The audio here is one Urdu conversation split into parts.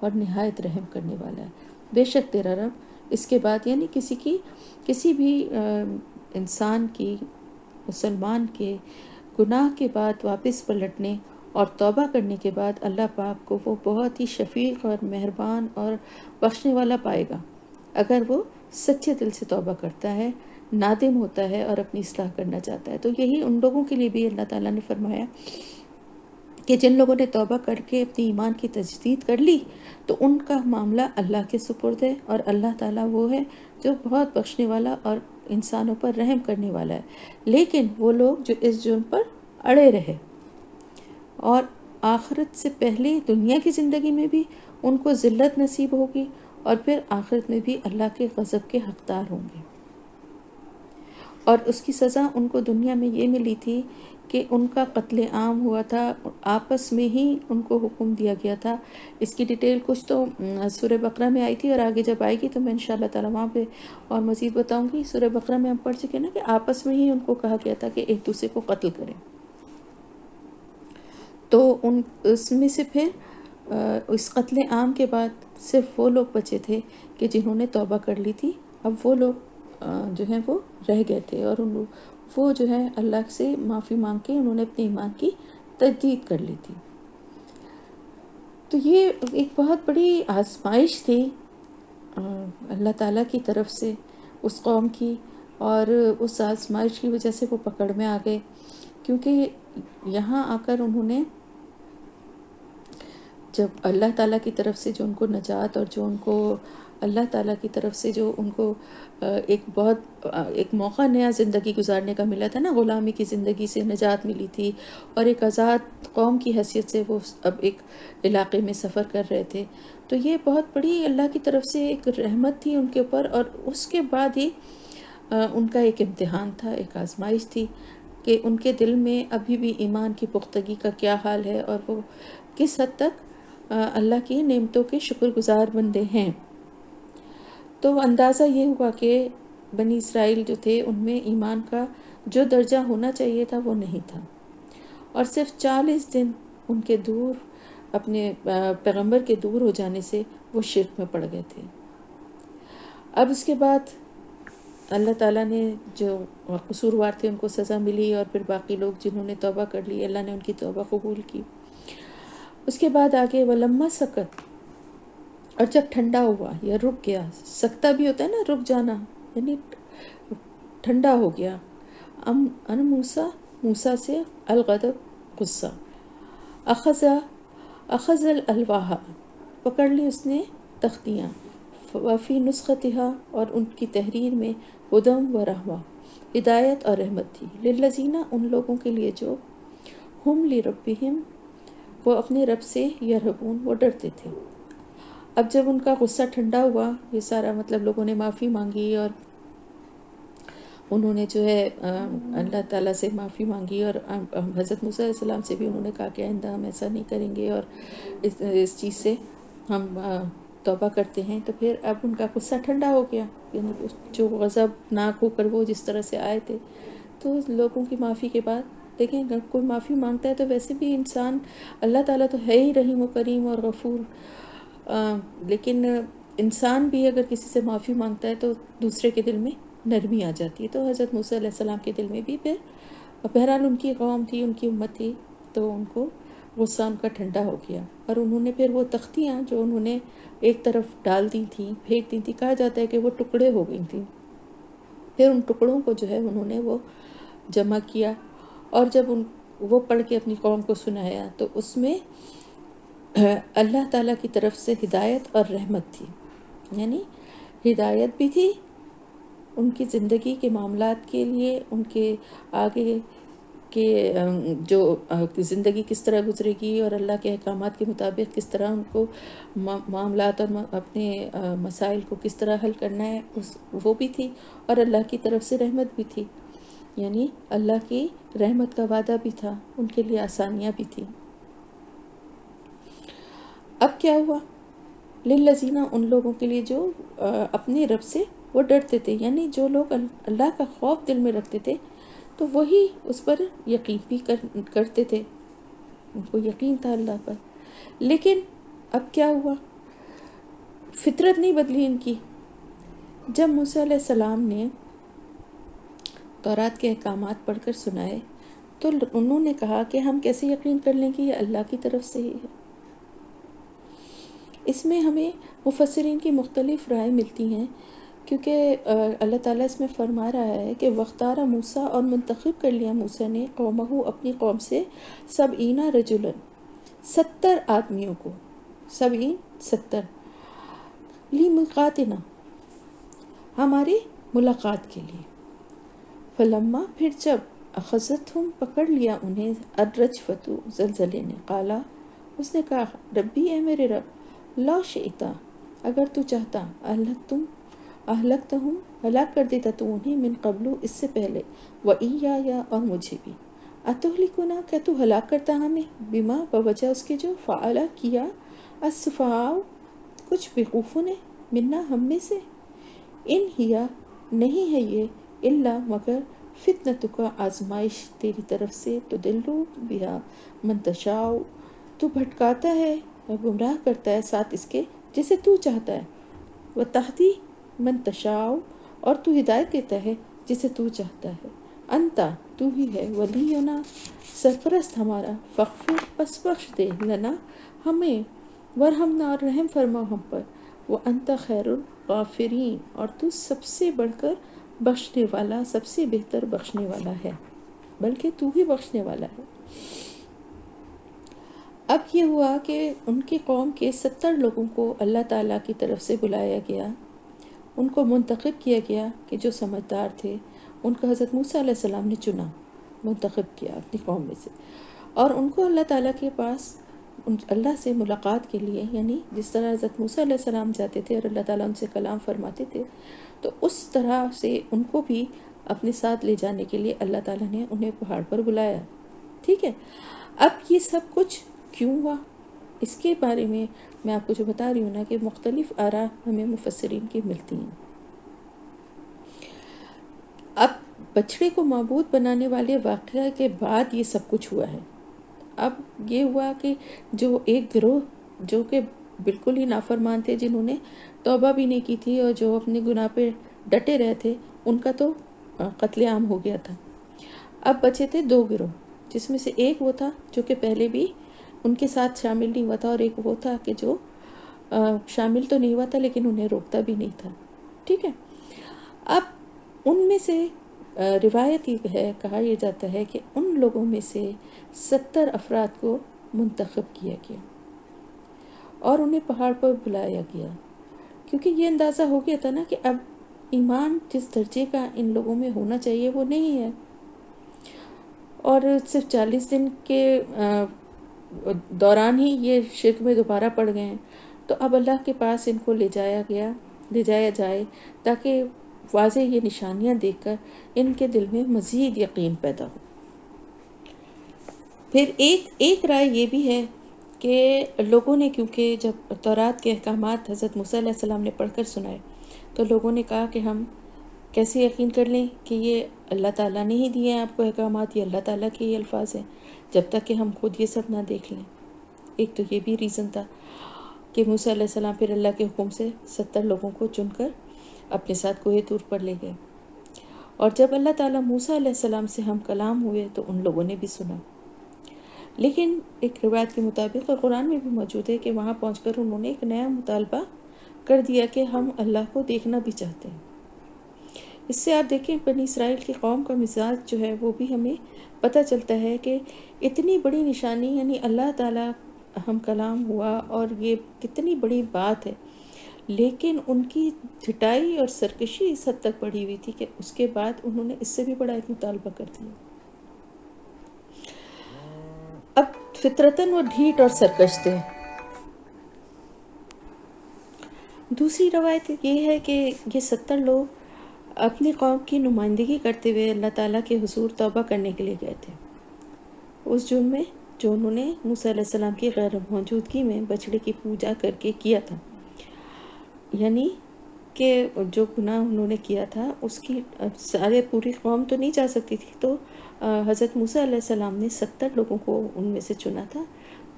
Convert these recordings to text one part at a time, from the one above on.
اور نہایت رحم کرنے والا ہے۔ بے شک تیرا رب اس کے بعد، یعنی کسی بھی انسان کی، مسلمان کے گناہ کے بعد واپس پلٹنے اور توبہ کرنے کے بعد اللہ پاک کو وہ بہت ہی شفیق اور مہربان اور بخشنے والا پائے گا، اگر وہ سچے دل سے توبہ کرتا ہے، نادم ہوتا ہے اور اپنی اصلاح کرنا چاہتا ہے۔ تو یہی ان لوگوں کے لیے بھی اللہ تعالیٰ نے فرمایا کہ جن لوگوں نے توبہ کر کے اپنی ایمان کی تجدید کر لی تو ان کا معاملہ اللہ کے سپرد ہے، اور اللہ تعالیٰ وہ ہے جو بہت بخشنے والا اور انسانوں پر رحم کرنے والا ہے۔ لیکن وہ لوگ جو اس جرم پر اڑے رہے اور آخرت سے پہلے دنیا کی زندگی میں بھی ان کو ذلت نصیب ہوگی، اور پھر آخرت میں بھی اللہ کے غضب کے حقدار ہوں گے۔ اور اس کی سزا ان کو دنیا میں یہ ملی تھی کہ ان کا قتل عام ہوا تھا، آپس میں ہی ان کو حکم دیا گیا تھا۔ اس کی ڈیٹیل کچھ تو سورہ بقرہ میں آئی تھی، اور آگے جب آئے گی تو میں انشاءاللہ تعالیٰ وہاں پہ اور مزید بتاؤں گی۔ سورہ بقرہ میں ہم پڑھ چکے نا کہ آپس میں ہی ان کو کہا گیا تھا کہ ایک دوسرے کو قتل کریں۔ تو اس میں سے پھر اس قتل عام کے بعد صرف وہ لوگ بچے تھے کہ جنہوں نے توبہ کر لی تھی۔ اب وہ لوگ جو ہیں وہ رہ گئے تھے، اور وہ جو ہے اللہ سے معافی مانگ کے انہوں نے اپنے ایمان کی تجدید کر لی تھی۔ تو یہ ایک بہت بڑی آزمائش تھی اللہ تعالیٰ کی طرف سے اس قوم کی، اور اس آزمائش کی وجہ سے وہ پکڑ میں آ گئے، کیونکہ یہاں آ کر انہوں نے جب اللہ تعالیٰ کی طرف سے جو ان کو نجات، اور جو ان کو اللہ تعالیٰ کی طرف سے جو ان کو ایک موقع نیا زندگی گزارنے کا ملا تھا نا، غلامی کی زندگی سے نجات ملی تھی، اور ایک آزاد قوم کی حیثیت سے وہ اب ایک علاقے میں سفر کر رہے تھے، تو یہ بہت بڑی اللہ کی طرف سے ایک رحمت تھی ان کے اوپر۔ اور اس کے بعد ہی ان کا ایک امتحان تھا، ایک آزمائش تھی کہ ان کے دل میں ابھی بھی ایمان کی پختگی کا کیا حال ہے، اور وہ کس حد تک اللہ کی نعمتوں کے شکر گزار بندے ہیں۔ تو اندازہ یہ ہوا کہ بنی اسرائیل جو تھے ان میں ایمان کا جو درجہ ہونا چاہیے تھا وہ نہیں تھا، اور صرف 40 دن ان کے دور، اپنے پیغمبر کے دور ہو جانے سے وہ شرک میں پڑ گئے تھے۔ اب اس کے بعد اللہ تعالیٰ نے جو قصوروار تھے ان کو سزا ملی، اور پھر باقی لوگ جنہوں نے توبہ کر لی اللہ نے ان کی توبہ قبول کی۔ اس کے بعد آگے وَلَمَّا سَكَتَ، اور جب ٹھنڈا ہوا یا رک گیا، سکتہ بھی ہوتا ہے نا، رک جانا، یعنی ٹھنڈا ہو گیا، ان موسیٰ سے الغضب غصہ، اخذ الالواح، پکڑ لی اس نے تختیاں، وفی نسختہا، اور ان کی تحریر میں ہدم و رحمہ، ہدایت اور رحمت تھی، للذین، ان لوگوں کے لیے جو ہم لربہم، وہ اپنے رب سے یرہبون، وہ ڈرتے تھے۔ اب جب ان کا غصہ ٹھنڈا ہوا، یہ سارا مطلب لوگوں نے معافی مانگی، اور انہوں نے جو ہے اللہ تعالیٰ سے معافی مانگی، اور حضرت موسیٰ علیہ السلام سے بھی انہوں نے کہا کہ آئندہ ہم ایسا نہیں کریں گے، اور اس چیز سے ہم توبہ کرتے ہیں۔ تو پھر اب ان کا غصہ ٹھنڈا ہو گیا، یعنی جو غضب ناک ہو کر وہ جس طرح سے آئے تھے، تو لوگوں کی معافی کے بعد دیکھیں اگر کوئی معافی مانگتا ہے تو ویسے بھی انسان، اللہ تعالیٰ تو ہے ہی رحیم و کریم اور غفور، لیکن انسان بھی اگر کسی سے معافی مانگتا ہے تو دوسرے کے دل میں نرمی آ جاتی ہے۔ تو حضرت موسیٰ علیہ السلام کے دل میں بھی پھر بہرحال ان کی قوم تھی، ان کی امت تھی، تو ان کو غصہ ان کا ٹھنڈا ہو گیا، اور انہوں نے پھر وہ تختیاں جو انہوں نے ایک طرف ڈال دی تھیں، پھینک دی تھی، کہا جاتا ہے کہ وہ ٹکڑے ہو گئی تھیں، پھر ان ٹکڑوں کو جو ہے انہوں نے وہ جمع کیا، اور جب وہ پڑھ کے اپنی قوم کو سنایا تو اس میں اللہ تعالیٰ کی طرف سے ہدایت اور رحمت تھی، یعنی ہدایت بھی تھی ان کی زندگی کے معاملات کے لیے، ان کے آگے کہ جو زندگی کس طرح گزرے گی، اور اللہ کے احکامات کے مطابق کس طرح ان کو معاملات اور اپنے مسائل کو کس طرح حل کرنا ہے، وہ بھی تھی، اور اللہ کی طرف سے رحمت بھی تھی، یعنی اللہ کی رحمت کا وعدہ بھی تھا، ان کے لیے آسانیاں بھی تھیں۔ اب کیا ہوا؟ للذین، ان لوگوں کے لیے جو اپنے رب سے وہ ڈرتے تھے، یعنی جو لوگ اللہ کا خوف دل میں رکھتے تھے تو وہی اس پر یقین بھی کرتے تھے، ان کو یقین تھا اللہ پر۔ لیکن اب کیا ہوا فطرت نہیں بدلی ان کی. جب موسیٰ علیہ السلام نے تورات کے احکامات پڑھ کر سنائے تو انہوں نے کہا کہ ہم کیسے یقین کر لیں کہ یہ اللہ کی طرف سے ہی ہے. اس میں ہمیں مفسرین کی مختلف رائے ملتی ہیں، کیونکہ اللہ تعالیٰ اس میں فرما رہا ہے کہ وختارہ موسیٰ، اور منتخب کر لیا موسیٰ نے قومہ اپنی قوم سے 70 رجلاً 70 آدمیوں کو، 70 لیمیقاتنا ہماری ملاقات کے لیے. فلما پھر جب اخذتہم پکڑ لیا انہیں الرجفۃ زلزلے نے، قالا اس نے کہا ربی اے میرے رب، لا شئتا اگر تو چاہتا اہلکتہم ہلاک کر دیتا تو انہیں من قبل اس سے پہلے، وإیایا اور مجھے بھی، اتہلکنا کیا تو ہلاک کرتا ہمیں، بما بوجہ اس کے جو فعلا کیا، السفہاء کچھ بیوقوفوں نے، منا ہم میں سے، ان ہیا نہیں ہے یہ الا مگر فتنتک آزمائش تیری طرف سے، تدلو بہا من تشاء تو بھٹکاتا ہے اور گمراہ کرتا ہے ساتھ اس کے جسے تو چاہتا ہے، وتہدی من تشاء اور تو ہدایت دیتا ہے جسے تو چاہتا ہے، انتا تو ہی ہے ولینا سرپرست ہمارا، فاغفر پس بخش دے لنا ہمیں، ورحمنا اور رحم فرما ہم پر، وانت خیر الغافرین اور تو سب سے بڑھ کر بخشنے والا، سب سے بہتر بخشنے والا ہے، بلکہ تو ہی بخشنے والا ہے. اب یہ ہوا کہ ان کی قوم کے 70 لوگوں کو اللہ تعالیٰ کی طرف سے بلایا گیا، ان کو منتخب کیا گیا کہ جو سمجھدار تھے ان کو حضرت موسیٰ علیہ السلام نے چنا، منتخب کیا اپنی قوم میں سے، اور ان کو اللہ تعالیٰ کے پاس اللہ سے ملاقات کے لیے، یعنی جس طرح حضرت موسیٰ علیہ السلام جاتے تھے اور اللہ تعالیٰ ان سے کلام فرماتے تھے، تو اس طرح سے ان کو بھی اپنے ساتھ لے جانے کے لیے اللہ تعالیٰ نے انہیں پہاڑ پر بلایا. ٹھیک ہے، اب یہ سب کچھ کیوں ہوا، اس کے بارے میں آپ کو جو بتا رہی ہوں نا کہ مختلف آراء ہمیں مفسرین کی ملتی ہیں. اب بچڑے کو معبود بنانے والے واقعہ کے بعد یہ سب کچھ ہوا ہے. اب یہ ہوا کہ جو ایک گروہ جو کہ بالکل ہی نافرمان تھے، جنہوں نے توبہ بھی نہیں کی تھی اور جو اپنے گناہ پہ ڈٹے رہے تھے، ان کا تو قتل عام ہو گیا تھا. اب بچے تھے 2 گروہ، جس میں سے ایک وہ تھا جو کہ پہلے بھی ان کے ساتھ شامل نہیں ہوا تھا، اور ایک وہ تھا کہ جو شامل تو نہیں ہوا تھا لیکن انہیں روکتا بھی نہیں تھا. ٹھیک ہے، اب ان میں سے روایت یہ ہے، کہا یہ جاتا ہے کہ ان لوگوں میں سے 70 افراد کو منتخب کیا گیا اور انہیں پہاڑ پر بلایا گیا، کیونکہ یہ اندازہ ہو گیا تھا نا کہ اب ایمان جس درجے کا ان لوگوں میں ہونا چاہیے وہ نہیں ہے، اور صرف 40 دن کے دوران ہی یہ شرک میں دوبارہ پڑ گئے ہیں. تو اب اللہ کے پاس ان کو لے جایا جائے تاکہ واضح یہ نشانیاں دیکھ کر ان کے دل میں مزید یقین پیدا ہو. پھر ایک رائے یہ بھی ہے کہ لوگوں نے، کیونکہ جب تورات کے احکامات حضرت موسیٰ علیہ السلام نے پڑھ کر سنائے تو لوگوں نے کہا کہ ہم کیسے یقین کر لیں کہ یہ اللہ تعالیٰ نے ہی دیے ہیں آپ کو احکامات، یہ اللہ تعالیٰ کے ہی الفاظ ہیں، جب تک کہ ہم خود یہ سب نہ دیکھ لیں. ایک تو یہ بھی ریزن تھا کہ موسیٰ علیہ السلام پھر اللہ کے حکم سے 70 لوگوں کو چن کر اپنے ساتھ کوہ طور پر لے گئے، اور جب اللہ تعالیٰ موسیٰ علیہ السلام سے ہم کلام ہوئے تو ان لوگوں نے بھی سنا. لیکن ایک روایت کے مطابق، اور قرآن میں بھی موجود ہے، کہ وہاں پہنچ کر انہوں نے ایک نیا مطالبہ کر دیا کہ ہم اللہ کو دیکھنا بھی چاہتے ہیں. اس سے آپ دیکھیں بنی اسرائیل کی قوم کا مزاج جو ہے وہ بھی ہمیں پتہ چلتا ہے کہ اتنی بڑی نشانی، یعنی اللہ تعالیٰ ہم کلام ہوا اور یہ کتنی بڑی بات ہے، لیکن ان کی جھٹائی اور سرکشی اس حد تک بڑھی ہوئی تھی کہ اس کے بعد انہوں نے اس سے بھی بڑا ایک مطالبہ کر دیا. اب فطرتاً وہ ڈھیٹ اور سرکش تھے. دوسری روایت یہ ہے کہ یہ 70 لوگ اپنی قوم کی نمائندگی کرتے ہوئے اللہ تعالیٰ کے حضور توبہ کرنے کے لیے گئے تھے اس جرم میں جو انہوں نے موسیٰ علیہ السلام کی غیر موجودگی میں بچڑے کی پوجا کر کے کیا تھا. یعنی کہ جو گناہ انہوں نے کیا تھا اس کی پوری قوم تو نہیں جا سکتی تھی، تو حضرت موسیٰ علیہ السلام نے 70 لوگوں کو ان میں سے چنا تھا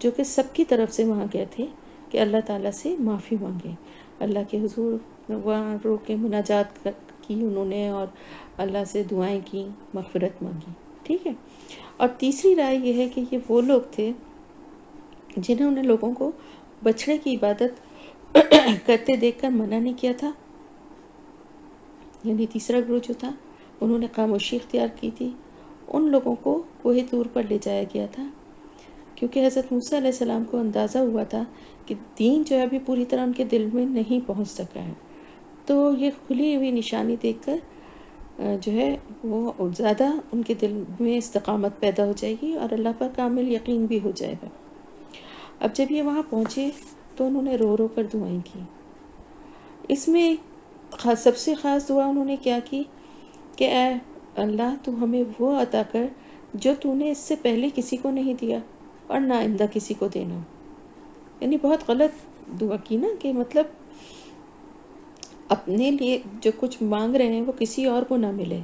جو کہ سب کی طرف سے وہاں گئے تھے کہ اللہ تعالیٰ سے معافی مانگیں. اللہ کے حضور وہاں رو کے مناجات کی انہوں نے اور اللہ سے دعائیں کی، مغفرت مانگی، ٹھیک ہے۔ اور تیسری رائے یہ ہے کہ یہ وہ لوگ تھے جنہوں نے لوگوں کو بچھڑے کی عبادت کرتے دیکھ کر منع نہیں کیا تھا، یعنی تیسرا گروہ جو تھا انہوں نے خاموشی اختیار کی تھی، ان لوگوں کو کوہ طور پر لے جایا گیا تھا، کیونکہ حضرت موسیٰ علیہ السلام کو اندازہ ہوا تھا کہ دین جو ہے ابھی پوری طرح ان کے دل میں نہیں پہنچ سکا ہے، تو یہ کھلی ہوئی نشانی دیکھ کر جو ہے وہ زیادہ ان کے دل میں استقامت پیدا ہو جائے گی اور اللہ پر کامل یقین بھی ہو جائے گا۔ اب جب یہ وہاں پہنچے تو انہوں نے رو رو کر دعائیں کی۔ اس میں سب سے خاص دعا انہوں نے کیا کی کہ اے اللہ تو ہمیں وہ عطا کر جو تو نے اس سے پہلے کسی کو نہیں دیا اور نہ آئندہ کسی کو دینا۔ یعنی بہت غلط دعا کی نا، کہ مطلب اپنے لیے جو کچھ مانگ رہے ہیں وہ کسی اور کو نہ ملے۔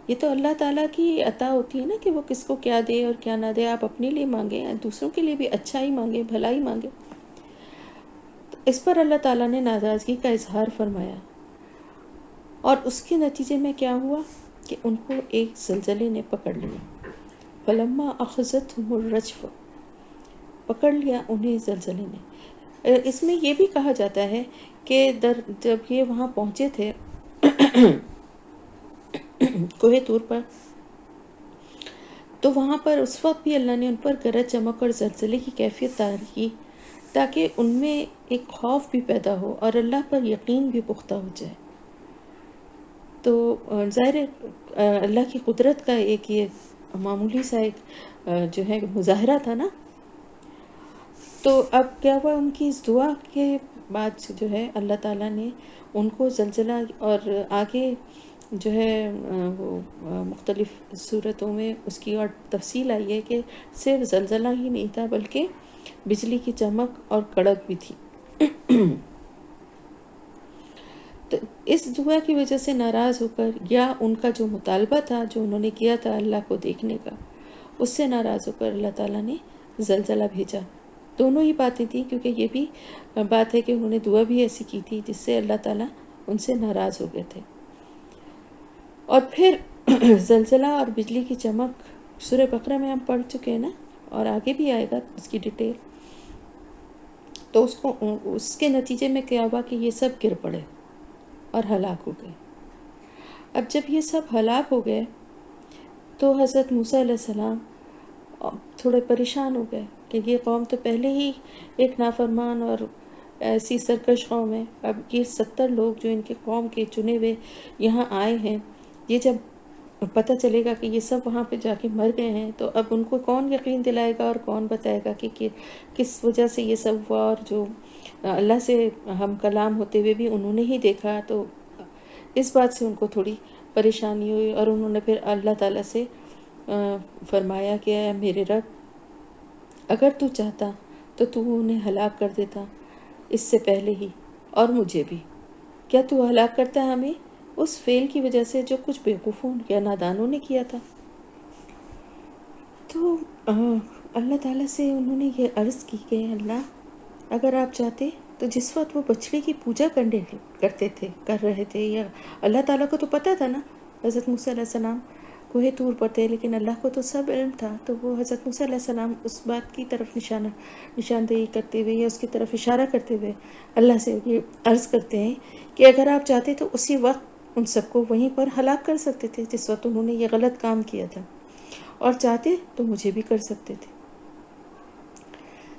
یہ تو اللہ تعالیٰ کی عطا ہوتی ہے نا کہ وہ کس کو کیا دے اور کیا نہ دے، آپ اپنے لیے مانگیں، دوسروں کے لیے بھی اچھا ہی مانگیں، بھلا ہی مانگیں۔ تو اس پر اللہ تعالیٰ نے ناراضگی کا اظہار فرمایا، اور اس کے نتیجے میں کیا ہوا کہ ان کو ایک زلزلے نے پکڑ لیا، فلما اخذتهم الرجفہ، پکڑ لیا انہیں زلزلے نے۔ اس میں یہ بھی کہا جاتا ہے کہ جب یہ وہاں پہنچے تھے کوہ طور پر، تو وہاں پر اس وقت بھی اللہ نے ان پر گرج چمک اور زلزلے کی کیفیت طاری کی تاکہ ان میں ایک خوف بھی پیدا ہو اور اللہ پر یقین بھی پختہ ہو جائے۔ تو ظاہر اللہ کی قدرت کا ایک یہ معمولی سا ایک جو ہے مظاہرہ تھا نا۔ تو اب کیا ہوا، ان کی اس دعا کے بعد جو ہے اللہ تعالیٰ نے ان کو زلزلہ، اور آگے جو ہے وہ مختلف صورتوں میں اس کی اور تفصیل آئی ہے کہ صرف زلزلہ ہی نہیں تھا بلکہ بجلی کی چمک اور کڑک بھی تھی۔ تو اس دعا کی وجہ سے ناراض ہو کر، یا ان کا جو مطالبہ تھا جو انہوں نے کیا تھا اللہ کو دیکھنے کا، اس سے ناراض ہو کر اللہ تعالیٰ نے زلزلہ بھیجا۔ دونوں ہی باتیں تھیں، کیونکہ یہ بھی بات ہے کہ انہوں نے دعا بھی ایسی کی تھی جس سے اللہ تعالیٰ ان سے ناراض ہو گئے تھے۔ اور پھر زلزلہ اور بجلی کی چمک سورہ بقرہ میں ہم پڑھ چکے ہیں نا، اور آگے بھی آئے گا اس کی ڈیٹیل۔ تو اس کے نتیجے میں کیا ہوا کہ یہ سب گر پڑے اور ہلاک ہو گئے۔ اب جب یہ سب ہلاک ہو گئے تو حضرت موسیٰ علیہ السلام تھوڑے پریشان ہو گئے کہ یہ قوم تو پہلے ہی ایک نافرمان اور ایسی سرکش قوم ہے، اب یہ 70 لوگ جو ان کے قوم کے چنے ہوئے یہاں آئے ہیں، یہ جب پتہ چلے گا کہ یہ سب وہاں پہ جا کے مر گئے ہیں تو اب ان کو کون یقین دلائے گا اور کون بتائے گا کہ کس وجہ سے یہ سب ہوا، اور جو اللہ سے ہم کلام ہوتے ہوئے بھی انہوں نے ہی دیکھا۔ تو اس بات سے ان کو تھوڑی پریشانی ہوئی، اور انہوں نے پھر اللہ تعالیٰ سے فرمایا کہ اے میرے رب، اگر تو چاہتا تو تو انہیں ہلاک کر دیتا اس سے پہلے ہی، اور مجھے بھی۔ کیا تو ہلاک کرتا ہے ہمیں اس فعل کی وجہ سے جو کچھ بیوقوفوں یا نادانوں نے کیا تھا؟ تو اللہ تعالیٰ سے انہوں نے یہ عرض کی کہ اللہ، اگر آپ چاہتے تو جس وقت وہ بچڑے کی پوجا کر رہے تھے، یا اللہ تعالیٰ کو تو پتہ تھا نا، حضرت موسیٰ علیہ السلام کوہ طور پر تھے، لیکن اللہ کو تو سب علم تھا، تو وہ حضرت موسیٰ علیہ السلام اس بات کی طرف نشاندہی کرتے ہوئے یا اس کی طرف اشارہ کرتے ہوئے اللہ سے یہ عرض کرتے ہیں کہ اگر آپ چاہتے تو اسی وقت ان سب کو وہیں پر ہلاک کر سکتے تھے جس وقت انہوں نے یہ غلط کام کیا تھا، اور چاہتے تو مجھے بھی کر سکتے تھے۔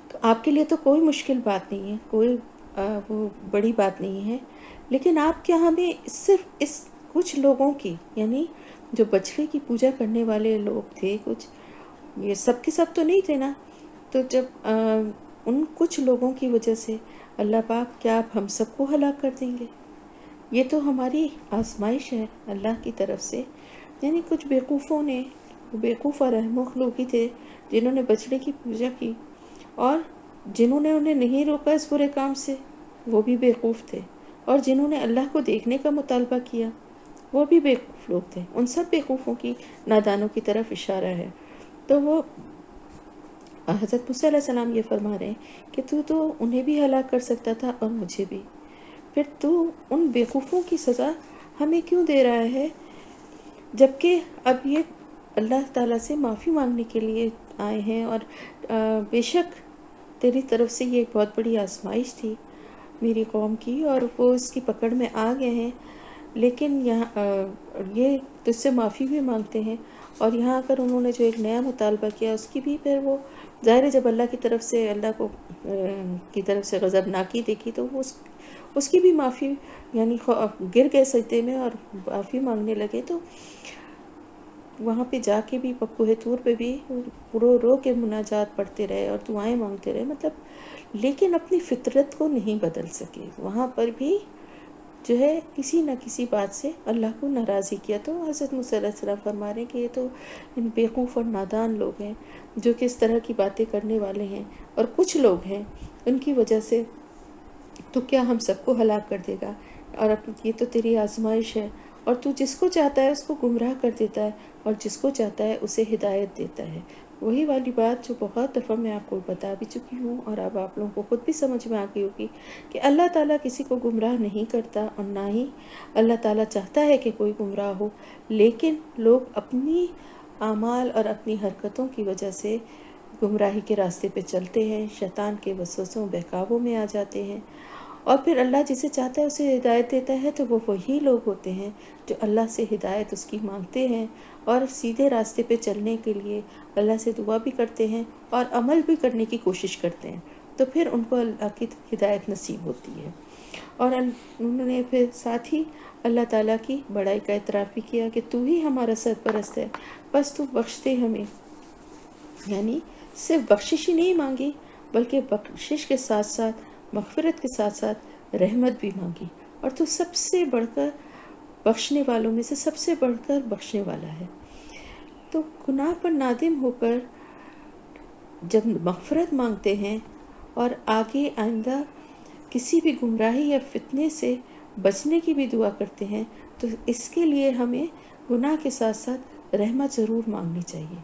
تو آپ کے لیے تو کوئی مشکل بات نہیں ہے، کوئی وہ بڑی بات نہیں ہے، لیکن آپ کیا ہمیں صرف اس کچھ لوگوں کی، یعنی جو بچڑے کی پوجا کرنے والے لوگ تھے کچھ، یہ سب کے سب تو نہیں تھے نا، تو جب ان کچھ لوگوں کی وجہ سے اللہ پاک کیا آپ ہم سب کو ہلاک کر دیں گے؟ یہ تو ہماری آزمائش ہے اللہ کی طرف سے، یعنی کچھ بیوقوفوں نے، بیوقوف اور احمق لوگ ہی تھے جنہوں نے بچڑے کی پوجا کی، اور جنہوں نے انہیں نہیں روکا اس برے کام سے وہ بھی بیوقوف تھے، اور جنہوں نے اللہ کو دیکھنے کا مطالبہ کیا وہ بھی بیوقوف لوگ تھے۔ ان سب بیوقوفوں کی، نادانوں کی طرف اشارہ ہے۔ تو وہ حضرت موسیٰ علیہ السلام یہ فرما رہے ہیں کہ تو انہیں بھی ہلاک کر سکتا تھا اور مجھے بھی، پھر تو ان بیوقوفوں کی سزا ہمیں کیوں دے رہا ہے، جبکہ اب یہ اللہ تعالیٰ سے معافی مانگنے کے لیے آئے ہیں، اور بے شک تیری طرف سے یہ ایک بہت بڑی آزمائش تھی میری قوم کی، اور وہ اس کی پکڑ میں آ گئے ہیں، لیکن یہاں یہ تجھ سے معافی بھی مانگتے ہیں، اور یہاں اگر انہوں نے جو ایک نیا مطالبہ کیا اس کی بھی پھر وہ ظاہر ہے جب اللہ کی طرف سے اللہ کو کی طرف سے غضبناکی دیکھی تو وہ اس کی بھی معافی، یعنی گر گئے سجدے میں اور معافی مانگنے لگے، تو وہاں پہ جا کے بھی کوہ طور پہ بھی رو رو کے مناجات پڑھتے رہے اور دعائیں مانگتے رہے، مطلب لیکن اپنی فطرت کو نہیں بدل سکے، وہاں پر بھی جو ہے کسی نہ کسی بات سے اللہ کو ناراضی کیا۔ تو حضرت موسیٰ علیہ السلام فرما رہے ہیں کہ یہ تو ان بیوقوف اور نادان لوگ ہیں جو کہ اس طرح کی باتیں کرنے والے ہیں، اور کچھ لوگ ہیں ان کی وجہ سے تو کیا ہم سب کو ہلاک کر دے گا، اور یہ تو تیری آزمائش ہے، اور تو جس کو چاہتا ہے اس کو گمراہ کر دیتا ہے اور جس کو چاہتا ہے اسے ہدایت دیتا ہے۔ وہی والی بات جو بہت دفعہ میں آپ کو بتا بھی چکی ہوں، اور اب آپ لوگوں کو خود بھی سمجھ میں آ گئی ہوگی کہ اللہ تعالیٰ کسی کو گمراہ نہیں کرتا، اور نہ ہی اللہ تعالیٰ چاہتا ہے کہ کوئی گمراہ ہو، لیکن لوگ اپنی اعمال اور اپنی حرکتوں کی وجہ سے گمراہی کے راستے پہ چلتے ہیں، شیطان کے وسوسوں بہکاووں میں آ جاتے ہیں، اور پھر اللہ جسے چاہتا ہے اسے ہدایت دیتا ہے، تو وہ وہی لوگ ہوتے ہیں جو اللہ سے ہدایت اس کی مانگتے ہیں اور سیدھے راستے پہ چلنے کے لیے اللہ سے دعا بھی کرتے ہیں اور عمل بھی کرنے کی کوشش کرتے ہیں، تو پھر ان کو اللہ کی ہدایت نصیب ہوتی ہے۔ اور انہوں نے پھر ساتھ ہی اللہ تعالیٰ کی بڑائی کا اعتراف بھی کیا کہ تو ہی ہمارا سرپرست ہے، بس تو بخش دے ہمیں، یعنی صرف بخشش ہی نہیں مانگی بلکہ بخشش کے ساتھ ساتھ مغفرت کے ساتھ ساتھ رحمت بھی مانگی، اور تو سب سے بڑھ کر بخشنے والوں میں سے سب سے بڑھ کر بخشنے والا ہے۔ تو گناہ پر نادم ہو کر جب مغفرت مانگتے ہیں اور آگے آئندہ کسی بھی گمراہی یا فتنے سے بچنے کی بھی دعا کرتے ہیں، تو اس کے لیے ہمیں گناہ کے ساتھ ساتھ رحمت ضرور مانگنی چاہیے،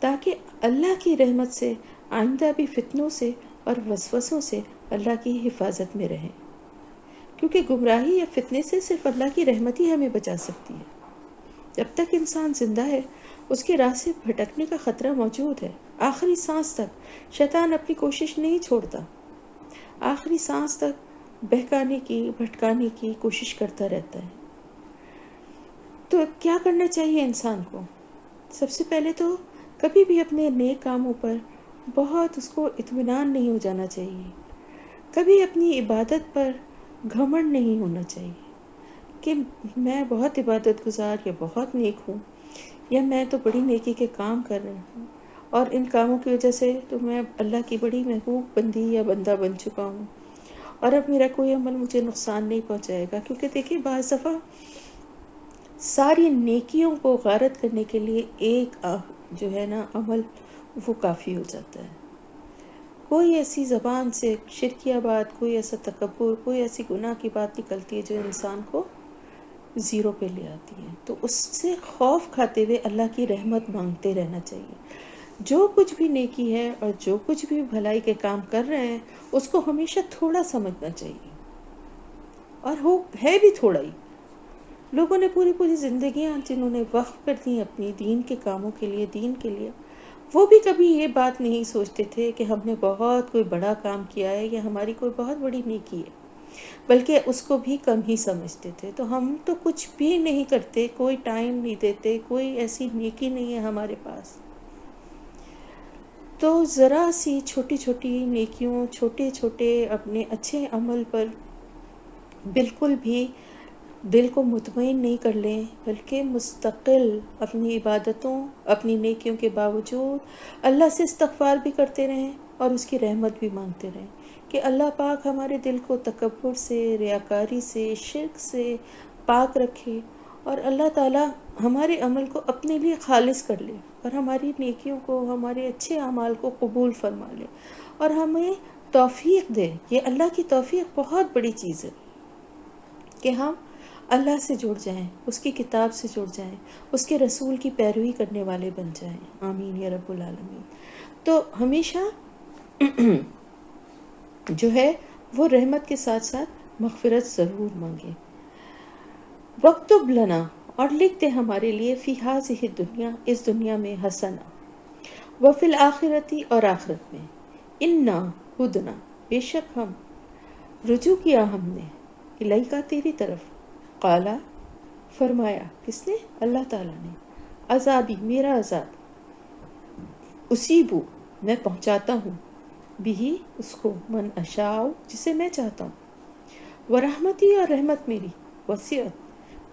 تاکہ اللہ کی رحمت سے آئندہ بھی فتنوں سے اور وسوسوں سے اللہ کی حفاظت میں رہیں، کیونکہ گمراہی یا فتنے سے صرف اللہ کی رحمت ہی ہمیں بچا سکتی ہے۔ جب تک انسان زندہ ہے اس کے راہ سے بھٹکنے کا خطرہ موجود ہے، آخری سانس تک شیطان اپنی کوشش نہیں چھوڑتا، آخری سانس تک بہکانے کی بھٹکانے کی کوشش کرتا رہتا ہے۔ تو کیا کرنا چاہیے انسان کو؟ سب سے پہلے تو کبھی بھی اپنے نیک کاموں پر بہت اس کو اطمینان نہیں ہو جانا چاہیے، کبھی اپنی عبادت پر گھمنڈ نہیں ہونا چاہیے کہ میں بہت عبادت گزار یا بہت نیک ہوں، یا میں تو بڑی نیکی کے کام کر رہی ہوں، اور ان کاموں کی وجہ سے تو میں اللہ کی بڑی محبوب بندی یا بندہ بن چکا ہوں، اور اب میرا کوئی عمل مجھے نقصان نہیں پہنچائے گا۔ کیونکہ دیکھیں بعض دفعہ ساری نیکیوں کو غارت کرنے کے لیے ایک جو ہے نا عمل وہ کافی ہو جاتا ہے، کوئی ایسی زبان سے شرکیہ بات، کوئی ایسا تکبر، کوئی ایسی گناہ کی بات نکلتی ہے جو انسان کو زیرو پہ لے آتی ہے، تو اس سے خوف کھاتے ہوئے اللہ کی رحمت مانگتے رہنا چاہیے۔ جو کچھ بھی نیکی ہے اور جو کچھ بھی بھلائی کے کام کر رہے ہیں اس کو ہمیشہ تھوڑا سمجھنا چاہیے، اور وہ ہے بھی تھوڑا ہی۔ لوگوں نے پوری زندگیاں جنہوں نے وقف کر دی اپنی دین کے کاموں کے لیے، دین کے لیے، وہ بھی کبھی یہ بات نہیں سوچتے تھے کہ ہم نے بہت کوئی بڑا کام کیا ہے یا ہماری کوئی بہت بڑی نیکی ہے، بلکہ اس کو بھی کم ہی سمجھتے تھے۔ تو ہم تو کچھ بھی نہیں کرتے، کوئی ٹائم نہیں دیتے، کوئی ایسی نیکی نہیں ہے ہمارے پاس، تو ذرا سی چھوٹی چھوٹی نیکیوں، چھوٹے چھوٹے اپنے اچھے عمل پر بالکل بھی دل کو مطمئن نہیں کر لیں، بلکہ مستقل اپنی عبادتوں، اپنی نیکیوں کے باوجود اللہ سے استغفار بھی کرتے رہیں اور اس کی رحمت بھی مانگتے رہیں کہ اللہ پاک ہمارے دل کو تکبر سے، ریاکاری سے، شرک سے پاک رکھے، اور اللہ تعالیٰ ہمارے عمل کو اپنے لیے خالص کر لے، اور ہماری نیکیوں کو، ہمارے اچھے اعمال کو قبول فرما لے، اور ہمیں توفیق دے۔ یہ اللہ کی توفیق بہت بڑی چیز ہے کہ ہم اللہ سے جڑ جائیں، اس کی کتاب سے جڑ جائیں، اس کے رسول کی پیروی کرنے والے بن جائیں، آمین یا رب العالمین۔ تو ہمیشہ جو ہے وہ رحمت کے ساتھ ساتھ مغفرت ضرور مانگیں۔ وَاکْتُبْ لَنَا، اور لکھ دے ہمارے لیے، فی ہذہ الدنیا، اس دنیا میں، حسنہ، وفی الآخرتی، اور آخرت میں، انا ہدنا، بے شک ہم، رجوع کیا ہم نے، الیکا، تیری طرف، قالا، فرمایا، کس نے؟ اللہ تعالیٰ نے، عذابی، میرا عذاب، اصیبو، میں پہنچاتا ہوں، بھی، اس کو، من اشاء، جسے میں چاہتا ہوں، ورحمتی، اور رحمت میری، وسعت،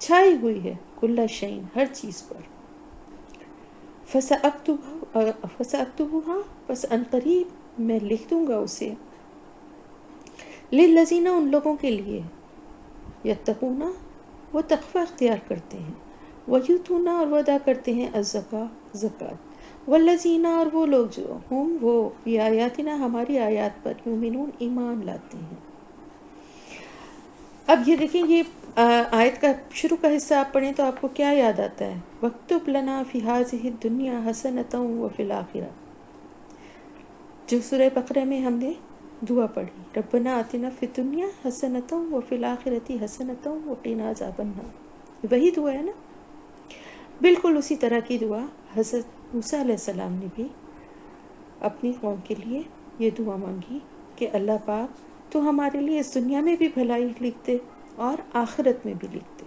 چھائی ہوئی ہے، کل شیء، ہر چیز پر، فسأکتبها، پس ان قریب میں لکھ دوں گا اسے، للذین، ان لوگوں کے لیے، یتقون، وہ تقوی اختیار کرتے ہیں، ویؤتون، اور وہ ادا کرتے ہیں، الزکاۃ، زکوٰۃ، والذین، اور وہ لوگ جو ہم، وہ، بآیاتنا، ہماری آیات پر، یؤمنون، ایمان لاتے ہیں۔ اب یہ دیکھیں، یہ آیت کا شروع کا حصہ آپ پڑھیں تو آپ کو کیا یاد آتا ہے؟ وَاکْتُبْ لَنَا فِی هَذِهِ الدُّنْیَا حَسَنَةً وَفِی الْآخِرَةِ، جو سورہ بقرہ میں ہم نے دعا پڑھی، ربنا آتنا فی الدنیا حسنۃ وفی الآخرۃ حسنۃ وقنا عذاب النار، وہی دعا ہے نا؟ بالکل اسی طرح کی دعا حضرت موسیٰ علیہ السلام نے بھی اپنی قوم کے لیے یہ دعا مانگی کہ اللہ پاک تو ہمارے لیے اس دنیا میں بھی بھلائی لکھ دے اور آخرت میں بھی لکھ دے۔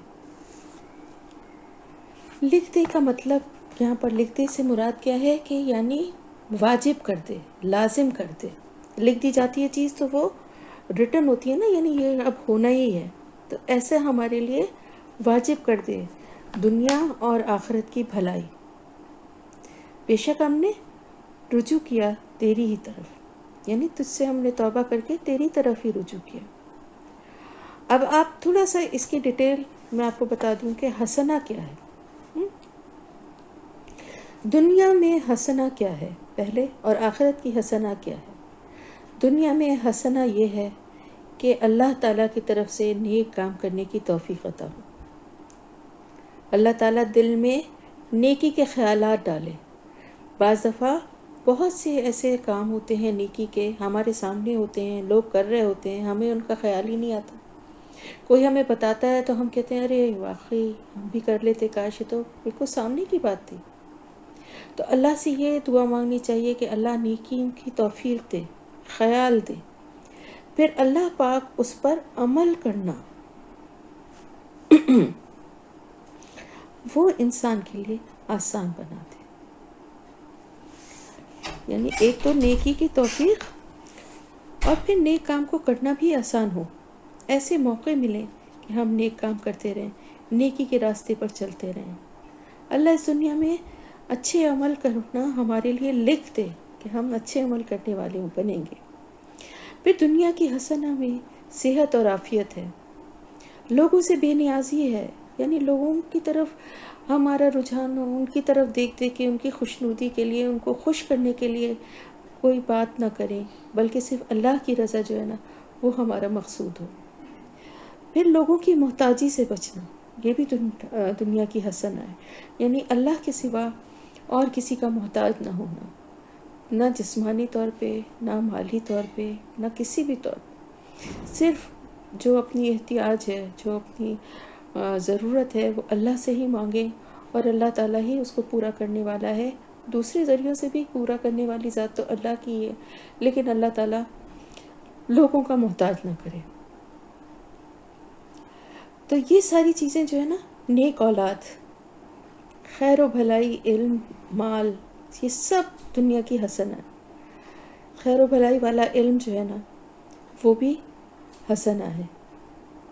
لکھ دے کا مطلب یہاں پر لکھ دے سے مراد کیا ہے کہ یعنی واجب کر دے، لازم کر دے۔ لکھ دی جاتی ہے چیز تو وہ ریٹن ہوتی ہے نا، یعنی یہ اب ہونا ہی ہے، تو ایسے ہمارے لیے واجب کر دے دنیا اور آخرت کی بھلائی۔ بے شک ہم نے رجوع کیا تیری ہی طرف، یعنی تجھ سے ہم نے توبہ کر کے تیری طرف ہی رجوع کیا۔ اب آپ تھوڑا سا اس کی ڈیٹیل میں آپ کو بتا دوں کہ حسنہ کیا ہے۔ دنیا میں حسنہ کیا ہے پہلے، اور آخرت کی حسنہ کیا ہے؟ دنیا میں حسنہ یہ ہے کہ اللہ تعالیٰ کی طرف سے نیک کام کرنے کی توفیق عطا ہو، اللہ تعالیٰ دل میں نیکی کے خیالات ڈالے۔ بعض دفعہ بہت سے ایسے کام ہوتے ہیں نیکی کے، ہمارے سامنے ہوتے ہیں، لوگ کر رہے ہوتے ہیں، ہمیں ان کا خیال ہی نہیں آتا۔ کوئی ہمیں بتاتا ہے تو ہم کہتے ہیں ارے واقعی ہم بھی کر لیتے، کاش، یہ تو بالکل سامنے کی بات تھی۔ تو اللہ سے یہ دعا مانگنی چاہیے کہ اللہ نیکی کی توفیق دے، خیال دے، پھر اللہ پاک اس پر عمل کرنا وہ انسان کے لیے آسان بنا دے۔ یعنی ایک تو نیکی کی توفیق، اور پھر نیک کام کو کرنا بھی آسان ہو، ایسے موقع ملیں کہ ہم نیک کام کرتے رہیں، نیکی کے راستے پر چلتے رہیں۔ اللہ اس دنیا میں اچھے عمل کرنا ہمارے لیے لکھ دے کہ ہم اچھے عمل کرنے والے بنیں گے۔ پھر دنیا کی حسنہ میں صحت اور عافیت ہے، لوگوں سے بے نیازی ہے، یعنی لوگوں کی طرف ہمارا رجحان ہو، ان کی طرف دیکھ دیکھ کے ان کی خوشنودی کے لیے، ان کو خوش کرنے کے لیے کوئی بات نہ کریں، بلکہ صرف اللہ کی رضا جو ہے نا وہ ہمارا مقصود ہو۔ پھر لوگوں کی محتاجی سے بچنا، یہ بھی دنیا کی حسنہ ہے، یعنی اللہ کے سوا اور کسی کا محتاج نہ ہونا، نہ جسمانی طور پہ، نہ مالی طور پہ، نہ کسی بھی طور پہ، صرف جو اپنی احتیاج ہے، جو اپنی ضرورت ہے وہ اللہ سے ہی مانگیں، اور اللہ تعالیٰ ہی اس کو پورا کرنے والا ہے۔ دوسرے ذریعوں سے بھی پورا کرنے والی ذات تو اللہ کی ہے، لیکن اللہ تعالیٰ لوگوں کا محتاج نہ کرے۔ تو یہ ساری چیزیں جو ہے نا، نیک اولاد، خیر و بھلائی، علم، مال، یہ سب دنیا کی حسنہ ہے۔ خیر و بھلائی والا علم جو ہے نا وہ بھی حسنہ ہے،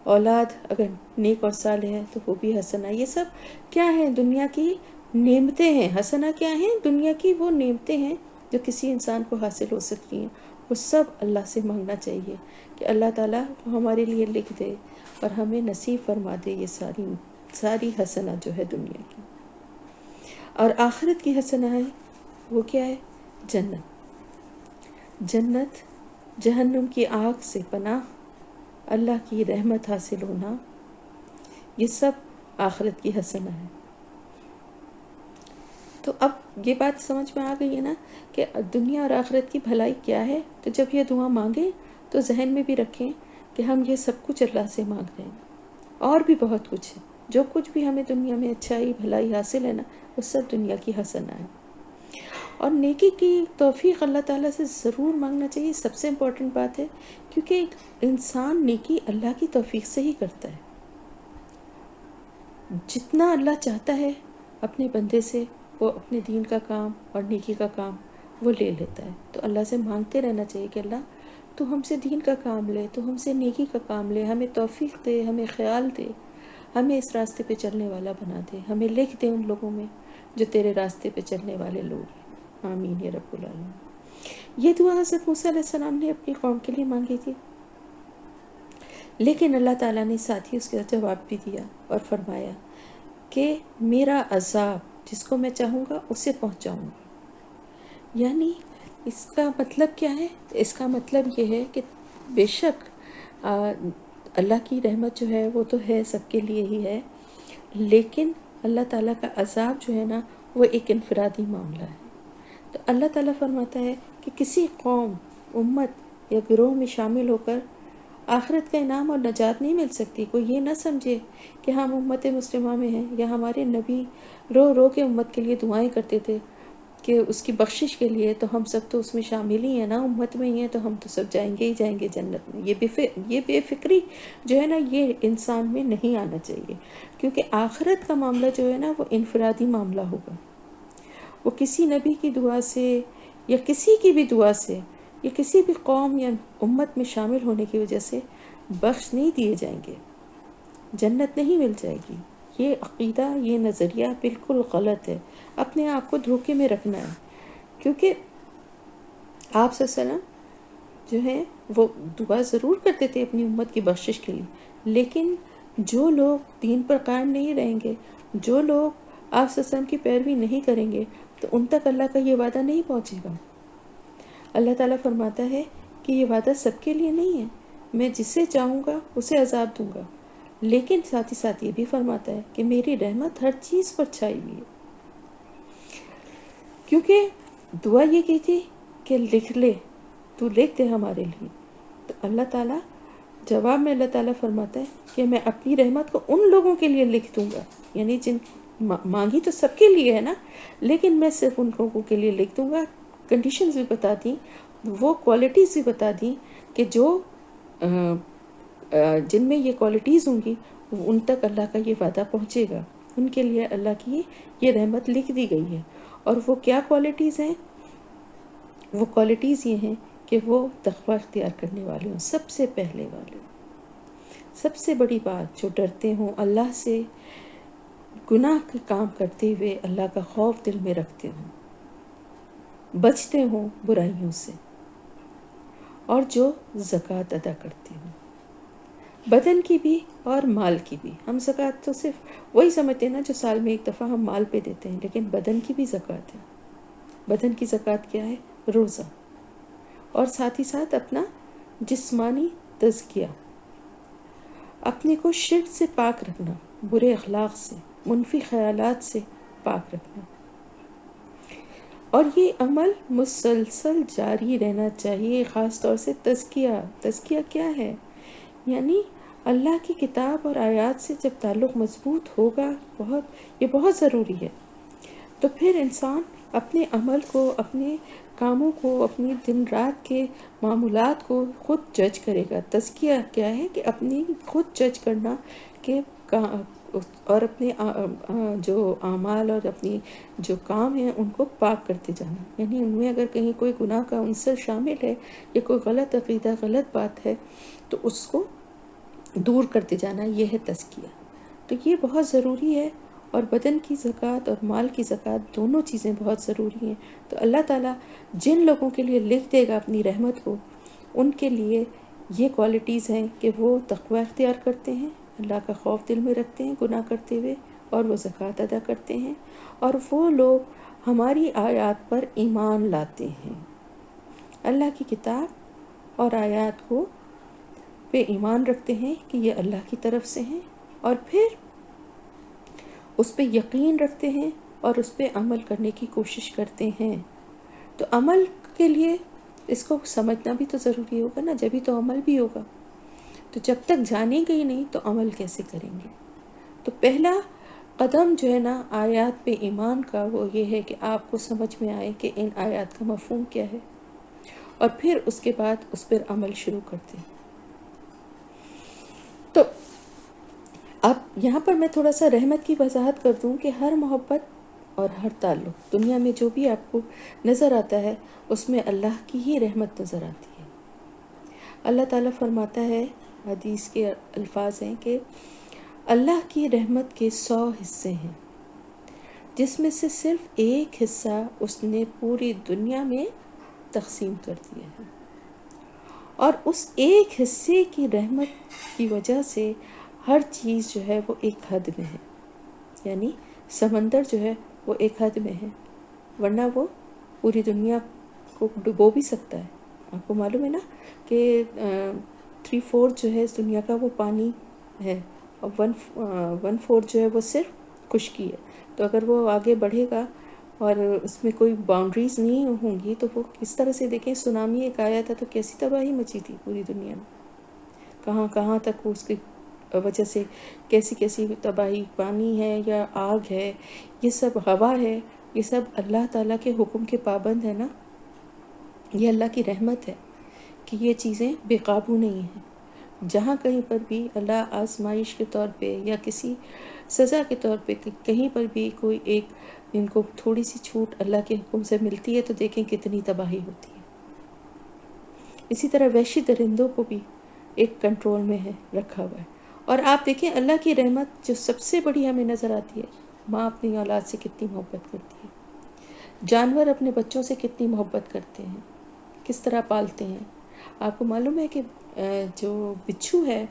اولاد اگر نیک اور صالح ہے تو وہ بھی حسنہ ہے۔ یہ سب کیا ہیں؟ دنیا کی نعمتیں ہیں۔ حسنہ کیا ہیں؟ دنیا کی وہ نعمتیں ہیں جو کسی انسان کو حاصل ہو سکتی ہیں، وہ سب اللہ سے مانگنا چاہیے کہ اللہ تعالیٰ ہمارے لیے لکھ دے اور ہمیں نصیب فرما دے یہ ساری حسنہ جو ہے دنیا کی۔ اور آخرت کی حسنہ ہے وہ کیا ہے؟ جنت، جہنم کی آگ سے پناہ، اللہ کی رحمت حاصل ہونا، یہ سب آخرت کی حسنہ ہے۔ تو اب یہ بات سمجھ میں آ گئی ہے نا کہ دنیا اور آخرت کی بھلائی کیا ہے؟ تو جب یہ دعا مانگیں تو ذہن میں بھی رکھیں کہ ہم یہ سب کچھ اللہ سے مانگ رہے ہیں، اور بھی بہت کچھ ہے، جو کچھ بھی ہمیں دنیا میں اچھائی بھلائی حاصل ہے نا، وہ سب دنیا کی حسنہ ہے۔ اور نیکی کی توفیق اللہ تعالیٰ سے ضرور مانگنا چاہیے، سب سے امپورٹنٹ بات ہے، کیونکہ ایک انسان نیکی اللہ کی توفیق سے ہی کرتا ہے۔ جتنا اللہ چاہتا ہے اپنے بندے سے، وہ اپنے دین کا کام اور نیکی کا کام وہ لے لیتا ہے۔ تو اللہ سے مانگتے رہنا چاہیے کہ اللہ تو ہم سے دین کا کام لے، تو ہم سے نیکی کا کام لے، ہمیں توفیق دے، ہمیں خیال دے، ہمیں اس راستے پہ چلنے والا بنا دے، ہمیں لکھ دے ان لوگوں میں جو تیرے راستے پہ چلنے والے لوگ ہیں۔ آمین یا رب العالمین۔ یہ دعا حضرت موسیٰ علیہ السلام نے اپنی قوم کے لیے مانگی تھی، لیکن اللہ تعالیٰ نے ساتھ ہی اس کا جواب بھی دیا اور فرمایا کہ میرا عذاب جس کو میں چاہوں گا اسے پہنچاؤں گا۔ یعنی اس کا مطلب کیا ہے؟ اس کا مطلب یہ ہے کہ بے شک اللہ کی رحمت جو ہے وہ تو ہے، سب کے لیے ہی ہے، لیکن اللہ تعالیٰ کا عذاب جو ہے نا وہ ایک انفرادی معاملہ ہے۔ تو اللہ تعالیٰ فرماتا ہے کہ کسی قوم، امت یا گروہ میں شامل ہو کر آخرت کا انعام اور نجات نہیں مل سکتی۔ کوئی یہ نہ سمجھے کہ ہم امت مسلمہ میں ہیں، یا ہمارے نبی رو رو کے امت کے لیے دعائیں کرتے تھے کہ اس کی بخشش کے لیے، تو ہم سب تو اس میں شامل ہی ہیں نا، امت میں ہی ہیں، تو ہم تو سب جائیں گے ہی جائیں گے جنت میں۔ یہ بے فکری جو ہے نا یہ انسان میں نہیں آنا چاہیے، کیونکہ آخرت کا معاملہ جو ہے نا وہ انفرادی معاملہ ہوگا۔ وہ کسی نبی کی دعا سے یا کسی کی بھی دعا سے یا کسی بھی قوم یا امت میں شامل ہونے کی وجہ سے بخش نہیں دیے جائیں گے، جنت نہیں مل جائے گی۔ یہ عقیدہ، یہ نظریہ بالکل غلط ہے، اپنے آپ کو دھوکے میں رکھنا ہے۔ کیونکہ آپ صلی اللہ علیہ وسلم جو ہیں وہ دعا ضرور کرتے تھے اپنی امت کی بخشش کے لیے، لیکن جو لوگ دین پر قائم نہیں رہیں گے، جو لوگ آپ صلی اللہ علیہ وسلم کی پیروی نہیں کریں گے، تو ان تک اللہ کا یہ وعدہ نہیں پہنچے گا۔ اللہ تعالیٰ فرماتا ہے کہ یہ وعدہ سب کے لیے نہیں ہے، میں جسے چاہوں گا اسے عذاب دوں گا، لیکن ساتھ ہی ساتھ یہ بھی فرماتا ہے کہ میری رحمت ہر چیز پر چھائی ہوئی ہے۔ کیونکہ دعا یہ کی تھی کہ لکھ لے، تو لکھ دے ہمارے لیے، تو اللہ تعالیٰ جواب میں اللہ تعالیٰ فرماتا ہے کہ میں اپنی رحمت کو ان لوگوں کے لیے لکھ دوں گا، یعنی جن مانگی تو سب کے لیے ہے نا، لیکن میں صرف ان لوگوں کے لیے لکھ دوں گا۔ کنڈیشنز بھی بتا دیں، وہ کوالٹیز بھی بتا دیں کہ جو جن میں یہ کوالٹیز ہوں گی ان تک اللہ کا یہ وعدہ پہنچے گا، ان کے لیے اللہ کی یہ رحمت لکھ دی گئی ہے۔ اور وہ کیا کوالٹیز ہیں؟ وہ کوالٹیز یہ ہیں کہ وہ تقوی اختیار کرنے والے ہوں، سب سے پہلے والے، سب سے بڑی بات، جو ڈرتے ہوں اللہ سے، گناہ کے کام کرتے ہوئے اللہ کا خوف دل میں رکھتے ہوں، بچتے ہوں برائیوں سے، اور جو زکوٰۃ ادا کرتے ہوں، بدن کی بھی اور مال کی بھی۔ ہم زکوٰۃ تو صرف وہی سمجھتے ہیں نا جو سال میں ایک دفعہ ہم مال پہ دیتے ہیں، لیکن بدن کی بھی زکوٰۃ ہے۔ بدن کی زکوٰۃ کیا ہے؟ روزہ، اور ساتھ ہی ساتھ اپنا جسمانی تزکیہ، اپنے کو شرک سے پاک رکھنا، برے اخلاق سے، منفی خیالات سے پاک رکھنا، اور یہ عمل مسلسل جاری رہنا چاہیے۔ خاص طور سے تزکیہ کیا ہے؟ یعنی اللہ کی کتاب اور آیات سے جب تعلق مضبوط ہوگا، یہ بہت ضروری ہے، تو پھر انسان اپنے عمل کو، اپنے کاموں کو، اپنی دن رات کے معمولات کو خود جج کرے گا۔ تزکیہ کیا ہے؟ کہ اپنی خود جج کرنا، کہ اور اپنے جو اعمال اور اپنی جو کام ہیں ان کو پاک کرتے جانا، یعنی ان میں اگر کہیں کوئی گناہ کا عنصر شامل ہے یا کوئی غلط عقیدہ، غلط بات ہے، تو اس کو دور کرتے جانا، یہ ہے تزکیہ۔ تو یہ بہت ضروری ہے، اور بدن کی زکوٰۃ اور مال کی زکوٰۃ دونوں چیزیں بہت ضروری ہیں۔ تو اللہ تعالیٰ جن لوگوں کے لیے لکھ دے گا اپنی رحمت کو، ان کے لیے یہ کوالٹیز ہیں کہ وہ تقوی اختیار کرتے ہیں، اللہ کا خوف دل میں رکھتے ہیں گناہ کرتے ہوئے، اور وہ زکوٰۃ ادا کرتے ہیں، اور وہ لوگ ہماری آیات پر ایمان لاتے ہیں، اللہ کی کتاب اور آیات کو پہ ایمان رکھتے ہیں کہ یہ اللہ کی طرف سے ہیں، اور پھر اس پہ یقین رکھتے ہیں اور اس پہ عمل کرنے کی کوشش کرتے ہیں۔ تو عمل کے لیے اس کو سمجھنا بھی تو ضروری ہوگا نا، جبھی تو عمل بھی ہوگا۔ تو جب تک جانیں گے ہی نہیں تو عمل کیسے کریں گے؟ تو پہلا قدم جو ہے نا آیات پہ ایمان کا، وہ یہ ہے کہ آپ کو سمجھ میں آئے کہ ان آیات کا مفہوم کیا ہے، اور پھر اس کے بعد اس پر عمل شروع کرتے ہیں۔ تو اب یہاں پر میں تھوڑا سا رحمت کی وضاحت کر دوں کہ ہر محبت اور ہر تعلق دنیا میں جو بھی آپ کو نظر آتا ہے اس میں اللہ کی ہی رحمت نظر آتی ہے۔ اللہ تعالیٰ فرماتا ہے، حدیث کے الفاظ ہیں کہ اللہ کی رحمت کے 100 حصے ہیں، جس میں سے صرف ایک حصہ اس نے پوری دنیا میں تقسیم کر دیا ہے، اور اس ایک حصے کی رحمت کی وجہ سے ہر چیز جو ہے وہ ایک حد میں ہے، یعنی سمندر جو ہے وہ ایک حد میں ہے، ورنہ وہ پوری دنیا کو ڈبو بھی سکتا ہے۔ آپ کو معلوم ہے نا کہ 3/4 جو ہے اس دنیا کا وہ پانی ہے، اور 1/4 جو ہے وہ صرف خشکی ہے۔ تو اگر وہ آگے بڑھے گا اور اس میں کوئی باؤنڈریز نہیں ہوں گی تو وہ کس طرح سے، دیکھیں سونامی ایک آیا تھا تو کیسی تباہی مچی تھی پوری دنیا میں، کہاں کہاں تک اس کی وجہ سے کیسی کیسی تباہی، پانی ہے یا آگ ہے، یہ سب ہوا ہے، یہ سب اللہ تعالیٰ کے حکم کے پابند ہے نا، یہ اللہ کی رحمت ہے کہ یہ چیزیں بے قابو نہیں ہیں۔ جہاں کہیں پر بھی اللہ آزمائش کے طور پہ یا کسی سزا کے طور پہ کہیں پر بھی کوئی ایک ان کو تھوڑی سی چھوٹ اللہ کے حکم سے ملتی ہے تو دیکھیں کتنی تباہی ہوتی ہے۔ اسی طرح وحشی درندوں کو بھی ایک کنٹرول میں ہے رکھا ہوا ہے۔ اور آپ دیکھیں اللہ کی رحمت جو سب سے بڑی ہمیں نظر آتی ہے، ماں اپنی اولاد سے کتنی محبت کرتی ہے، جانور اپنے بچوں سے کتنی محبت کرتے ہیں، کس طرح پالتے ہیں۔ آپ کو معلوم ہے کہ جو بچھو ہے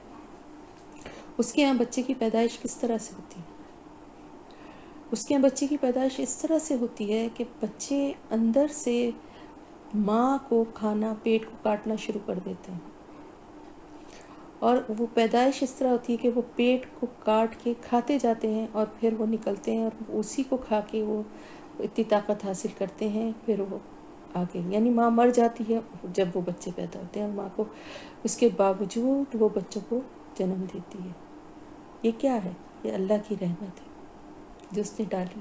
اس کے یہاں بچے کی پیدائش کس طرح سے ہوتی ہے؟ اس کے یہاں بچے کی پیدائش اس طرح سے ہوتی ہے کہ بچے اندر سے ماں کو کھانا، پیٹ کو کاٹنا شروع کر دیتے ہیں، اور وہ پیدائش اس طرح ہوتی ہے کہ وہ پیٹ کو کاٹ کے کھاتے جاتے ہیں اور پھر وہ نکلتے ہیں اور اسی کو کھا کے وہ اتنی طاقت حاصل کرتے ہیں، پھر وہ آگے، یعنی ماں مر جاتی ہے جب وہ بچے پیدا ہوتے ہیں، اور ماں کو اس کے باوجود وہ بچوں کو جنم دیتی ہے۔ یہ کیا ہے؟ یہ اللہ کی رحمت ہے جو اس نے ڈالی۔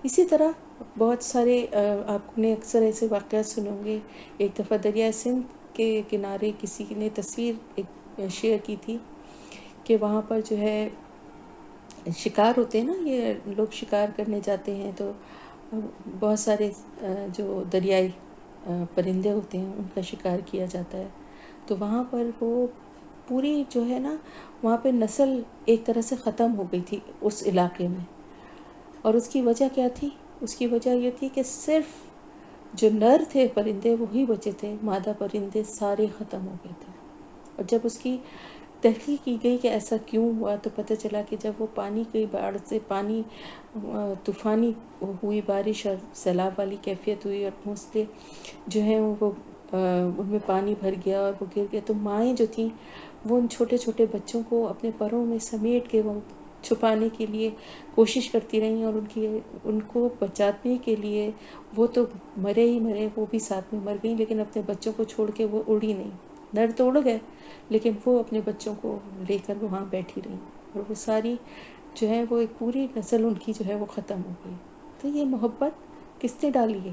اسی طرح بہت سارے آپ نے اکثر ایسے واقعات سنے ہوں گے۔ ایک دفعہ دریائے سندھ کے کنارے کسی نے تصویر ایک شیئر کی تھی کہ وہاں پر جو ہے شکار ہوتے ہیں نا، یہ لوگ شکار کرنے جاتے ہیں تو بہت سارے جو دریائی پرندے ہوتے ہیں ان کا شکار کیا جاتا ہے، تو وہاں پر وہ پوری جو ہے نا وہاں پہ نسل ایک طرح سے ختم ہو گئی تھی اس علاقے میں، اور اس کی وجہ کیا تھی؟ اس کی وجہ یہ تھی کہ صرف جو نر تھے پرندے وہی بچے تھے، مادہ پرندے سارے ختم ہو گئے تھے۔ اور جب اس کی تحقیق کی گئی کہ ایسا کیوں ہوا تو پتہ چلا کہ جب وہ پانی کی باڑھ سے، پانی طوفانی ہوئی بارش اور سیلاب والی کیفیت ہوئی اور گھونسلے جو ہیں وہ ان میں پانی بھر گیا اور وہ گر گئے، تو مائیں جو تھیں وہ ان چھوٹے چھوٹے بچوں کو اپنے پروں میں سمیٹ کے وہ چھپانے کے لیے کوشش کرتی رہیں، اور ان کو بچانے کے لیے وہ تو مرے ہی مرے، وہ بھی ساتھ میں مر گئیں، لیکن اپنے بچوں کو چھوڑ کے وہ اڑی نہیں۔ نر تو اڑ گئے لیکن وہ اپنے بچوں کو لے کر وہاں بیٹھی رہیں، اور وہ ساری جو ہے وہ ایک پوری نسل ان کی جو ہے وہ ختم ہو گئی۔ تو یہ محبت کس نے ڈالی ہے؟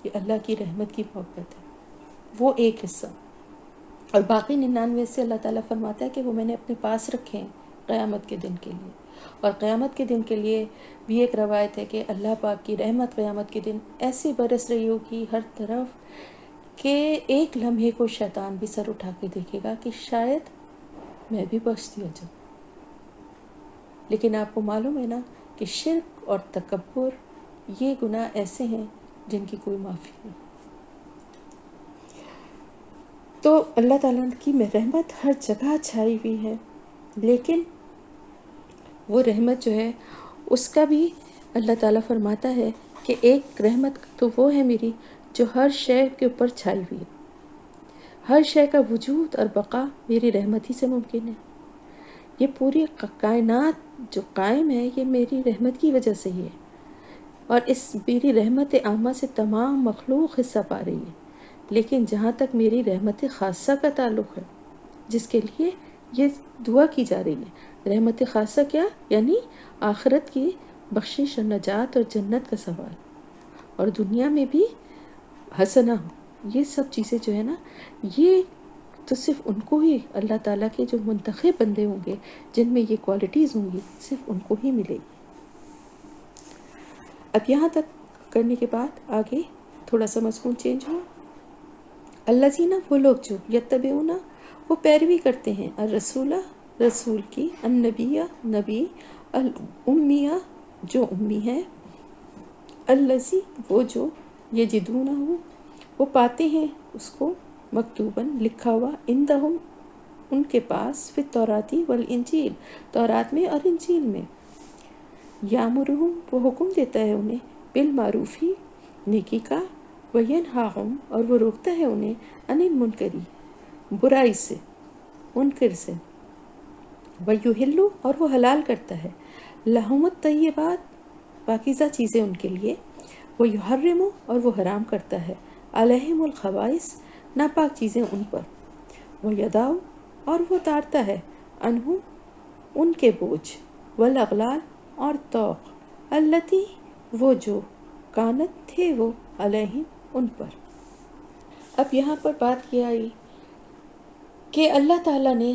یہ اللہ کی رحمت کی محبت ہے، وہ ایک حصہ، اور باقی 99 سے اللہ تعالیٰ فرماتا ہے کہ وہ میں نے اپنے پاس رکھے ہیں قیامت کے دن کے لیے۔ اور قیامت کے دن کے لیے بھی ایک روایت ہے کہ اللہ پاک کی رحمت قیامت کے دن ایسی برس رہی ہوگی ہر طرف کہ ایک لمحے کو شیطان بھی سر اٹھا کے دیکھے گا کہ شاید میں بھی بخش دیا جاؤں۔ لیکن آپ کو معلوم ہے نا کہ شرک اور تکبر یہ گناہ ایسے ہیں جن کی کوئی معافی نہیں۔ تو اللہ تعالیٰ کی رحمت ہر جگہ چھائی ہوئی ہے، لیکن وہ رحمت جو ہے اس کا بھی اللہ تعالیٰ فرماتا ہے کہ ایک رحمت تو وہ ہے میری جو ہر شے کے اوپر چھائی ہوئی ہے، ہر شے کا وجود اور بقا میری رحمت ہی سے ممکن ہے۔ یہ پوری کائنات جو قائم ہے یہ میری رحمت کی وجہ سے ہی ہے، اور اس میری رحمت عامہ سے تمام مخلوق حصہ پا رہی ہے۔ لیکن جہاں تک میری رحمت خاصہ کا تعلق ہے، جس کے لیے یہ دعا کی جا رہی ہے، رحمت خاصہ کیا یعنی آخرت کی بخشش اور نجات اور جنت کا سوال، اور دنیا میں بھی حسنہ ہو، یہ سب چیزیں جو ہے نا، یہ تو صرف ان کو ہی اللہ تعالیٰ کے جو منتخب بندے ہوں گے جن میں یہ کوالٹیز ہوں گی، صرف ان کو ہی ملے گی۔ اب یہاں تک کرنے کے بعد آگے تھوڑا سا مضمون چینج ہوا۔ الذین، وہ لوگ جو یتبعون، وہ پیروی کرتے ہیں، الرسول، رسول کی، النبیہ، نبی، الامیہ، جو امی ہے، الذی، وہ جو یجدونہ، وہ پاتے ہیں اس کو، مکتوباً، لکھا ہوا، عندہم، ان کے پاس، فی التوراتی والانجیل، تورات میں اور انجیل میں، یامرہم، وہ حکم دیتا ہے انہیں، بالمعروفی، نیکی کا، وینہاہم، اور وہ روکتا ہے انہیں، عن المنکری، برائی سے، منکر سے، ویحل، اور وہ حلال کرتا ہے، لہم الطیبات، پاکیزہ چیزیں ان کے لیے، ویحرم، اور وہ حرام کرتا ہے، علیہم الخبائث، ناپاک چیزیں ان پر، ویضع، اور وہ اتارتا ہے، عنہم، ان کے بوجھ، والاغلال، اور طوق، التی، وہ جو، کانت، تھے وہ، علیہم، ان پر۔ اب یہاں پر بات یہ آئی کہ اللہ تعالیٰ نے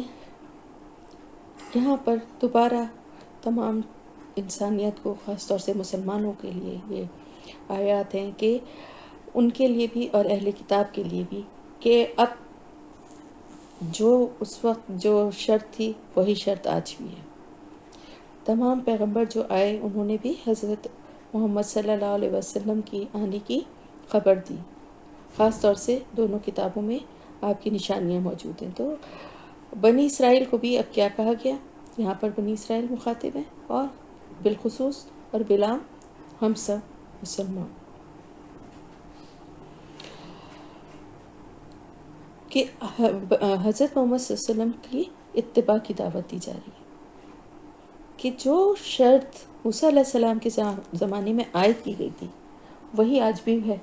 یہاں پر دوبارہ تمام انسانیت کو، خاص طور سے مسلمانوں کے لیے یہ آیات ہیں کہ ان کے لیے بھی اور اہل کتاب کے لیے بھی، کہ اب جو اس وقت جو شرط تھی وہی شرط آج بھی ہے۔ تمام پیغمبر جو آئے انہوں نے بھی حضرت محمد صلی اللہ علیہ وسلم کی آنے کی خبر دی، خاص طور سے دونوں کتابوں میں آپ کی نشانیاں موجود ہیں۔ تو بنی اسرائیل کو بھی اب کیا کہا گیا، یہاں پر بنی اسرائیل مخاطب ہیں، اور بالخصوص اور بلام ہم سب مسلمان، کہ حضرت محمد صلی اللہ علیہ وسلم کی اتباع کی دعوت دی جا رہی ہے، کہ جو شرط موسیٰ علیہ السلام کے زمانے میں عائد کی گئی تھی وہی آج بھی ہے،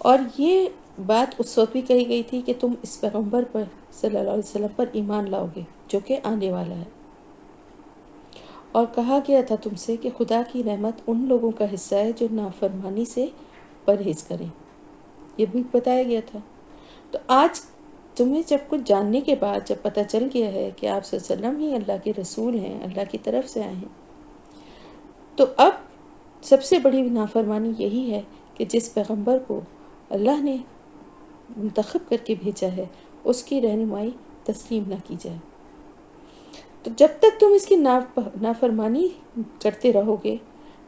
اور یہ بات اس وقت بھی کہی گئی تھی کہ تم اس پیغمبر پر صلی اللہ علیہ وسلم پر ایمان لاؤ گے جو کہ آنے والا ہے، اور کہا گیا تھا تم سے کہ خدا کی رحمت ان لوگوں کا حصہ ہے جو نافرمانی سے پرہیز کریں، یہ بھی بتایا گیا تھا۔ تو آج تمہیں جب کچھ جاننے کے بعد جب پتہ چل گیا ہے کہ آپ صلی اللہ علیہ وسلم ہی اللہ کے رسول ہیں، اللہ کی طرف سے آئے ہیں، تو اب سب سے بڑی نافرمانی یہی ہے کہ جس پیغمبر کو اللہ نے منتخب کر کے بھیجا ہے اس کی رہنمائی تسلیم نہ کی جائے۔ تو جب تک تم اس کی نافرمانی کرتے رہو گے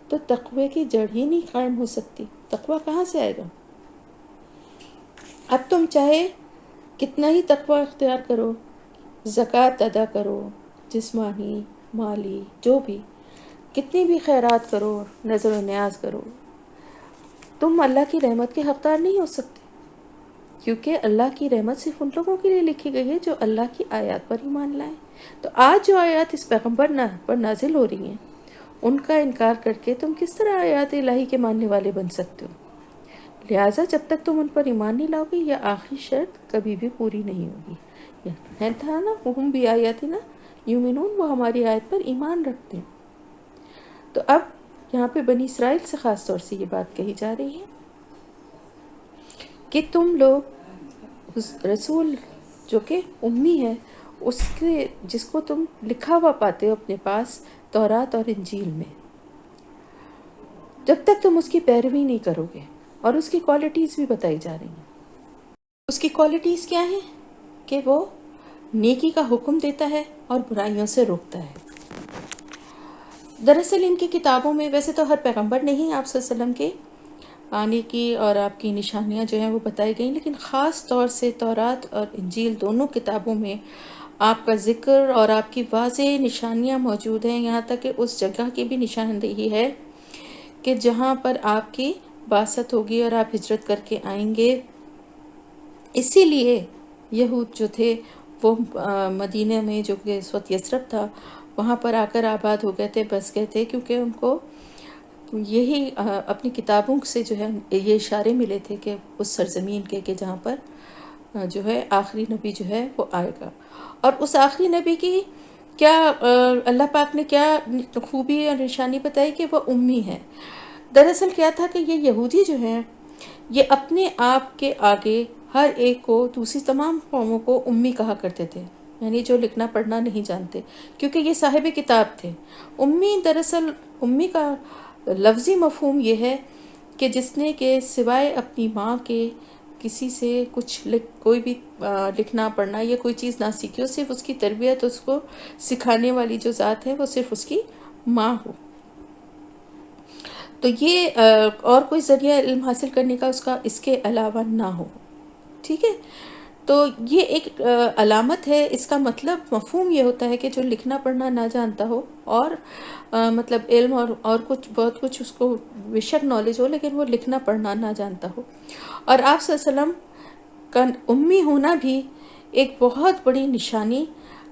تو تقوی کی جڑ ہی نہیں قائم ہو سکتی۔ تقوی کہاں سے آئے گا؟ اب تم چاہے کتنا ہی تقوی اختیار کرو، زکوٰۃ ادا کرو، جسمانی، مالی، جو بھی، کتنی بھی خیرات کرو، نظر و نیاز کرو، تم اللہ کی رحمت کے حقدار نہیں ہو سکتے، کیونکہ اللہ کی رحمت صرف ان لوگوں کے لیے لکھی گئی ہے جو اللہ کی آیات پر ایمان لائیں۔ تو آج جو آیات اس پیغمبر پر نازل ہو رہی ہیں ان کا انکار کر کے تم کس طرح آیات الہی کے ماننے والے بن سکتے ہو؟ لہٰذا جب تک تم ان پر ایمان نہیں لاؤ گے یہ آخری شرط کبھی بھی پوری نہیں ہوگی۔ ہے تھا نا، وہم بآیاتنا یؤمنون، وہ ہماری آیت پر ایمان رکھتے ہیں۔ تو اب یہاں پہ بنی اسرائیل سے خاص طور سے یہ بات کہی جا رہی ہے کہ تم لوگ رسول جو کہ امی ہے، اس کے جس کو تم لکھا ہوا پاتے ہو اپنے پاس تورات اور انجیل میں، جب تک تم اس کی پیروی نہیں کرو گے، اور اس کی کوالٹیز بھی بتائی جا رہی ہیں۔ اس کی کوالٹیز کیا ہیں؟ کہ وہ نیکی کا حکم دیتا ہے اور برائیوں سے روکتا ہے۔ دراصل ان کی کتابوں میں ویسے تو ہر پیغمبر نے ہی آپ صلی اللہ علیہ وسلم کے آنے کی اور آپ کی نشانیاں جو ہیں وہ بتائی گئیں، لیکن خاص طور سے تورات اور انجیل دونوں کتابوں میں آپ کا ذکر اور آپ کی واضح نشانیاں موجود ہیں، یہاں تک کہ اس جگہ کی بھی نشاندہی ہے کہ جہاں پر آپ کی بعثت ہوگی اور آپ ہجرت کر کے آئیں گے۔ اسی لیے یہود جو تھے وہ مدینہ میں، جو کہ اس وقت یثرب تھا، وہاں پر آ کر آباد ہو گئے تھے، بس گئے تھے، کیونکہ ان کو یہی اپنی کتابوں سے جو ہے یہ اشارے ملے تھے کہ اس سرزمین کے کہ جہاں پر جو ہے آخری نبی جو ہے وہ آئے گا. اور اس آخری نبی کی کیا اللہ پاک نے کیا خوبی اور نشانی بتائی کہ وہ امی ہے. دراصل کیا تھا کہ یہ یہودی جو ہیں یہ اپنے آپ کے آگے ہر ایک کو دوسری تمام قوموں کو امی کہا کرتے تھے، یعنی جو لکھنا پڑھنا نہیں جانتے، کیونکہ یہ صاحب کتاب تھے. امی دراصل امی کا لفظی مفہوم یہ ہے کہ جس نے کہ سوائے اپنی ماں کے کسی سے کوئی بھی لکھنا پڑھنا یا کوئی چیز نہ سیکھی ہو، صرف اس کی تربیت اس کو سکھانے والی جو ذات ہے وہ صرف اس کی ماں ہو. تو یہ اور کوئی ذریعہ علم حاصل کرنے کا اس کے علاوہ نہ ہو. ٹھیک ہے، تو یہ ایک علامت ہے. اس کا مطلب مفہوم یہ ہوتا ہے کہ جو لکھنا پڑھنا نہ جانتا ہو اور مطلب علم اور کچھ بہت کچھ اس کو بیشک نالج ہو، لیکن وہ لکھنا پڑھنا نہ جانتا ہو. اور آپ صلی اللہ علیہ وسلم کا امی ہونا بھی ایک بہت بڑی نشانی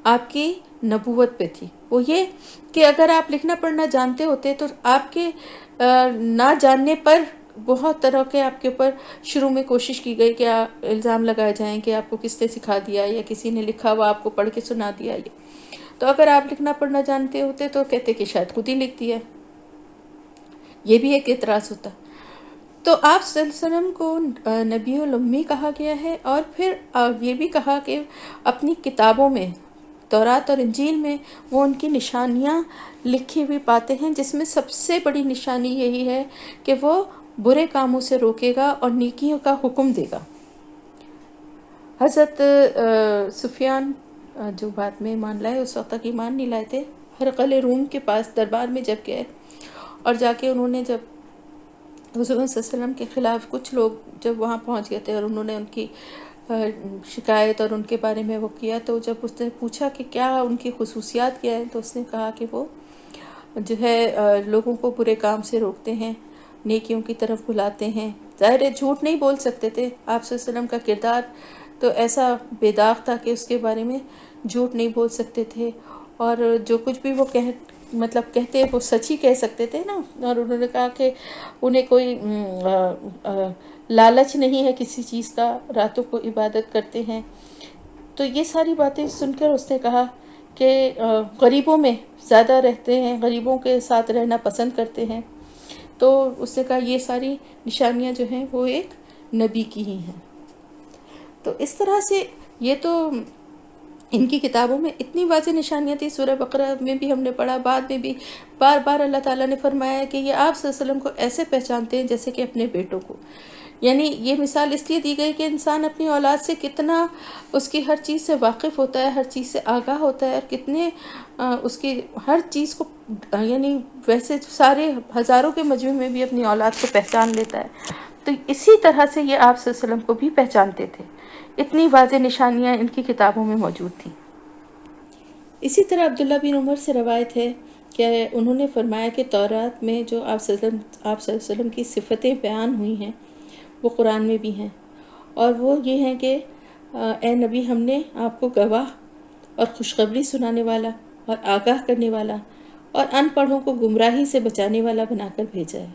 آپ کی نبوت پہ تھی. وہ یہ کہ اگر آپ لکھنا پڑھنا جانتے ہوتے تو آپ کے نہ جاننے پر بہت طرح کے آپ کے اوپر شروع میں کوشش کی گئی کہ الزام لگائے جائیں کہ آپ کو کس نے سکھا دیا یا کسی نے لکھا ہوا آپ کو پڑھ کے سنا دیا. تو اگر آپ لکھنا پڑھنا جانتے ہوتے تو کہتے کہ شاید خود ہی لکھ دیا. یہ بھی ایک اعتراض ہوتا. تو آپ صلی اللہ علیہ وسلم کو نبی الامی کہا گیا ہے، اور پھر یہ بھی کہا کہ اپنی کتابوں میں تورات اور انجیل میں وہ ان کی نشانیاں لکھی ہوئی پاتے ہیں، جس میں سب سے بڑی نشانی یہی ہے کہ وہ برے کاموں سے روکے گا اور نیکیوں کا حکم دے گا. حضرت سفیان جو بعد میں ایمان لائے، اس وقت تک ایمان نہیں لائے تھے، ہرقل روم کے پاس دربار میں جب گئے اور جا کے انہوں نے جب حضور صلی اللہ علیہ وسلم کے خلاف کچھ لوگ جب وہاں پہنچ گئے تھے اور انہوں نے ان کی شکایت اور ان کے بارے میں وہ کیا، تو جب اس نے پوچھا کہ کیا ان کی خصوصیات کیا ہے، تو اس نے کہا کہ وہ جو ہے لوگوں کو برے کام سے روکتے ہیں، نیکیوں کی طرف بلاتے ہیں. ظاہر ہے جھوٹ نہیں بول سکتے تھے. آپ صلی اللہ علیہ وسلم کا کردار تو ایسا بے داغ تھا کہ اس کے بارے میں جھوٹ نہیں بول سکتے تھے، اور جو کچھ بھی وہ کہتے وہ سچ ہی کہہ سکتے تھے نا. اور انہوں نے کہا کہ انہیں کوئی لالچ نہیں ہے کسی چیز کا، راتوں کو عبادت کرتے ہیں. تو یہ ساری باتیں سن کر اس نے کہا کہ غریبوں میں زیادہ رہتے ہیں، غریبوں کے ساتھ رہنا پسند کرتے ہیں. تو اس نے کہا یہ ساری نشانیاں جو ہیں وہ ایک نبی کی ہی ہیں. تو اس طرح سے یہ تو ان کی کتابوں میں اتنی واضح نشانیاں تھیں. سورہ بقرہ میں بھی ہم نے پڑھا، بعد میں بھی بار بار اللہ تعالیٰ نے فرمایا کہ یہ آپ صلی اللہ علیہ وسلم کو ایسے پہچانتے ہیں جیسے کہ اپنے بیٹوں کو. یعنی یہ مثال اس لیے دی گئی کہ انسان اپنی اولاد سے کتنا اس کی ہر چیز سے واقف ہوتا ہے، ہر چیز سے آگاہ ہوتا ہے، اور کتنے اس کی ہر چیز کو یعنی ویسے سارے ہزاروں کے مجموعے میں بھی اپنی اولاد کو پہچان لیتا ہے. تو اسی طرح سے یہ آپ صلی اللہ علیہ وسلم کو بھی پہچانتے تھے. اتنی واضح نشانیاں ان کی کتابوں میں موجود تھیں. اسی طرح عبداللہ بن عمر سے روایت ہے کہ انہوں نے فرمایا کہ تورات میں جو آپ صلی اللہ علیہ وسلم کی صفتیں بیان ہوئی ہیں وہ قرآن میں بھی ہیں، اور وہ یہ ہیں کہ اے نبی، ہم نے آپ کو گواہ اور خوشخبری سنانے والا اور آگاہ کرنے والا اور ان پڑھوں کو گمراہی سے بچانے والا بنا کر بھیجا ہے.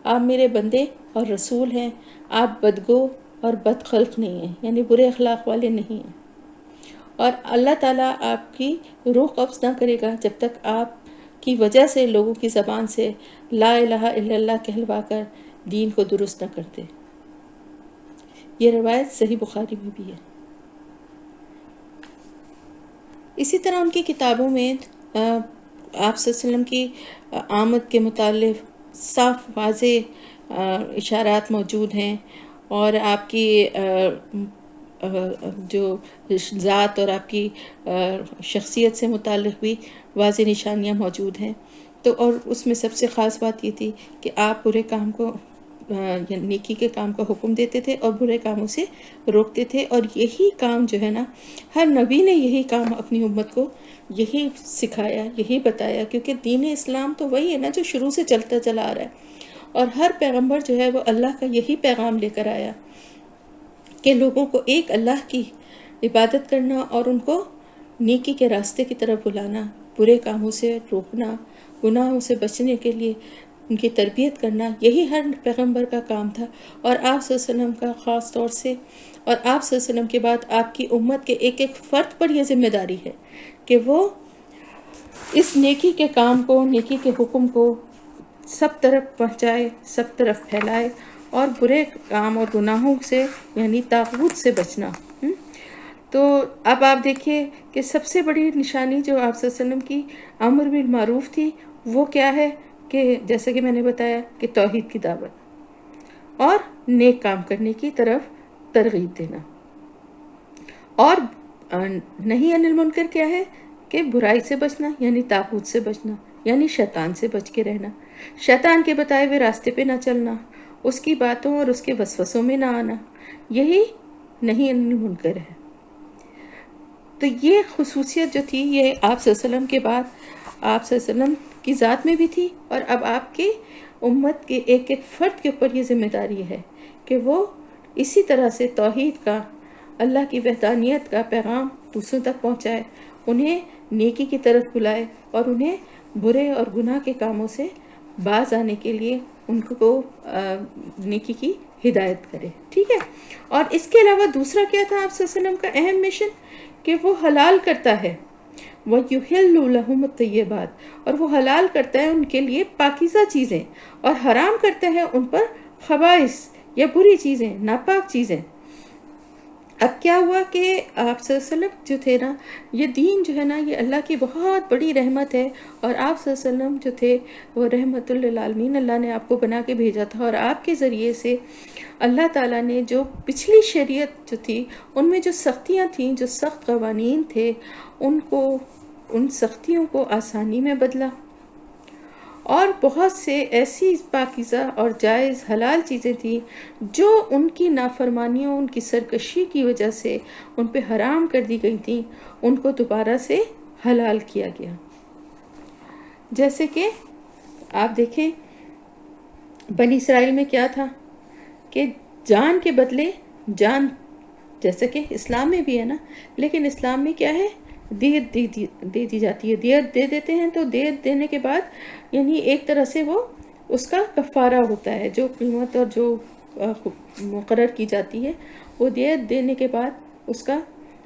آپ میرے بندے اور رسول ہیں. آپ بدگو اور بد خلق نہیں ہیں، یعنی برے اخلاق والے نہیں ہیں. اور اللہ تعالیٰ آپ کی روح قبض نہ کرے گا جب تک آپ کی وجہ سے لوگوں کی زبان سے لا الہ الا اللہ کہلوا کر دین کو درست نہ کرتے. یہ روایت صحیح بخاری میں بھی ہے. اسی طرح ان کی کتابوں میں آپ صلی اللہ علیہ وسلم کی آمد کے متعلق صاف واضح اشارات موجود ہیں، اور آپ کی جو ذات اور آپ کی شخصیت سے متعلق بھی واضح نشانیاں موجود ہیں. تو اور اس میں سب سے خاص بات یہ تھی کہ آپ برے کام کو نیکی کے کام کا حکم دیتے تھے اور برے کاموں سے روکتے تھے. اور یہی کام جو ہے نا، ہر نبی نے یہی کام اپنی امت کو یہی سکھایا، یہی بتایا، کیونکہ دین اسلام تو وہی ہے نا جو شروع سے چلتا چلا آ رہا ہے. اور ہر پیغمبر جو ہے وہ اللہ کا یہی پیغام لے کر آیا کہ لوگوں کو ایک اللہ کی عبادت کرنا اور ان کو نیکی کے راستے کی طرف بلانا، برے کاموں سے روکنا، گناہوں سے بچنے کے لیے ان کی تربیت کرنا، یہی ہر پیغمبر کا کام تھا، اور آپ صلی اللہ علیہ وسلم کا خاص طور سے، اور آپ صلی اللہ علیہ وسلم کے بعد آپ کی امت کے ایک ایک فرد پر یہ ذمہ داری ہے کہ وہ اس نیکی کے کام کو، نیکی کے حکم کو سب طرف پہنچائے، سب طرف پھیلائے، اور برے کام اور گناہوں سے یعنی طاغوت سے بچنا۔ تو اب آپ دیکھیے کہ سب سے بڑی نشانی جو آپ صلی اللہ علیہ وسلم کی امر بالمعروف تھی وہ کیا ہے، کہ جیسے کہ میں نے بتایا کہ توحید کی دعوت اور نیک کام کرنے کی طرف ترغیب دینا، اور نہیں عن المنکر کیا ہے کہ برائی سے بچنا، یعنی طاغوت سے بچنا، یعنی شیطان سے بچ کے رہنا، شیطان کے بتائے ہوئے راستے پہ نہ چلنا، اس کی باتوں اور اس کے وسوسوں میں نہ آنا، یہی نہیں عن المنکر ہے۔ تو یہ خصوصیت جو تھی یہ آپ صلی اللہ علیہ وسلم کے بعد آپ صلی اللہ علیہ وسلم کی ذات میں بھی تھی، اور اب آپ کی امت کے ایک ایک فرد کے اوپر یہ ذمہ داری ہے کہ وہ اسی طرح سے توحید کا، اللہ کی وحدانیت کا پیغام دوسروں تک پہنچائے، انہیں نیکی کی طرف بلائے، اور انہیں برے اور گناہ کے کاموں سے باز آنے کے لیے ان کو نیکی کی ہدایت کرے، ٹھیک ہے۔ اور اس کے علاوہ دوسرا کیا تھا آپ صلی اللہ علیہ وسلم کا اہم مشن، کہ وہ حلال کرتا ہے، وَيُحِلُّ لَهُمُ الطَّيِّبَاتِ، اور وہ حلال کرتا ہے ان کے لیے پاکیزہ چیزیں، اور حرام کرتا ہے ان پر خبائث یا بری چیزیں، ناپاک چیزیں۔ اب کیا ہوا کہ آپ صلی اللہ علیہ وسلم جو تھے نا، یہ دین جو ہے نا یہ اللہ کی بہت بڑی رحمت ہے، اور آپ صلی اللہ علیہ وسلم جو تھے وہ رحمت للعالمین، اللہ نے آپ کو بنا کے بھیجا تھا، اور آپ کے ذریعے سے اللہ تعالیٰ نے جو پچھلی شریعت جو تھی ان میں جو سختیاں تھیں، جو سخت قوانین تھے، ان سختیوں کو آسانی میں بدلا، اور بہت سے ایسی پاکیزہ اور جائز حلال چیزیں تھیں جو ان کی نافرمانیوں، ان کی سرکشی کی وجہ سے ان پہ حرام کر دی گئی تھیں، ان کو دوبارہ سے حلال کیا گیا۔ جیسے کہ آپ دیکھیں بنی اسرائیل میں کیا تھا کہ جان کے بدلے جان، جیسے کہ اسلام میں بھی ہے نا، لیکن اسلام میں کیا ہے، دیت دے دی جاتی ہے، دیت دے دیتے ہیں، تو دیت دینے کے بعد یعنی ایک طرح سے وہ اس کا کفارہ ہوتا ہے، جو قیمت اور جو مقرر کی جاتی ہے وہ دیت دینے کے بعد اس کا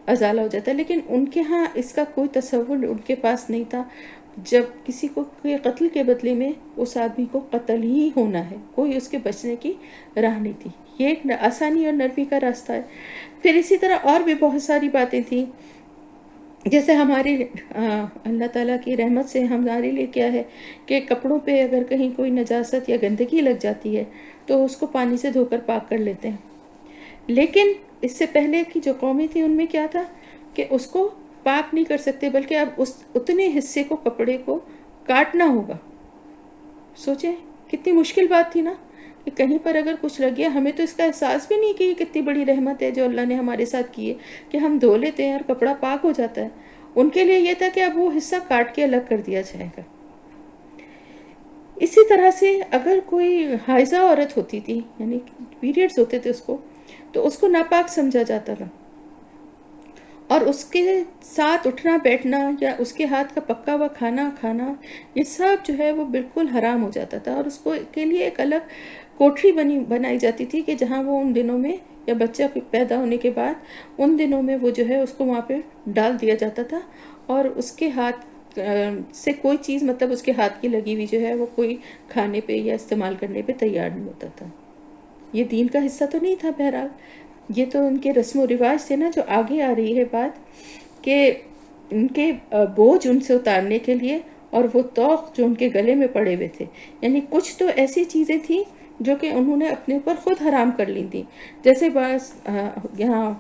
ازالہ ہو جاتا ہے۔ لیکن ان کے ہاں اس کا کوئی تصور ان کے پاس نہیں تھا، جب کسی کو قتل کے بدلے میں اس آدمی کو قتل ہی ہونا ہے، کوئی اس کے بچنے کی راہ نہیں تھی، یہ ایک آسانی اور نرمی کا راستہ ہے۔ پھر اسی طرح اور بھی بہت ساری باتیں تھیں، جیسے ہماری اللہ تعالیٰ کی رحمت سے ہمارے لیے کیا ہے کہ کپڑوں پہ اگر کہیں کوئی نجاست یا گندگی لگ جاتی ہے تو اس کو پانی سے دھو کر پاک کر لیتے ہیں، لیکن اس سے پہلے کی جو قومیں تھیں ان میں کیا تھا کہ اس کو پاک نہیں کر سکتے، بلکہ اب اتنے حصے کو، کپڑے کو کاٹنا ہوگا۔ سوچیں کتنی مشکل بات تھی نا، کہ کہیں پر اگر کچھ لگ گیا، ہمیں تو اس کا احساس بھی نہیں کہ یہ کتنی بڑی رحمت ہے جو اللہ نے ہمارے ساتھ کی ہے کہ ہم دھو لیتے ہیں اور کپڑا پاک ہو جاتا ہے۔ ان کے لیے یہ تھا کہ اب وہ حصہ کاٹ کے الگ کر دیا جائے گا۔ اسی طرح سے اگر کوئی حائضہ عورت ہوتی تھی، یعنی پیریڈز ہوتے تھے اس کو، تو اس کو ناپاک سمجھا جاتا تھا، اور اس کے ساتھ اٹھنا بیٹھنا یا اس کے ہاتھ کا پکا ہوا کھانا کھانا، یہ سب جو ہے وہ بالکل حرام ہو جاتا تھا، اور اس کو کے لیے ایک الگ کوٹری بنائی جاتی تھی کہ جہاں وہ ان دنوں میں، یا بچہ پیدا ہونے کے بعد ان دنوں میں وہ جو ہے اس کو وہاں پہ ڈال دیا جاتا تھا، اور اس کے ہاتھ سے کوئی چیز، مطلب اس کے ہاتھ کی لگی ہوئی جو ہے وہ کوئی کھانے پہ یا استعمال کرنے پہ تیار نہیں ہوتا تھا۔ یہ دین کا حصہ تو نہیں تھا، بہرحال یہ تو ان کے رسم و رواج تھے نا، جو آگے آ رہی ہے بات کہ ان کے بوجھ ان سے اتارنے کے لیے، اور وہ طوق جو ان کے گلے میں پڑے ہوئے تھے، یعنی کچھ تو ایسی چیزیں تھیں جو کہ انہوں نے اپنے اوپر خود حرام کر لی تھیں، جیسے بعض یہاں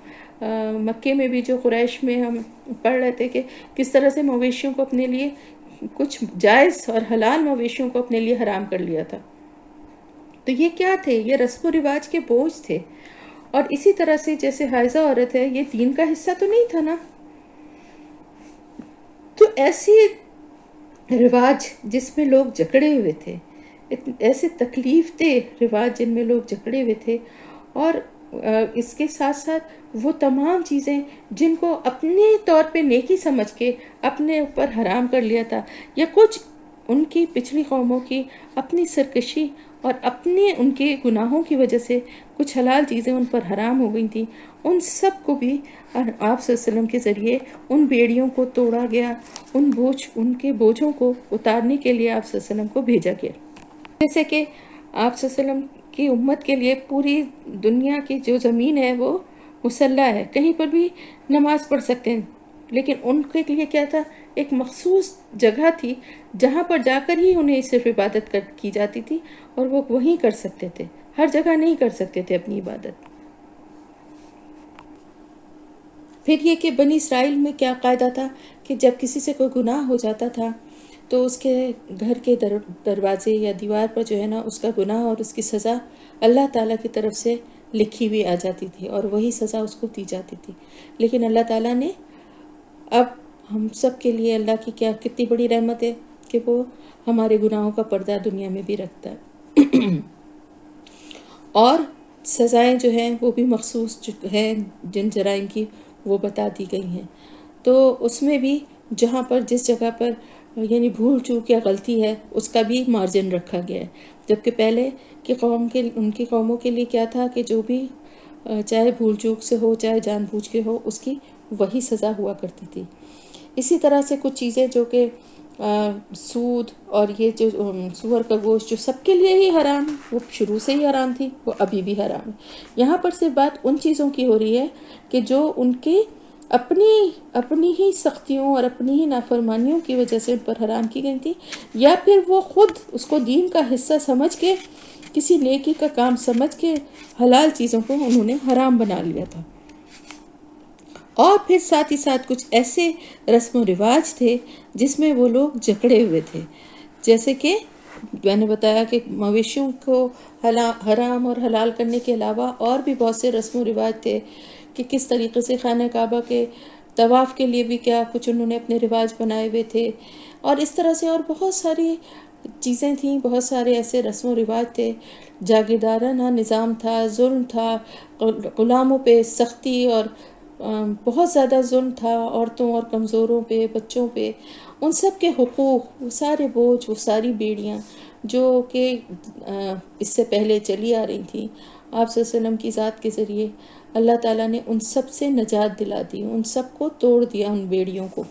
مکے میں بھی جو قریش میں ہم پڑھ رہے تھے کہ کس طرح سے مویشیوں کو اپنے لیے، کچھ جائز اور حلال مویشیوں کو اپنے لیے حرام کر لیا تھا۔ تو یہ کیا تھے؟ یہ رسم و رواج کے بوجھ تھے۔ اور اسی طرح سے جیسے حائضہ عورت ہے، یہ دین کا حصہ تو نہیں تھا نا، تو ایسی رواج جس میں لوگ جکڑے ہوئے تھے، ایسے تکلیف دہ رواج جن میں لوگ جکڑے ہوئے تھے، اور اس کے ساتھ ساتھ وہ تمام چیزیں جن کو اپنے طور پہ نیکی سمجھ کے اپنے اوپر حرام کر لیا تھا، یا کچھ ان کی پچھلی قوموں کی اپنی سرکشی اور اپنے ان کے گناہوں کی وجہ سے کچھ حلال چیزیں ان پر حرام ہو گئی تھیں، ان سب کو بھی آپ صلی اللہ علیہ وسلم کے ذریعے ان بیڑیوں کو توڑا گیا، ان کے بوجھوں کو اتارنے کے لیے آپ صلی اللہ علیہ وسلم کو بھیجا گیا۔ جیسے کہ آپ صلی اللہ علیہ وسلم کی امت کے لیے پوری دنیا کی جو زمین ہے وہ مسلح ہے، کہیں پر بھی نماز پڑھ سکتے ہیں، لیکن ان کے لیے کیا تھا، ایک مخصوص جگہ تھی جہاں پر جا کر ہی انہیں صرف عبادت کی جاتی تھی، اور وہ وہیں کر سکتے تھے، ہر جگہ نہیں کر سکتے تھے اپنی عبادت۔ پھر یہ کہ بنی اسرائیل میں کیا قاعدہ تھا کہ جب کسی سے کوئی گناہ ہو جاتا تھا تو اس کے گھر کے دروازے یا دیوار پر جو ہے نا اس کا گناہ اور اس کی سزا اللہ تعالیٰ کی طرف سے لکھی ہوئی آ جاتی تھی، اور وہی سزا اس کو دی جاتی تھی۔ لیکن اللہ تعالیٰ نے اب ہم سب کے لیے اللہ کی کتنی بڑی رحمت ہے کہ وہ ہمارے گناہوں کا پردہ دنیا میں بھی رکھتا ہے، اور سزائیں جو ہیں وہ بھی مخصوص ہیں جن جرائم کی وہ بتا دی گئی ہیں۔ تو اس میں بھی جہاں پر جس جگہ پر یعنی بھول چوک یا غلطی ہے اس کا بھی مارجن رکھا گیا ہے، جبکہ پہلے کی ان کی قوموں کے لیے کیا تھا کہ جو بھی چاہے بھول چوک سے ہو چاہے جان بوجھ کے ہو اس کی وہی سزا ہوا کرتی تھی۔ اسی طرح سے کچھ چیزیں جو کہ سود اور یہ جو سور کا گوشت جو سب کے لیے ہی حرام، وہ شروع سے ہی حرام تھی، وہ ابھی بھی حرام ہے۔ یہاں پر صرف بات ان چیزوں کی ہو رہی ہے کہ جو ان کے اپنی ہی سختیوں اور اپنی ہی نافرمانیوں کی وجہ سے ان پر حرام کی گئی تھی، یا پھر وہ خود اس کو دین کا حصہ سمجھ کے کسی نیکی کا کام سمجھ کے حلال چیزوں کو انہوں نے حرام بنا لیا تھا۔ اور پھر ساتھ ہی ساتھ کچھ ایسے رسم و رواج تھے جس میں وہ لوگ جکڑے ہوئے تھے، جیسے کہ میں نے بتایا کہ مویشیوں کو حرام اور حلال کرنے کے علاوہ اور بھی بہت سے رسم و رواج تھے کہ کس طریقے سے خانہ کعبہ کے طواف کے لیے بھی کیا کچھ انہوں نے اپنے رواج بنائے ہوئے تھے، اور اس طرح سے اور بہت ساری چیزیں تھیں، بہت سارے ایسے رسم و رواج تھے۔ جاگیردارانہ نظام تھا، ظلم تھا، غلاموں پہ سختی اور بہت زیادہ ظلم تھا، عورتوں اور کمزوروں پہ، بچوں پہ، ان سب کے حقوق، وہ سارے بوجھ، وہ ساری بیڑیاں جو کہ اس سے پہلے چلی آ رہی تھیں، آپ صلی اللہ علیہ وسلم کی ذات کے ذریعے اللہ تعالیٰ نے ان سب سے نجات دلا دی، ان سب کو توڑ دیا، ان بیڑیوں کو۔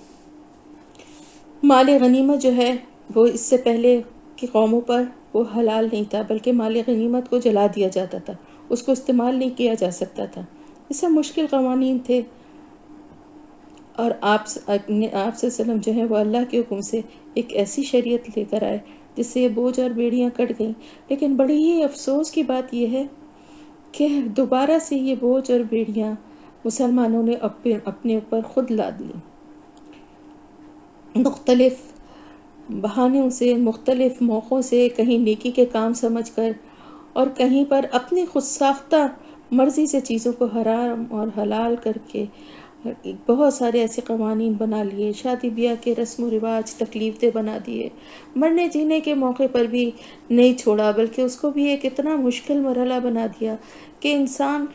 مال غنیمت جو ہے وہ اس سے پہلے کی قوموں پر وہ حلال نہیں تھا، بلکہ مال غنیمت کو جلا دیا جاتا تھا، اس کو استعمال نہیں کیا جا سکتا تھا۔ یہ سب مشکل قوانین تھے، اور آپ صلی اللہ علیہ وسلم جو ہیں وہ اللہ کے حکم سے ایک ایسی شریعت لے کر آئے جس سے یہ بوجھ اور بیڑیاں کٹ گئیں۔ لیکن بڑی ہی افسوس کی بات یہ ہے کہ دوبارہ سے یہ بوجھ اور بیڑیاں مسلمانوں نے اپنے اوپر خود لاد لی، مختلف بہانوں سے، مختلف موقعوں سے، کہیں نیکی کے کام سمجھ کر اور کہیں پر اپنی خود ساختہ مرضی سے چیزوں کو حرام اور حلال کر کے بہت سارے ایسے قوانین بنا لیے، شادی بیاہ کے رسم و رواج تکلیف دہ بنا دیے، مرنے جینے کے موقع پر بھی نہیں چھوڑا، بلکہ اس کو بھی ایک اتنا مشکل مرحلہ بنا دیا کہ انسان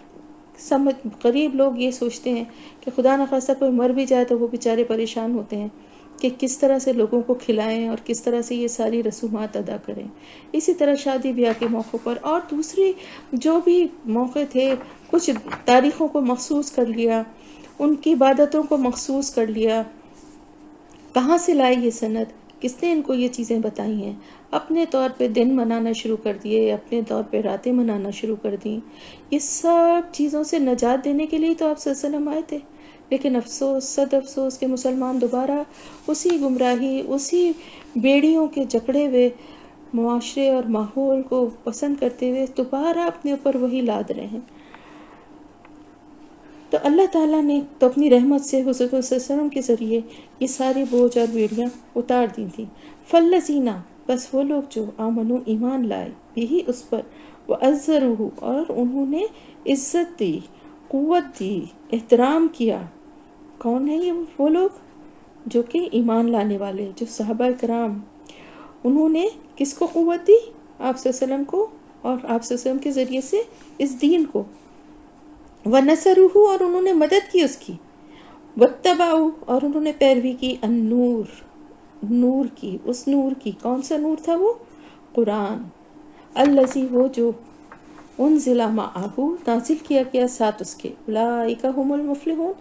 قریب لوگ یہ سوچتے ہیں کہ خدا نخواستہ کوئی مر بھی جائے تو وہ بیچارے پریشان ہوتے ہیں کہ کس طرح سے لوگوں کو کھلائیں اور کس طرح سے یہ ساری رسومات ادا کریں۔ اسی طرح شادی بیاہ کے موقع پر اور دوسری جو بھی موقع تھے، کچھ تاریخوں کو مخصوص کر لیا، ان کی عبادتوں کو مخصوص کر لیا۔ کہاں سے لائی یہ سند؟ کس نے ان کو یہ چیزیں بتائی ہیں؟ اپنے طور پہ دن منانا شروع کر دیے، اپنے طور پہ راتیں منانا شروع کر دیں۔ یہ سب چیزوں سے نجات دینے کے لیے تو آپ صلی اللہ علیہ وسلم آئے تھے، لیکن افسوس، صد افسوس کہ مسلمان دوبارہ اسی گمراہی، اسی بیڑیوں کے جکڑے ہوئے معاشرے اور ماحول کو پسند کرتے ہوئے دوبارہ اپنے اوپر وہی لاد رہے ہیں۔ تو اللہ تعالیٰ نے تو اپنی رحمت سے حضور صلی اللہ علیہ وسلم کے ذریعے یہ ساری بوجھ اور بیڑیاں اتار دی تھیں۔ فالذین، بس وہ لوگ جو آمنو ایمان لائے، یہی اس پر، وعزروہ، اور انہوں نے عزت دی، قوت دی، احترام کیا۔ کون ہے یہ وہ لوگ؟ جو کہ ایمان لانے والے، جو صحابہ کرام، انہوں نے کس کو قوت دی؟ آپ صلی اللہ علیہ وسلم کو، اور آپ صلی اللہ علیہ وسلم کے ذریعے سے اس دین کو۔ وَنَصَرُوهُ، اور انہوں نے مدد کی اس کی۔ وَاتَّبَعُوا، اور انہوں نے پیروی کی، النور، نور کی، اس نور کی، کون سا نور تھا وہ؟ قرآن، الذی، وہ جو انزل معہ، نازل کیا گیا ساتھ اس کے، اولئک هم المفلحون،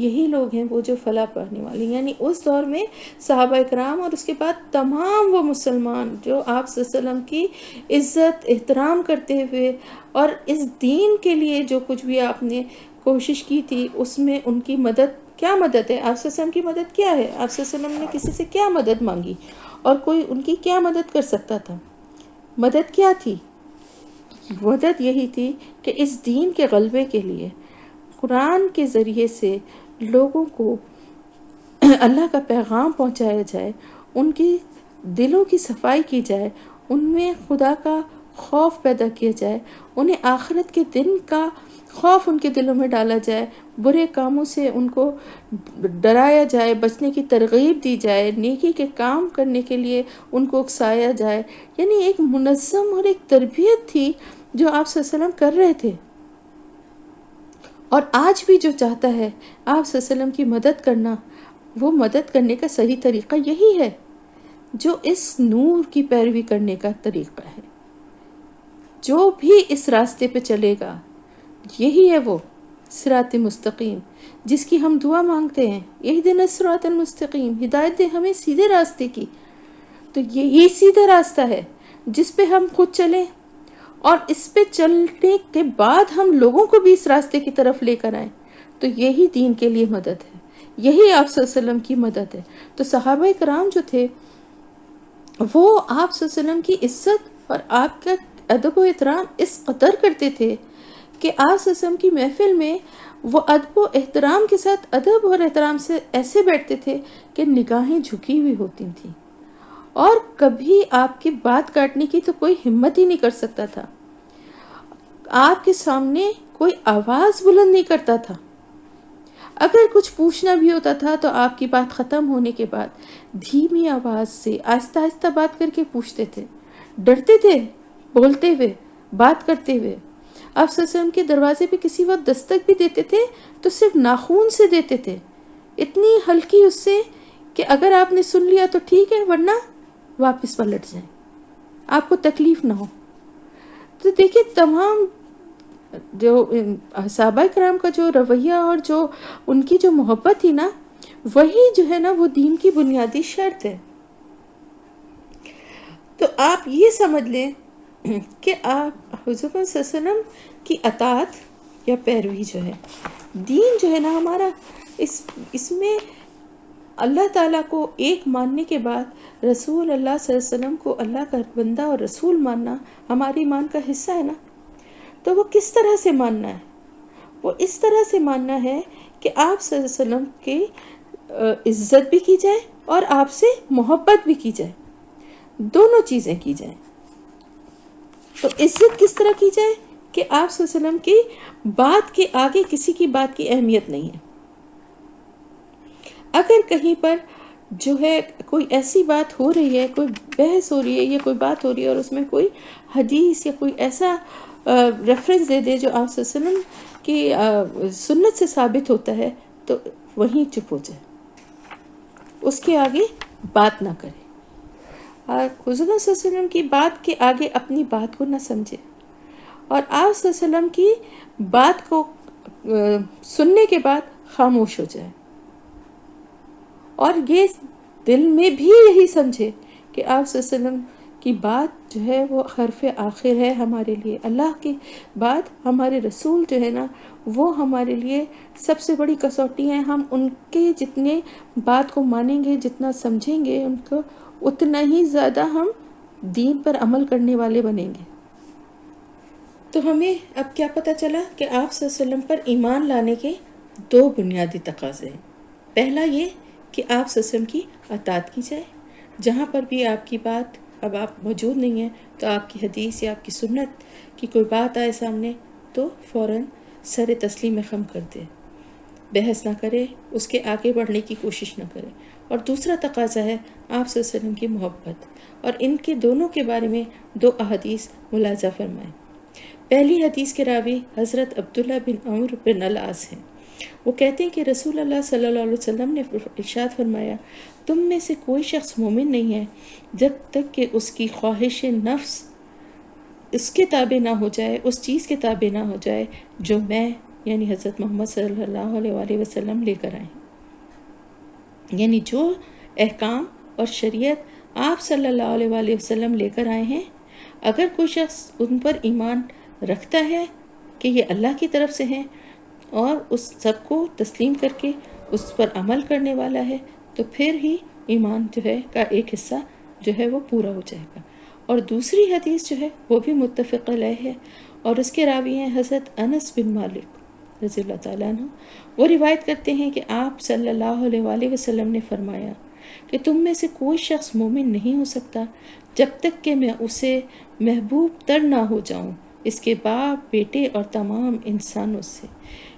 یہی لوگ ہیں وہ جو فلاح پانے والے. یعنی اس دور میں صحابہ کرام اور اس کے بعد تمام وہ مسلمان جو آپ صلی اللہ علیہ وسلم کی عزت احترام کرتے ہوئے اور اس دین کے لیے جو کچھ بھی آپ نے کوشش کی تھی اس میں ان کی مدد، کیا مدد ہے؟ آپ صلی اللہ علیہ وسلم کی مدد کیا ہے؟ آپ صلی اللہ علیہ وسلم نے کسی سے کیا مدد مانگی اور کوئی ان کی کیا مدد کر سکتا تھا؟ مدد کیا تھی؟ مدد یہی تھی کہ اس دین کے غلبے کے لیے قرآن کے ذریعے سے لوگوں کو اللہ کا پیغام پہنچایا جائے، ان کی دلوں کی صفائی کی جائے، ان میں خدا کا خوف پیدا کیا جائے، انہیں آخرت کے دن کا خوف ان کے دلوں میں ڈالا جائے، برے کاموں سے ان کو ڈرایا جائے، بچنے کی ترغیب دی جائے، نیکی کے کام کرنے کے لیے ان کو اکسایا جائے. یعنی ایک منظم اور ایک تربیت تھی جو آپ صلی اللہ علیہ وسلم کر رہے تھے. اور آج بھی جو چاہتا ہے آپ صلی اللہ علیہ وسلم کی مدد کرنا، وہ مدد کرنے کا صحیح طریقہ یہی ہے جو اس نور کی پیروی کرنے کا طریقہ ہے. جو بھی اس راستے پہ چلے گا یہی ہے وہ صراط مستقیم جس کی ہم دعا مانگتے ہیں، اہدنا الصراط المستقیم، ہدایت دے ہمیں سیدھے راستے کی. تو یہی سیدھا راستہ ہے جس پہ ہم خود چلیں اور اس پہ چلنے کے بعد ہم لوگوں کو بھی اس راستے کی طرف لے کر آئیں. تو یہی دین کے لیے مدد ہے، یہی آپ صلی اللہ علیہ وسلم کی مدد ہے. تو صحابہ کرام جو تھے وہ آپ صلی اللہ علیہ وسلم کی عزت اور آپ کا ادب و احترام اس قدر کرتے تھے کہ آپ صلی اللہ علیہ وسلم کی محفل میں وہ ادب و احترام کے ساتھ ادب اور احترام سے ایسے بیٹھتے تھے کہ نگاہیں جھکی ہوئی ہوتی تھیں، اور کبھی آپ کی بات کاٹنے کی تو کوئی ہمت ہی نہیں کر سکتا تھا. آپ کے سامنے کوئی آواز بلند نہیں کرتا تھا. اگر کچھ پوچھنا بھی ہوتا تھا تو آپ کی بات ختم ہونے کے بعد دھیمی آواز سے آہستہ آہستہ بات کر کے پوچھتے تھے. ڈرتے تھے بولتے ہوئے، بات کرتے ہوئے. آپ صلی اللہ علیہ وسلم کے دروازے پہ کسی وقت دستک بھی دیتے تھے تو صرف ناخون سے دیتے تھے، اتنی ہلکی اس سے کہ اگر آپ نے سن لیا تو ٹھیک ہے، ورنہ واپس پلٹ جائیں، آپ کو تکلیف نہ ہو. تو دیکھیں تمام جو صحابہ کرام کا جو رویہ اور جو ان کی جو محبت تھی نا، وہی جو ہے نا وہ دین کی بنیادی شرط ہے. تو آپ یہ سمجھ لیں کہ آپ حضور صلی اللہ علیہ وسلم کی اطاعت یا پیروی جو ہے، دین جو ہے نا ہمارا، اس میں اللہ تعالیٰ کو ایک ماننے کے بعد رسول اللہ صلی اللہ علیہ وسلم کو اللہ کا بندہ اور رسول ماننا ہماری ایمان کا حصہ ہے نا. تو وہ کس طرح سے ماننا ہے؟ وہ اس طرح سے ماننا ہے کہ آپ صلی اللہ علیہ وسلم کی عزت بھی کی جائے اور آپ سے محبت بھی کی جائے، دونوں چیزیں کی جائیں. تو عزت کس طرح کی جائے کہ آپ صلی اللہ علیہ وسلم کی بات کے آگے کسی کی بات کی اہمیت نہیں ہے. اگر کہیں پر جو ہے کوئی ایسی بات ہو رہی ہے، کوئی بحث ہو رہی ہے یا کوئی بات ہو رہی ہے اور اس میں کوئی حدیث یا کوئی ایسا ریفرنس دے دے جو آپ صلی اللہ علیہ وسلم کی سنت سے ثابت ہوتا ہے، تو وہیں چپ ہو جائے، اس کے آگے بات نہ کرے. حضور صلی اللہ علیہ وسلم کی بات کے آگے اپنی بات کو نہ سمجھے، اور آپ صلی اللہ علیہ وسلم کی بات کو سننے کے بعد خاموش ہو جائے، اور یہ دل میں بھی یہی سمجھے کہ آپ صلی اللہ علیہ وسلم کی بات جو ہے وہ حرف آخر ہے ہمارے لیے. اللہ کی بات، ہمارے رسول جو ہے نا وہ ہمارے لیے سب سے بڑی کسوٹی ہیں. ہم ان کے جتنے بات کو مانیں گے، جتنا سمجھیں گے ان کو، اتنا ہی زیادہ ہم دین پر عمل کرنے والے بنیں گے. تو ہمیں اب کیا پتہ چلا کہ آپ صلی اللہ علیہ وسلم پر ایمان لانے کے دو بنیادی تقاضے ہیں. پہلا یہ کہ آپ صلی اللہ علیہ وسلم کی اطاعت کی جائے، جہاں پر بھی آپ کی بات، اب آپ موجود نہیں ہیں تو آپ کی حدیث یا آپ کی سنت کی کوئی بات آئے سامنے تو فوراً سر تسلیم خم کر دے، بحث نہ کرے، اس کے آگے بڑھنے کی کوشش نہ کرے. اور دوسرا تقاضا ہے آپ صلی اللہ علیہ وسلم کی محبت، اور ان کے دونوں کے بارے میں دو احادیث ملاحظہ فرمائیں. پہلی حدیث کے راوی حضرت عبداللہ بن عمرو بن العاص ہیں. وہ کہتے ہیں کہ رسول اللہ صلی اللہ علیہ وسلم نے ارشاد فرمایا، تم میں سے کوئی شخص مومن نہیں ہے جب تک کہ اس کی خواہش نفس اس کے تابع نہ ہو جائے، اس چیز کے تابع نہ ہو جائے جو میں یعنی حضرت محمد صلی اللہ علیہ وآلہ وسلم لے کر آئے، یعنی جو احکام اور شریعت آپ صلی اللہ علیہ وآلہ وسلم لے کر آئے ہیں، اگر کوئی شخص ان پر ایمان رکھتا ہے کہ یہ اللہ کی طرف سے ہیں اور اس سب کو تسلیم کر کے اس پر عمل کرنے والا ہے، تو پھر ہی ایمان جو ہے کا ایک حصہ جو ہے وہ پورا ہو جائے گا۔ اور دوسری حدیث جو ہے وہ بھی متفق علیہ ہے، اور اس کے راوی ہیں حضرت انس بن مالک رضی اللہ تعالیٰ عنہ۔ وہ روایت کرتے ہیں کہ آپ صلی اللہ علیہ وآلہ وسلم نے فرمایا کہ تم میں سے کوئی شخص مومن نہیں ہو سکتا جب تک کہ میں اسے محبوب تر نہ ہو جاؤں اس کے باپ، بیٹے اور تمام انسانوں سے،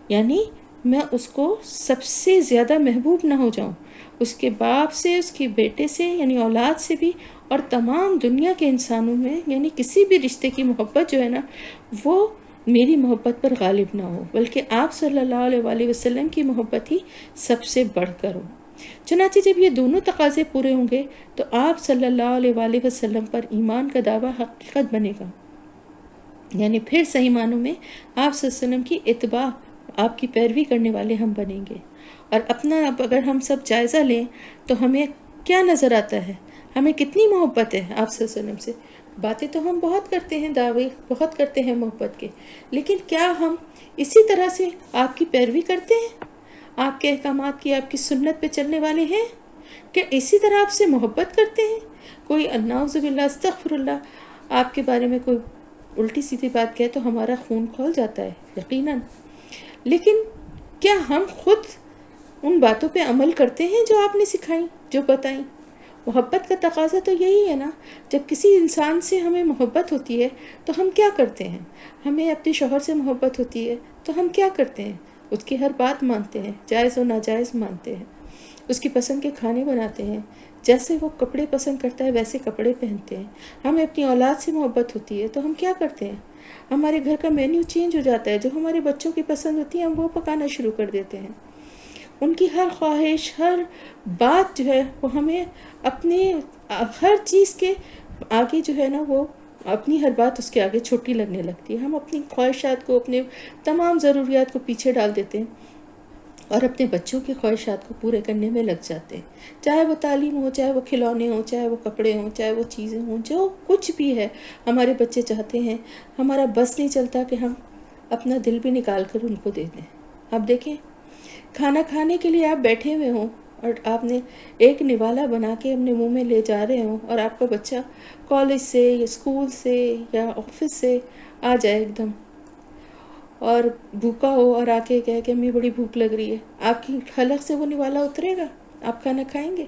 یعنی میں اس کو سب سے زیادہ محبوب نہ ہو جاؤں، اس کے باپ سے، اس کے بیٹے سے یعنی اولاد سے بھی، اور تمام دنیا کے انسانوں میں، یعنی کسی بھی رشتے کی محبت جو ہے نا وہ میری محبت پر غالب نہ ہو، بلکہ آپ صلی اللہ علیہ وآلہ وسلم کی محبت ہی سب سے بڑھ کر ہو۔ چنانچہ جب یہ دونوں تقاضے پورے ہوں گے تو آپ صلی اللہ علیہ وآلہ وسلم پر ایمان کا دعویٰ حقیقت بنے گا، یعنی پھر صحیح معنوں میں آپ صلی اللہ علیہ وسلم کی اتباع، آپ کی پیروی کرنے والے ہم بنیں گے۔ اور اپنا اب اگر ہم سب جائزہ لیں تو ہمیں کیا نظر آتا ہے، ہمیں کتنی محبت ہے آپ صلی اللہ علیہ وسلم سے۔ باتیں تو ہم بہت کرتے ہیں، دعوے بہت کرتے ہیں محبت کے، لیکن کیا ہم اسی طرح سے آپ کی پیروی کرتے ہیں، آپ کے احکامات کی، آپ کی سنت پہ چلنے والے ہیں؟ کیا اسی طرح آپ سے محبت کرتے ہیں؟ کوئی نعوذ باللہ استغفر اللہ آپ کے بارے میں کوئی الٹی سیدھی بات کہے تو ہمارا خون کھول جاتا ہے یقیناً، لیکن کیا ہم خود ان باتوں پہ عمل کرتے ہیں جو آپ نے سکھائیں، جو بتائیں؟ محبت کا تقاضا تو یہی ہے نا، جب کسی انسان سے ہمیں محبت ہوتی ہے تو ہم کیا کرتے ہیں؟ ہمیں اپنے شوہر سے محبت ہوتی ہے تو ہم کیا کرتے ہیں؟ اس کی ہر بات مانتے ہیں، جائز و ناجائز مانتے ہیں، اس کی پسند کے کھانے بناتے ہیں، جیسے وہ کپڑے پسند کرتا ہے ویسے کپڑے پہنتے ہیں۔ ہمیں اپنی اولاد سے محبت ہوتی ہے تو ہم کیا کرتے ہیں؟ ہمارے گھر کا مینیو چینج ہو جاتا ہے، جو ہمارے بچوں کی پسند ہوتی ہے ہم وہ پکانا شروع کر دیتے ہیں۔ ان کی ہر خواہش، ہر بات جو ہے وہ ہمیں اپنے ہر چیز کے آگے جو ہے نا وہ اپنی ہر بات اس کے آگے چھوٹی لگنے لگتی ہے۔ ہم اپنی خواہشات کو، اپنے تمام ضروریات کو پیچھے ڈال دیتے ہیں اور اپنے بچوں کی خواہشات کو پورے کرنے میں لگ جاتے ہیں، چاہے وہ تعلیم ہو، چاہے وہ کھلونے ہوں، چاہے وہ کپڑے ہوں، چاہے وہ چیزیں ہوں، جو کچھ بھی ہے ہمارے بچے چاہتے ہیں، ہمارا بس نہیں چلتا کہ ہم اپنا دل بھی نکال کر ان کو دے دیں۔ اب دیکھیں، کھانا کھانے کے لیے آپ بیٹھے ہوئے ہوں اور آپ نے ایک نوالا بنا کے اپنے منہ میں لے جا رہے ہوں، اور آپ کا بچہ کالج سے یا اسکول سے یا آفس سے آ جائے ایک دم اور بھوکا ہو اور آ کے کہے کہ امی بڑی بھوک لگ رہی ہے، آپ کی حلق سے وہ نوالا اترے گا؟ آپ کھانا کھائیں گے؟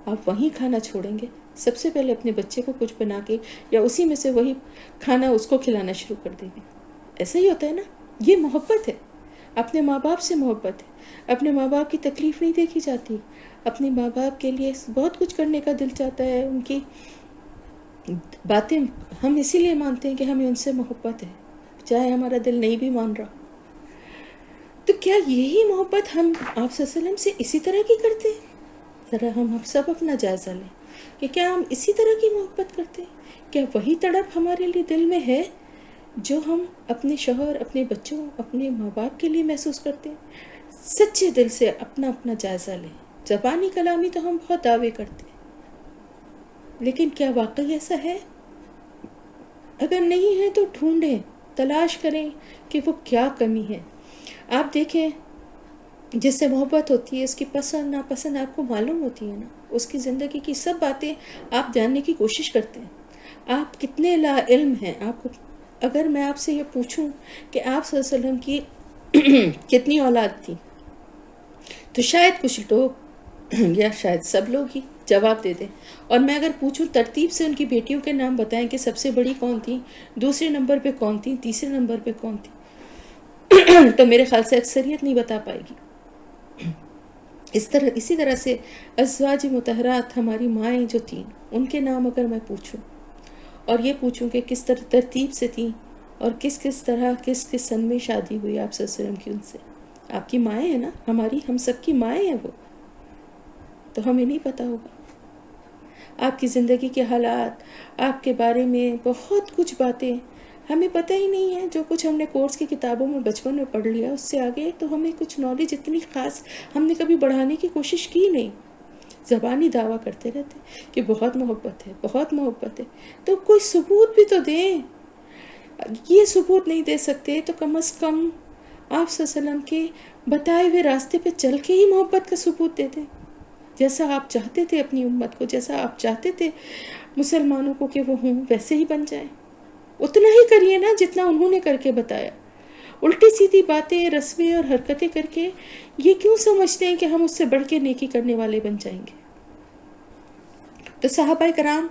آپ وہیں کھانا چھوڑیں گے، سب سے پہلے اپنے بچے کو کچھ بنا کے یا اسی میں سے وہی کھانا اس کو کھلانا شروع کر دیں گے۔ ایسا ہی ہوتا ہے نا، یہ محبت ہے، اپنے ماں باپ سے محبت ہے۔ اپنے ماں باپ کی تکلیف نہیں دیکھی جاتی، اپنے ماں باپ کے لیے بہت کچھ کرنے کا دل چاہتا ہے، ان کی باتیں ہم اسی لیے مانتے ہیں کہ ہمیں ان سے محبت ہے، چاہے ہمارا دل نہیں بھی مان رہا۔ تو کیا یہی محبت ہم آپ صلی اللہ علیہ وسلم سے اسی طرح کی کرتے ہیں؟ ذرا ہم سب اپنا جائزہ لیں کہ کیا ہم اسی طرح کی محبت کرتے ہیں؟ کیا وہی تڑپ ہمارے لیے دل میں ہے جو ہم اپنے شوہر، اپنے بچوں، اپنے ماں باپ کے لیے محسوس کرتے ہیں؟ سچے دل سے اپنا اپنا جائزہ لیں۔ زبانی کلامی تو ہم بہت دعوے کرتے ہیں، لیکن کیا واقعی ایسا ہے؟ اگر نہیں ہے تو ڈھونڈیں، تلاش کریں کہ وہ کیا کمی ہے۔ آپ دیکھیں، جس سے محبت ہوتی ہے اس کی پسند ناپسند آپ کو معلوم ہوتی ہے نا، اس کی زندگی کی سب باتیں آپ جاننے کی کوشش کرتے ہیں۔ آپ کتنے لا علم ہیں۔ آپ کو اگر میں آپ سے یہ پوچھوں کہ آپ صلی اللہ علیہ وسلم کی کتنی اولاد تھی تو شاید کچھ لوگ یا شاید سب لوگ ہی جواب دے دیں، اور میں اگر پوچھوں ترتیب سے ان کی بیٹیوں کے نام بتائیں کہ سب سے بڑی کون تھی، دوسرے نمبر پہ کون تھی، تیسرے نمبر پہ کون تھی، تو میرے خیال سے اکثریت نہیں بتا پائے گی۔ اسی طرح سے ازواج مطہرات ہماری مائیں جو تھیں ان کے نام اگر میں پوچھوں اور یہ پوچھوں کہ کس ترتیب سے تھیں اور کس طرح کس سن میں شادی ہوئی آپ صلی اللہ علیہ وسلم کی ان سے، آپ کی مائیں ہیں نا، ہماری ہم سب کی مائیں ہیں وہ، تو ہمیں نہیں پتہ ہوگا آپ کی زندگی کے حالات، آپ کے بارے میں بہت کچھ باتیں ہمیں پتہ ہی نہیں ہے. جو کچھ ہم نے کورس کی کتابوں میں بچپن میں پڑھ لیا، اس سے آگے تو ہمیں کچھ نالج اتنی خاص ہم نے کبھی بڑھانے کی کوشش کی نہیں. زبانی دعویٰ کرتے رہتے کہ بہت محبت ہے، بہت محبت ہے، تو کوئی ثبوت بھی تو دیں. یہ ثبوت نہیں دے سکتے تو کم از کم آپ صلی اللہ علیہ وسلم کے بتائے ہوئے راستے پہ چل کے ہی محبت کا ثبوت دے دیں. جیسا آپ چاہتے تھے اپنی امت کو، جیسا آپ چاہتے تھے مسلمانوں کو کہ وہ ہوں، ویسے ہی بن جائیں. اتنا ہی کریے نا جتنا انہوں نے کر کے بتایا. الٹی سیدھی باتیں، رسمیں اور حرکتیں کر کے یہ کیوں سمجھتے ہیں کہ ہم اس سے بڑھ کے نیکی کرنے والے بن جائیں گے؟ تو صحابہ کرام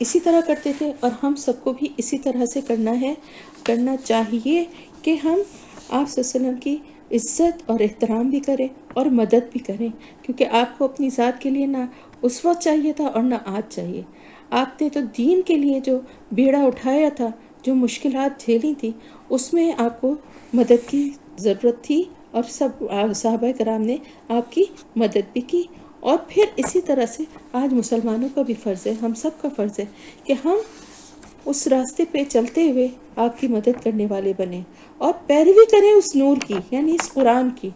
اسی طرح کرتے تھے، اور ہم سب کو بھی اسی طرح سے کرنا چاہیے کہ ہم آپ صلی اللہ علیہ وسلم کی عزت اور احترام بھی کریں اور مدد بھی کریں، کیونکہ آپ کو اپنی ذات کے لیے نہ اس وقت چاہیے تھا اور نہ آج چاہیے. آپ نے تو دین کے لیے جو بیڑا اٹھایا تھا، جو مشکلات جھیلی تھی، اس میں آپ کو مدد کی ضرورت تھی، اور سب صحابہ کرام نے آپ کی مدد بھی کی. اور پھر اسی طرح سے آج مسلمانوں کا بھی فرض ہے، ہم سب کا فرض ہے کہ ہم اس راستے پہ چلتے ہوئے آپ کی مدد کرنے والے بنیں اور پیروی کریں اس نور کی، یعنی اس قرآن کی،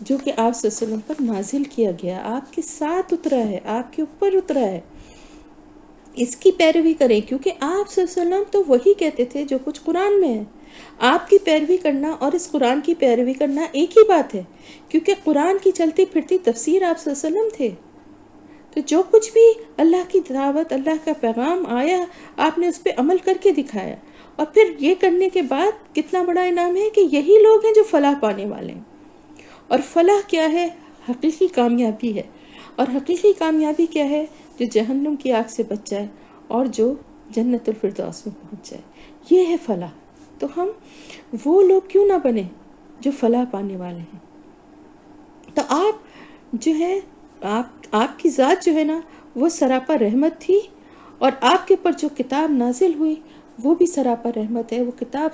جو کہ آپ صلی اللہ علیہ وسلم پر نازل کیا گیا، آپ کے ساتھ اترا ہے، آپ کے اوپر اترا ہے. اس کی پیروی کریں، کیونکہ آپ صلی اللہ علیہ وسلم تو وہی کہتے تھے جو کچھ قرآن میں ہے. آپ کی پیروی کرنا اور اس قرآن کی پیروی کرنا ایک ہی بات ہے، کیونکہ قرآن کی چلتی پھرتی تفسیر آپ صلی اللہ علیہ وسلم تھے. تو جو کچھ بھی اللہ کی دعوت، اللہ کا پیغام آیا، آپ نے اس پہ عمل کر کے دکھایا. اور پھر یہ کرنے کے بعد کتنا بڑا انعام ہے کہ یہی لوگ ہیں جو فلاح پانے والے ہیں. اور فلاح کیا ہے؟ حقیقی کامیابی ہے. اور حقیقی کامیابی کیا ہے؟ جو جہنم کی آگ سے بچ جائے اور جو جنت الفردوس میں پہنچ جائے، یہ ہے فلاح. تو ہم وہ لوگ کیوں نہ بنے جو فلاح پانے والے ہیں. تو آپ جو ہے، آپ کی ذات جو ہے نا، وہ سراپا رحمت تھی، اور آپ کے اوپر جو کتاب نازل ہوئی وہ بھی سراپا رحمت ہے. وہ کتاب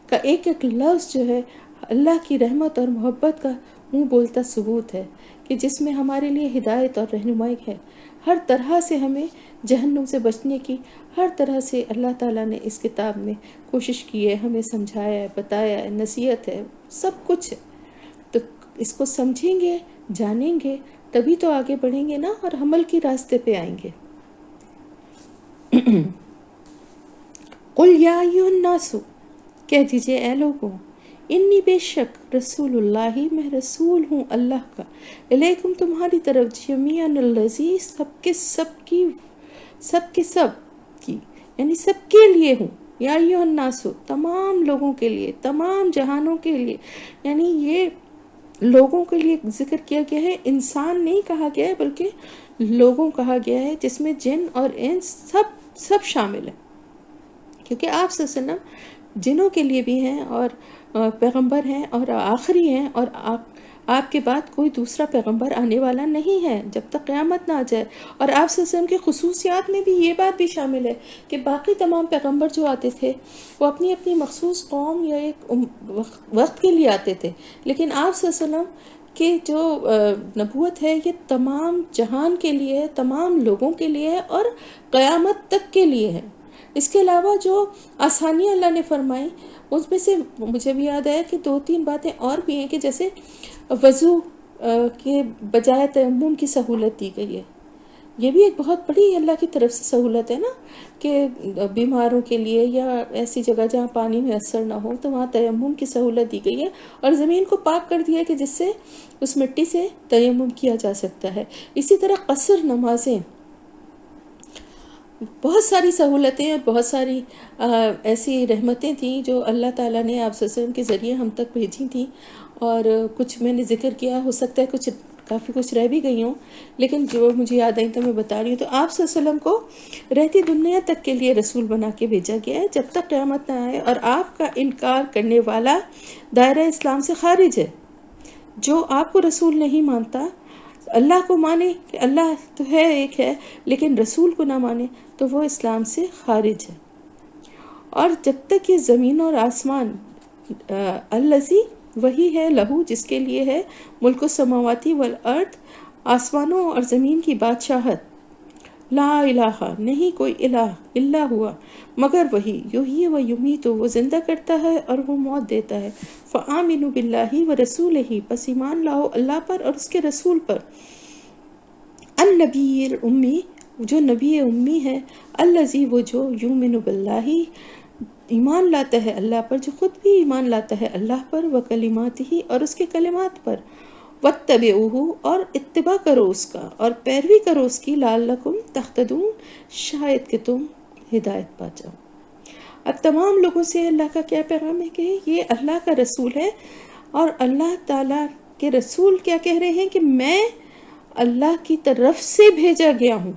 کا ایک ایک لفظ جو ہے اللہ کی رحمت اور محبت کا منہ بولتا ثبوت ہے، کہ جس میں ہمارے لیے ہدایت اور رہنمائی ہے. ہر طرح سے ہمیں جہنم سے بچنے کی ہر طرح سے اللہ تعالیٰ نے اس کتاب میں کوشش کی ہے، ہمیں سمجھایا ہے، بتایا ہے، نصیحت ہے، سب کچھ ہے. تو اس کو سمجھیں گے، جانیں گے، تبھی تو آگے بڑھیں گے نا، اور عمل کی راستے پہ آئیں گے. قل یا ایھا الناس، کہہ دیجئے اے لوگوں، انی بے شک رسول اللہ، میں رسول ہوں اللہ کا، الیکم تمہاری طرف، جمیعا الذی، سب کی یعنی سب کے لیے ہوں. یا ایھا الناس، تمام لوگوں کے لیے، تمام جہانوں کے لیے. یعنی یہ لوگوں کے لیے ذکر کیا گیا ہے، انسان نہیں کہا گیا ہے بلکہ لوگوں کہا گیا ہے، جس میں جن اور انس سب شامل ہیں. کیونکہ آپ صلی اللہ علیہ وسلم جنوں کے لیے بھی ہیں اور پیغمبر ہیں اور آخری ہیں، اور آپ کے بعد کوئی دوسرا پیغمبر آنے والا نہیں ہے جب تک قیامت نہ آ جائے. اور آپ صلی اللہ علیہ وسلم کی خصوصیات میں بھی یہ بات بھی شامل ہے کہ باقی تمام پیغمبر جو آتے تھے وہ اپنی اپنی مخصوص قوم یا ایک وقت کے لیے آتے تھے، لیکن آپ صلی اللہ علیہ وسلم کہ جو نبوت ہے یہ تمام جہان کے لیے ہے، تمام لوگوں کے لیے ہے اور قیامت تک کے لیے ہے. اس کے علاوہ جو آسانیاں اللہ نے فرمائی، اس میں سے مجھے بھی یاد آیا کہ 2-3 باتیں اور بھی ہیں، کہ جیسے وضو کے بجائے تیمم کی سہولت دی گئی ہے. یہ بھی ایک بہت بڑی اللہ کی طرف سے سہولت ہے نا، کہ بیماروں کے لیے یا ایسی جگہ جہاں پانی میسر نہ ہو تو وہاں تیمم کی سہولت دی گئی ہے، اور زمین کو پاک کر دیا کہ جس سے اس مٹی سے تیمم کیا جا سکتا ہے. اسی طرح قصر نمازیں، بہت ساری سہولتیں اور بہت ساری ایسی رحمتیں تھیں جو اللہ تعالیٰ نے آپ صلی اللہ علیہ وسلم کے ذریعے ہم تک بھیجی تھیں. اور کچھ میں نے ذکر کیا، ہو سکتا ہے کافی کچھ رہ بھی گئی ہوں، لیکن جو مجھے یاد آئی تو میں بتا رہی ہوں. تو آپ صلی اللہ علیہ وسلم کو رہتی دنیا تک کے لیے رسول بنا کے بھیجا گیا ہے، جب تک قیامت نہ آئے. اور آپ کا انکار کرنے والا دائرہ اسلام سے خارج ہے. جو آپ کو رسول نہیں مانتا، اللہ کو مانے کہ اللہ تو ہے، ایک ہے، لیکن رسول کو نہ مانے تو وہ اسلام سے خارج ہے. اور جب تک یہ زمین اور آسمان الذی وہی ہے لہو جس کے لیے ہے ملک السماواتی والارض، آسمانوں اور زمین کی بادشاہت، لا الہ نہیں کوئی الہ الا ہوا مگر وہی، یحیی و یمیت وہ زندہ کرتا ہے اور وہ موت دیتا ہے، فآمنوا باللہ و رسولہ پس ایمان لاؤ اللہ پر اور اس کے رسول پر، النبی الامی جو نبی امی ہے، الذی وہ جو یؤمن باللہ ایمان لاتا ہے اللہ پر، جو خود بھی ایمان لاتا ہے اللہ پر، و کلماتہ اور اس کے کلمات پر، واتبعوہ اور اتباع کرو اس کا اور پیروی کرو اس کی، لعلکم تہتدون شاید کہ تم ہدایت پا جاؤ۔ اب تمام لوگوں سے اللہ کا کیا پیغام ہے کہ یہ اللہ کا رسول ہے، اور اللہ تعالیٰ کے رسول کیا کہہ رہے ہیں کہ میں اللہ کی طرف سے بھیجا گیا ہوں،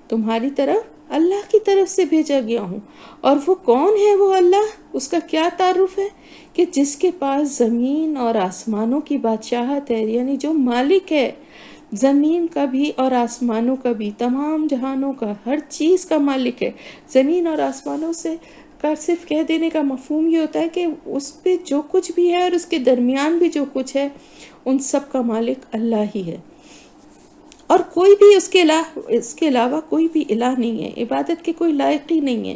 تمہاری طرف اللہ کی طرف سے بھیجا گیا ہوں۔ اور وہ کون ہے وہ اللہ؟ اس کا کیا تعارف ہے کہ جس کے پاس زمین اور آسمانوں کی بادشاہت ہے، یعنی جو مالک ہے زمین کا بھی اور آسمانوں کا بھی، تمام جہانوں کا، ہر چیز کا مالک ہے۔ زمین اور آسمانوں سے کا صرف کہہ دینے کا مفہوم یہ ہوتا ہے کہ اس پہ جو کچھ بھی ہے اور اس کے درمیان بھی جو کچھ ہے، ان سب کا مالک اللہ ہی ہے، اور کوئی بھی اس کے علاوہ کوئی بھی الہ نہیں ہے، عبادت کے کوئی لائق ہی نہیں ہے،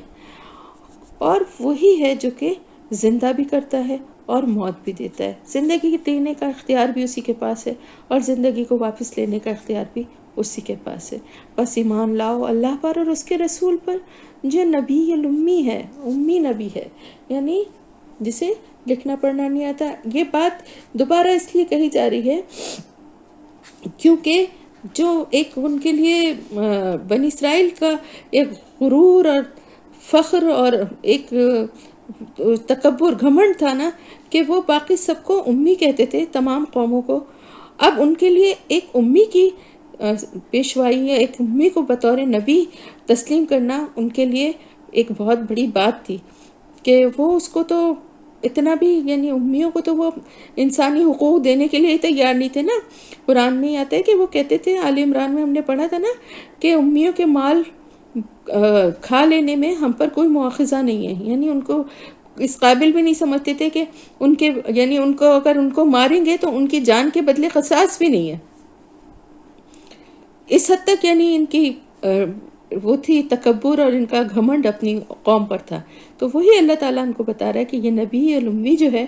اور وہی ہے جو کہ زندہ بھی کرتا ہے اور موت بھی دیتا ہے، زندگی دینے کا اختیار بھی اسی کے پاس ہے اور زندگی کو واپس لینے کا اختیار بھی اسی کے پاس ہے۔ بس ایمان لاؤ اللہ پر اور اس کے رسول پر، جو نبی الامی ہے، امی نبی ہے، یعنی جسے لکھنا پڑھنا نہیں آتا۔ یہ بات دوبارہ اس لیے کہی جا رہی ہے کیونکہ جو ایک ان کے لیے بنی اسرائیل کا ایک غرور اور فخر اور ایک تکبر گھمنڈ تھا نا، کہ وہ باقی سب کو امی کہتے تھے، تمام قوموں کو، اب ان کے لیے ایک امی کی پیشوائی یا ایک امی کو بطور نبی تسلیم کرنا ان کے لیے ایک بہت بڑی بات تھی، کہ وہ اس کو تو اتنا بھی، یعنی امیوں کو تو وہ انسانی حقوق دینے کے لیے تیار نہیں تھے نا۔ قرآن میں آتا ہے کہ وہ کہتے تھے، آل عمران میں ہم نے پڑھا تھا نا، کہ امیوں کے مال کھا لینے میں ہم پر کوئی مواخذہ نہیں ہے، یعنی ان کو اس قابل بھی نہیں سمجھتے تھے کہ ان کے، یعنی ان کو اگر ان کو ماریں گے تو ان کی جان کے بدلے قصاص بھی نہیں ہے، اس حد تک یعنی ان کی وہ تھی تکبر اور ان کا گھمنڈ اپنی قوم پر تھا۔ تو وہی اللہ تعالیٰ ان کو بتا رہا ہے کہ یہ نبی الامی جو ہے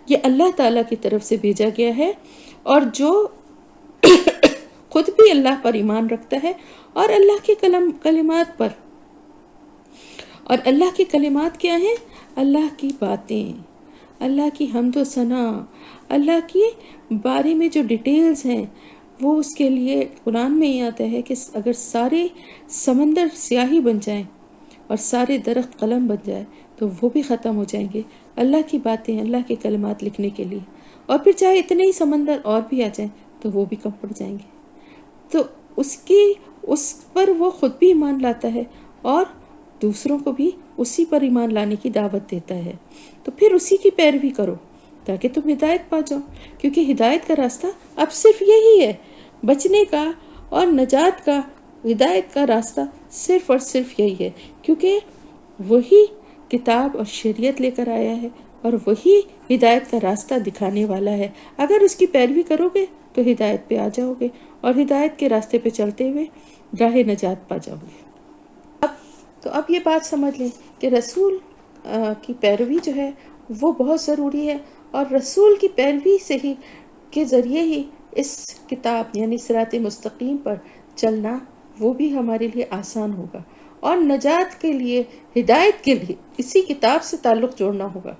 یہ اللہ تعالیٰ کی طرف سے بھیجا گیا ہے، اور جو خود بھی اللہ پر ایمان رکھتا ہے اور اللہ کے کلمات پر۔ اور اللہ کی کلمات کیا ہیں؟ اللہ کی باتیں، اللہ کی حمد و ثنا، اللہ کی بارے میں جو ڈیٹیلز ہیں، وہ اس کے لیے قرآن میں یہ آتا ہے کہ اگر سارے سمندر سیاہی بن جائیں اور سارے درخت قلم بن جائے تو وہ بھی ختم ہو جائیں گے اللہ کی باتیں، اللہ کے کلمات لکھنے کے لیے، اور پھر چاہے اتنے ہی سمندر اور بھی آ جائیں تو وہ بھی کم پڑ جائیں گے۔ تو اس پر وہ خود بھی ایمان لاتا ہے اور دوسروں کو بھی اسی پر ایمان لانے کی دعوت دیتا ہے، تو پھر اسی کی پیروی کرو تاکہ تم ہدایت پا جاؤ، کیونکہ ہدایت کا راستہ اب صرف یہی ہے، بچنے کا اور نجات کا، ہدایت کا راستہ صرف اور صرف یہی ہے، کیونکہ وہی کتاب اور شریعت لے کر آیا ہے اور وہی ہدایت کا راستہ دکھانے والا ہے۔ اگر اس کی پیروی کرو گے تو ہدایت پہ آ جاؤ گے اور ہدایت کے راستے پہ چلتے ہوئے راہ نجات پا جاؤ گے۔ اب یہ بات سمجھ لیں کہ رسول کی پیروی جو ہے وہ بہت ضروری ہے، اور رسول کی پیروی سے ہی کے ذریعے ہی اس کتاب یعنی صراط مستقیم پر چلنا وہ بھی ہمارے لیے آسان ہوگا، اور نجات کے لیے، ہدایت کے لیے اسی کتاب سے تعلق جوڑنا ہوگا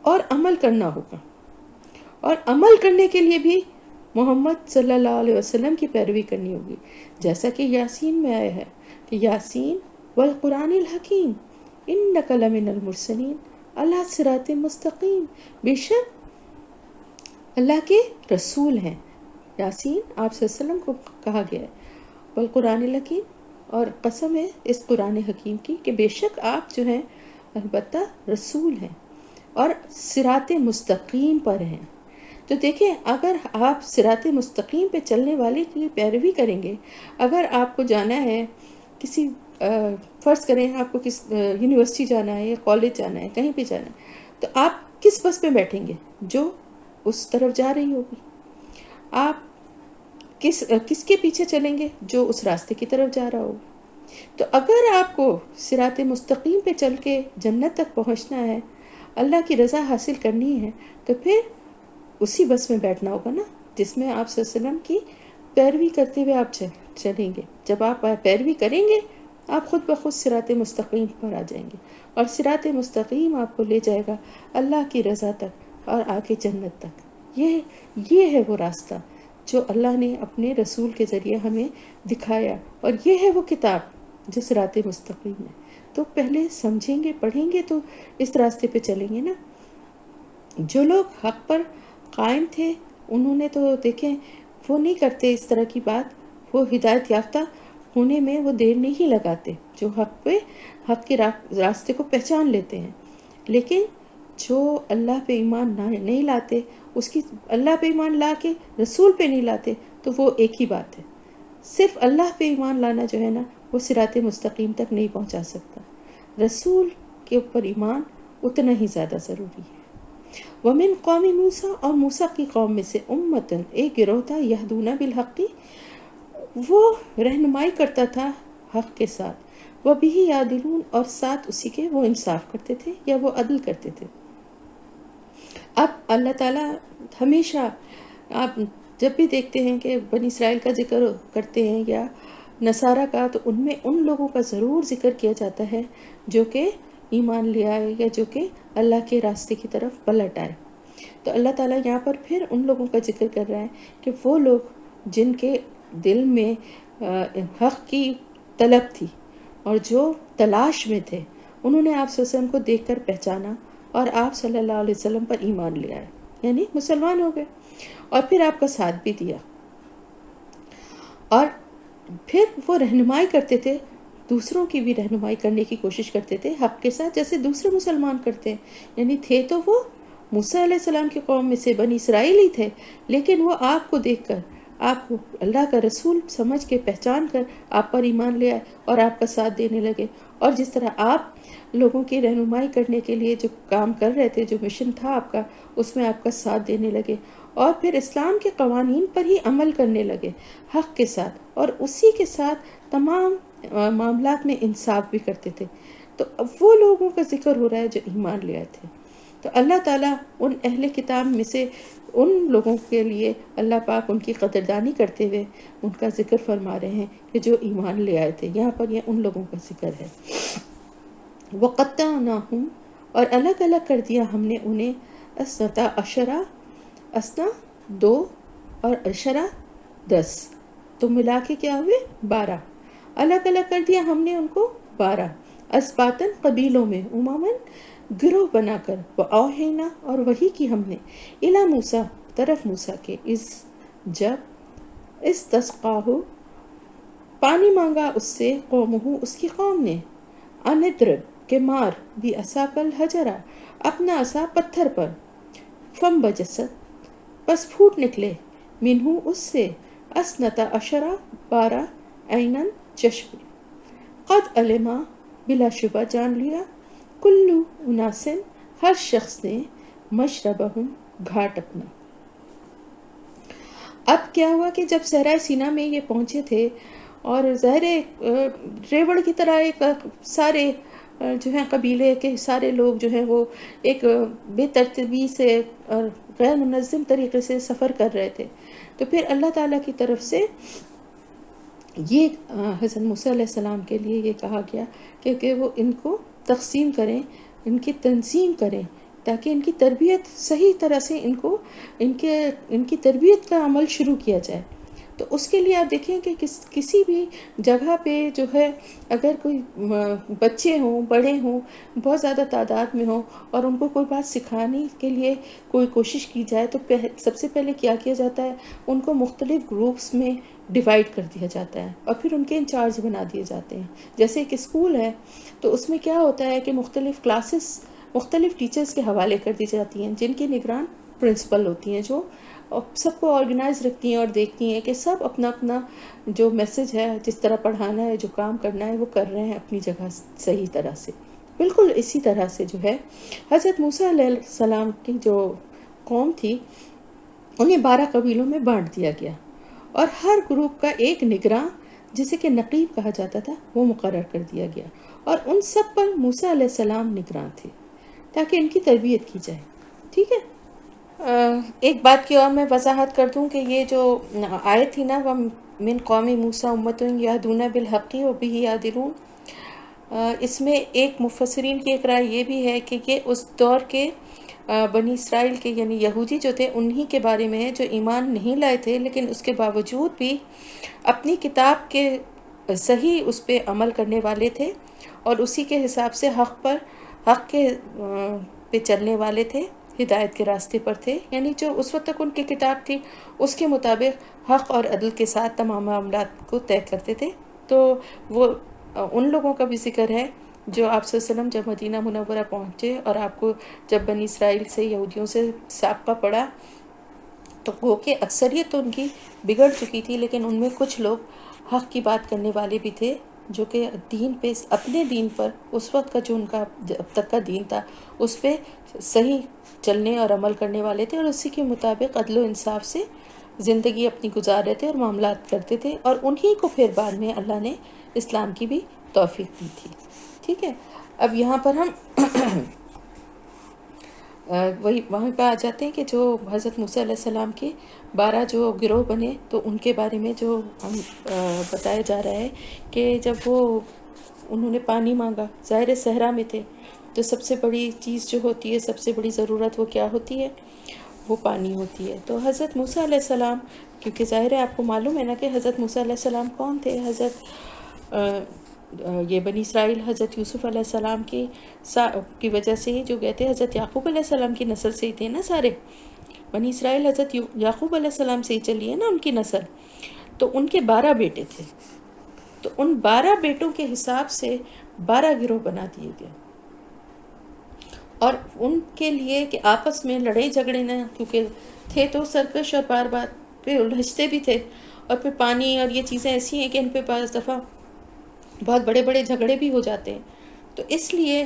اور عمل کرنا ہوگا، اور عمل کرنے کے لیے بھی محمد صلی اللہ علیہ وسلم کی پیروی کرنی ہوگی، جیسا کہ یاسین میں آیا ہے کہ یاسین والقرآن الحکیم انک لمن المرسلین علی صراط مستقیم، بے شک اللہ کے رسول ہیں۔ یاسین آپ صلی اللہ علیہ وسلم کو کہا گیا ہے، والقرآن الحکیم، اور قسم ہے اس قرآن حکیم کی کہ بے شک آپ جو ہیں البتہ رسول ہیں اور صراط مستقیم پر ہیں۔ تو دیکھیں، اگر آپ صراط مستقیم پہ چلنے والے کی پیروی کریں گے، اگر آپ کو جانا ہے کسی فرض کریں آپ کو یونیورسٹی جانا ہے یا کالج جانا ہے، کہیں پہ جانا ہے، تو آپ کس بس میں بیٹھیں گے جو اس طرف جا رہی ہوگی، آپ کس کے پیچھے چلیں گے جو اس راستے کی طرف جا رہا ہوگا۔ تو اگر آپ کو صراط مستقیم پہ چل کے جنت تک پہنچنا ہے، اللہ کی رضا حاصل کرنی ہے، تو پھر اسی بس میں بیٹھنا ہوگا نا جس میں آپ صلی اللہ علیہ وسلم کی پیروی کرتے ہوئے آپ چلیں گے۔ جب آپ پیروی کریں گے آپ خود بخود صراط مستقیم پر آ جائیں گے، اور صراط مستقیم آپ کو لے جائے گا اللہ کی رضا تک اور آگے جنت تک۔ یہ ہے وہ راستہ جو اللہ نے اپنے رسول کے ذریعے ہمیں دکھایا، اور یہ ہے وہ کتاب جو صراط مستقیم ہے۔ تو پہلے سمجھیں گے، پڑھیں گے تو اس راستے پہ چلیں گے نا۔ جو لوگ حق پر قائم تھے انہوں نے تو دیکھیں وہ نہیں کرتے اس طرح کی بات، وہ ہدایت یافتہ ہونے میں وہ دیر نہیں لگاتے، جو حق کے راستے کو پہچان لیتے ہیں۔ لیکن جو اللہ پہ ایمان نہیں لاتے، اللہ پہ ایمان لا کے رسول پہ نہیں لاتے، تو وہ ایک ہی بات ہے۔ صرف اللہ پہ ایمان لانا جو ہے نا وہ صراط مستقیم تک نہیں پہنچا سکتا، رسول کے اوپر ایمان اتنا ہی زیادہ ضروری ہے۔ ومن قوم موسیٰ، اور موسیٰ کی قوم میں سے امتن ایک گروہ تھا، یہدون بالحق، وہ رہنمائی کرتا تھا حق کے ساتھ، وبہ یعدلون، اور ساتھ اسی کے وہ انصاف کرتے تھے یا وہ عدل کرتے تھے۔ اب اللہ تعالیٰ ہمیشہ، آپ جب بھی دیکھتے ہیں کہ بنی اسرائیل کا ذکر کرتے ہیں یا نصارہ کا، تو ان میں ان لوگوں کا ضرور ذکر کیا جاتا ہے جو کہ ایمان لے آئے یا جو کہ اللہ کے راستے کی طرف پلٹ آئے۔ تو اللہ تعالیٰ یہاں پر پھر ان لوگوں کا ذکر کر رہا ہے کہ وہ لوگ جن کے دل میں حق کی طلب تھی اور جو تلاش میں تھے، انہوں نے آپ صلی اللہ علیہ وسلم کو دیکھ کر پہچانا اور آپ صلی اللہ علیہ وسلم پر ایمان لے آئے، یعنی مسلمان ہو گئے، اور پھر آپ کا ساتھ بھی دیا، اور پھر وہ رہنمائی کرتے تھے، دوسروں کی بھی رہنمائی کرنے کی کوشش کرتے تھے حق کے ساتھ، جیسے دوسرے مسلمان کرتے ہیں۔ یعنی تھے تو وہ موسیٰ علیہ السلام کی قوم میں سے بنی اسرائیل ہی تھے، لیکن وہ آپ کو دیکھ کر، آپ کو اللہ کا رسول سمجھ کے پہچان کر آپ پر ایمان لے آئے اور آپ کا ساتھ دینے لگے۔ اور جس طرح آپ لوگوں کی رہنمائی کرنے کے لیے جو کام کر رہے تھے، جو مشن تھا آپ کا، اس میں آپ کا ساتھ دینے لگے، اور پھر اسلام کے قوانین پر ہی عمل کرنے لگے حق کے ساتھ، اور اسی کے ساتھ تمام معاملات میں انصاف بھی کرتے تھے۔ تو اب وہ لوگوں کا ذکر ہو رہا ہے جو ایمان لے آئے تھے۔ تو اللہ تعالیٰ ان اہل کتاب میں سے ان لوگوں کے لیے اللہ پاک ان کی قدردانی کرتے ہوئے ان کا ذکر فرما رہے ہیں کہ جو ایمان لے آئے تھے۔ یہاں پر یہ ان لوگوں کا ذکر ہے۔ وَقَطَّعْنَاهُمْ، اور الگ الگ کر دیا ہم نے انہیں، اثنتا عشرہ، اسنا 2 اور عشرہ 10، تو ملا کے کیا ہوئے 12، الگ الگ کر دیا ہم نے ان کو 12، اسباطن قبیلوں میں، امامن گروہ بنا کر، وَأَوْحَيْنَا، اور وحی کی ہم نے، اِلیٰ موسیٰ، طرف موسیٰ کے، جب استسقاہ، پانی مانگا اس سے، قومہ، اس کی قوم نے، ان اضرب، کہ مار، بعصاک الحجر، اپنا عصا پتھر پر، فانبجست، پس پھوٹ نکلے، منہ، اس سے، اثنتا عشرہ، 12، عیناً، چشمے، قد علما، بلا شبہ جان لیا، کلو اناسن، ہر شخص نے، مشربہم، گھاٹ اپنا۔ اب کیا ہوا کہ جب صحرائے سینا میں یہ پہنچے تھے، اور ظاہر ریوڑ کی طرح ایک سارے جو ہیں قبیلے کے سارے لوگ جو ہیں وہ ایک بے ترتیبی سے اور غیر منظم طریقے سے سفر کر رہے تھے، تو پھر اللہ تعالیٰ کی طرف سے یہ حضرت موسیٰ علیہ السلام کے لیے یہ کہا گیا کہ وہ ان کو تقسیم کریں، ان کی تنظیم کریں، تاکہ ان کی تربیت صحیح طرح سے ان کی تربیت کا عمل شروع کیا جائے۔ تو اس کے لیے آپ دیکھیں کہ کسی بھی جگہ پہ جو ہے اگر کوئی بچے ہوں، بڑے ہوں، بہت زیادہ تعداد میں ہوں، اور ان کو کوئی بات سکھانے کے لیے کوئی کوشش کی جائے، تو سب سے پہلے کیا کیا جاتا ہے، ان کو مختلف گروپس میں ڈیوائیڈ کر دیا جاتا ہے، اور پھر ان کے انچارج بنا دیے جاتے ہیں۔ جیسے ایک اسکول ہے تو اس میں کیا ہوتا ہے کہ مختلف کلاسز مختلف ٹیچرز کے حوالے کر دی جاتی ہیں، جن کی نگران پرنسپل ہوتی ہیں، جو سب کو آرگنائز رکھتی ہیں اور دیکھتی ہیں کہ سب اپنا اپنا جو میسج ہے، جس طرح پڑھانا ہے، جو کام کرنا ہے، وہ کر رہے ہیں اپنی جگہ صحیح طرح سے۔ بالکل اسی طرح سے جو ہے حضرت موسیٰ علیہ السلام کی جو قوم تھی انہیں 12 قبیلوں میں بانٹ دیا گیا، اور ہر گروپ کا ایک نگراں جسے کہ نقیب کہا جاتا تھا وہ مقرر کر دیا گیا، اور ان سب پر موسیٰ علیہ السلام نگراں تھے تاکہ ان کی تربیت کی جائے. ٹھیک ہے. ایک بات کی اور میں وضاحت کر دوں کہ یہ جو آیت تھی نا، وہ من قوم موسیٰ امۃ یہدون بالحق وبہ یعدلون، اس میں ایک مفسرین کی ایک رائے یہ بھی ہے کہ یہ اس دور کے بنی اسرائیل کے یعنی یہودی جو تھے انہی کے بارے میں ہے جو ایمان نہیں لائے تھے، لیکن اس کے باوجود بھی اپنی کتاب کے صحیح اس پہ عمل کرنے والے تھے، اور اسی کے حساب سے حق کے پہ چلنے والے تھے، ہدایت کے راستے پر تھے. یعنی جو اس وقت تک ان کی کتاب تھی اس کے مطابق حق اور عدل کے ساتھ تمام معاملات کو طے کرتے تھے. تو وہ ان لوگوں کا بھی ذکر ہے جو آپ صلی اللہ علیہ وسلم جب مدینہ منورہ پہنچے اور آپ کو جب بنی اسرائیل سے یہودیوں سے سابقہ پڑا تو وہ کہ اکثریت تو ان کی بگڑ چکی تھی، لیکن ان میں کچھ لوگ حق کی بات کرنے والے بھی تھے جو کہ دین پہ، اپنے دین پر، اس وقت کا جو ان کا اب تک کا دین تھا اس پہ صحیح چلنے اور عمل کرنے والے تھے، اور اسی کے مطابق عدل و انصاف سے زندگی اپنی گزار رہے تھے اور معاملات کرتے تھے، اور انہی کو پھر بعد میں اللہ نے اسلام کی بھی توفیق دی تھی. ٹھیک ہے. اب یہاں پر ہم وہی وہاں پہ آ جاتے ہیں کہ جو حضرت موسیٰ علیہ السلام کے 12 جو گروہ بنے تو ان کے بارے میں جو ہم بتایا جا رہا ہے کہ جب وہ انہوں نے پانی مانگا، ظاہر صحرا میں تھے تو سب سے بڑی چیز جو ہوتی ہے، سب سے بڑی ضرورت وہ کیا ہوتی ہے؟ وہ پانی ہوتی ہے. تو حضرت موسیٰ علیہ السلام، کیونکہ ظاہر ہے آپ کو معلوم ہے نا کہ حضرت موسیٰ علیہ السلام کون تھے، یہ بنی اسرائیل حضرت یوسف علیہ السلام کی وجہ سے ہی جو گئے تھے، حضرت یعقوب علیہ السلام کی نسل سے ہی تھے نا سارے بنی اسرائیل، حضرت یعقوب علیہ السلام سے ہی چلی ہے نا ان کی نسل. تو ان کے 12 بیٹے تھے، تو ان 12 بیٹوں کے حساب سے 12 گروہ بنا دیے گئے، اور ان کے لیے کہ آپس میں لڑائی جھگڑے نہ، کیونکہ تھے تو سرکش اور بار بار پہ الجھتے بھی تھے، اور پھر پانی اور یہ چیزیں ایسی ہیں کہ ان پہ بعض دفعہ بہت بڑے بڑے جھگڑے بھی ہو جاتے ہیں. تو اس لیے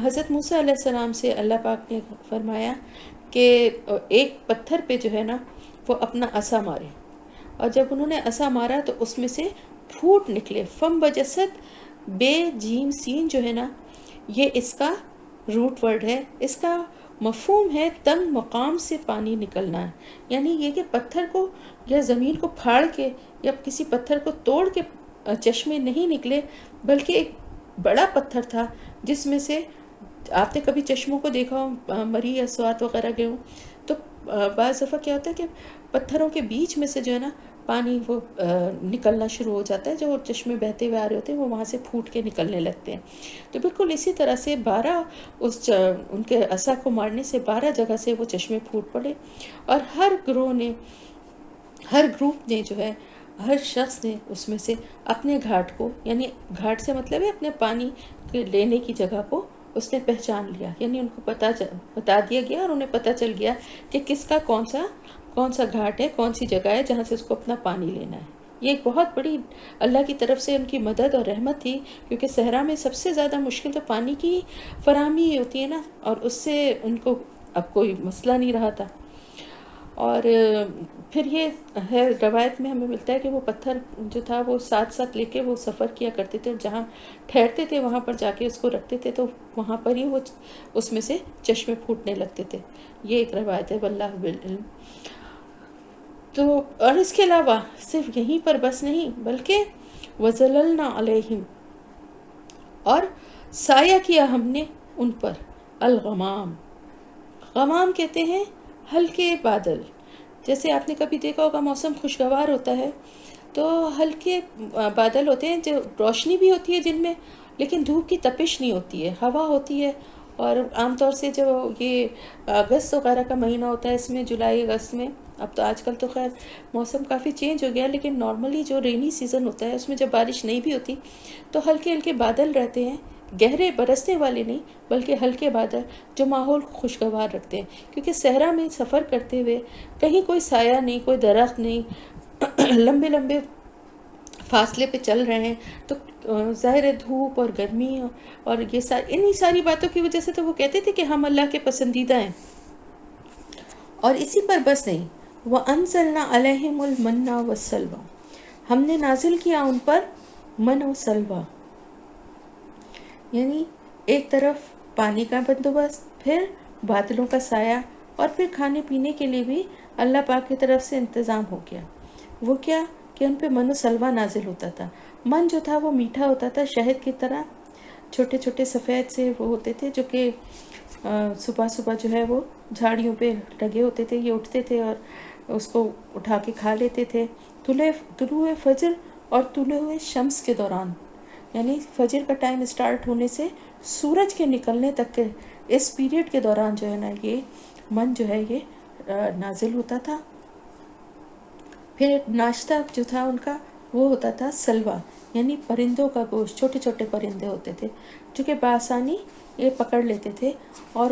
حضرت موسیٰ علیہ السلام سے اللہ پاک نے فرمایا کہ ایک پتھر پہ جو ہے نا وہ اپنا عصا مارے، اور جب انہوں نے عصا مارا تو اس میں سے پھوٹ نکلے. فم بجسد، بے جیم سین جو ہے نا یہ اس کا روٹ ورڈ ہے، اس کا مفہوم ہے تنگ مقام سے پانی نکلنا ہے. یعنی یہ کہ پتھر کو یا زمین کو پھاڑ کے یا کسی پتھر کو توڑ کے چشمے نہیں نکلے، بلکہ ایک بڑا پتھر تھا جس میں سے آپ نے کبھی چشموں کو دیکھا ہو، مری یا سوات وغیرہ گئے ہوں تو بعض دفعہ کیا ہوتا ہے کہ پتھروں کے بیچ میں سے جو ہے نا پانی وہ نکلنا شروع ہو جاتا ہے، جو چشمے بہتے ہوئے آ رہے ہوتے ہیں وہ وہاں سے پھوٹ کے نکلنے لگتے ہیں. تو بالکل اسی طرح سے 12 ان کے عصا کو مارنے سے 12 جگہ سے وہ چشمے پھوٹ پڑے، اور ہر گروپ نے جو ہے، ہر شخص نے اس میں سے اپنے گھاٹ کو، یعنی گھاٹ سے مطلب ہے اپنے پانی کے لینے کی جگہ کو اس نے پہچان لیا، یعنی ان کو بتا دیا گیا اور انہیں پتہ چل گیا کہ کس کا کون سا گھاٹ ہے، کون سی جگہ ہے جہاں سے اس کو اپنا پانی لینا ہے. یہ ایک بہت بڑی اللہ کی طرف سے ان کی مدد اور رحمت تھی، کیونکہ صحرا میں سب سے زیادہ مشکل تو پانی کی فراہمی ہوتی ہے نا، اور اس سے ان کو اب کوئی مسئلہ نہیں رہا تھا. اور پھر یہ ہے روایت میں ہمیں ملتا ہے کہ وہ پتھر جو تھا وہ ساتھ لے کے وہ سفر کیا کرتے تھے، جہاں ٹھہرتے تھے وہاں پر جا کے اس کو رکھتے تھے تو وہاں پر ہی وہ اس میں سے چشمے پھوٹنے لگتے تھے. یہ ایک روایت ہے، واللہ بالعلم. تو اور اس کے علاوہ صرف یہیں پر بس نہیں، بلکہ وَظَلَلْنَا عَلَيْهِمْ، اور سایہ کیا ہم نے ان پر، الغمام، غمام کہتے ہیں ہلکے بادل. جیسے آپ نے کبھی دیکھا ہوگا موسم خوشگوار ہوتا ہے تو ہلکے بادل ہوتے ہیں، جو روشنی بھی ہوتی ہے دن میں لیکن دھوپ کی تپش نہیں ہوتی ہے، ہوا ہوتی ہے. اور عام طور سے جو یہ اگست وغیرہ کا مہینہ ہوتا ہے، اس میں جولائی اگست میں، اب تو آج کل تو خیر موسم کافی چینج ہو گیا، لیکن نارملی جو رینی سیزن ہوتا ہے اس میں جب بارش نہیں بھی ہوتی تو ہلکے ہلکے بادل رہتے ہیں، گہرے برسنے والے نہیں بلکہ ہلکے بادل جو ماحول کو خوشگوار رکھتے ہیں. کیونکہ صحرا میں سفر کرتے ہوئے کہیں کوئی سایہ نہیں، کوئی درخت نہیں، لمبے لمبے فاصلے پہ چل رہے ہیں تو ظاہر ہے دھوپ اور گرمی اور یہ انہی ساری باتوں کی وجہ سے تو وہ کہتے تھے کہ ہم اللہ کے پسندیدہ ہیں. اور اسی پر بس نہیں، وَأَنزَلْنَا عَلَيْهِمُ الْمَنَّ وَالسَّلْوَىٰ، ہم نے نازل کیا ان پر من و سلوہ، یعنی ایک طرف پانی کا بندوبست، پھر بادلوں کا سایہ، اور پھر کھانے پینے کے لیے بھی اللہ پاک کی طرف سے انتظام ہو گیا. وہ کیا کہ ان پہ من و سلوہ نازل ہوتا تھا. من جو تھا وہ میٹھا ہوتا تھا، شہد کی طرح، چھوٹے چھوٹے سفید سے وہ ہوتے تھے جو کہ صبح صبح جو ہے وہ جھاڑیوں پہ لگے ہوتے تھے، یہ اٹھتے تھے اور اس کو اٹھا کے کھا لیتے تھے. طلوع فجر اور طلوع شمس کے دوران، یعنی فجر کا ٹائم اسٹارٹ ہونے سے سورج کے نکلنے تک کے اس پیریڈ کے دوران جو ہے نا یہ من جو ہے یہ نازل ہوتا تھا. پھر ناشتہ جو تھا ان کا وہ ہوتا تھا سلوہ، یعنی پرندوں کا گوشت. چھوٹے چھوٹے پرندے ہوتے تھے جو کہ بآسانی یہ پکڑ لیتے تھے، اور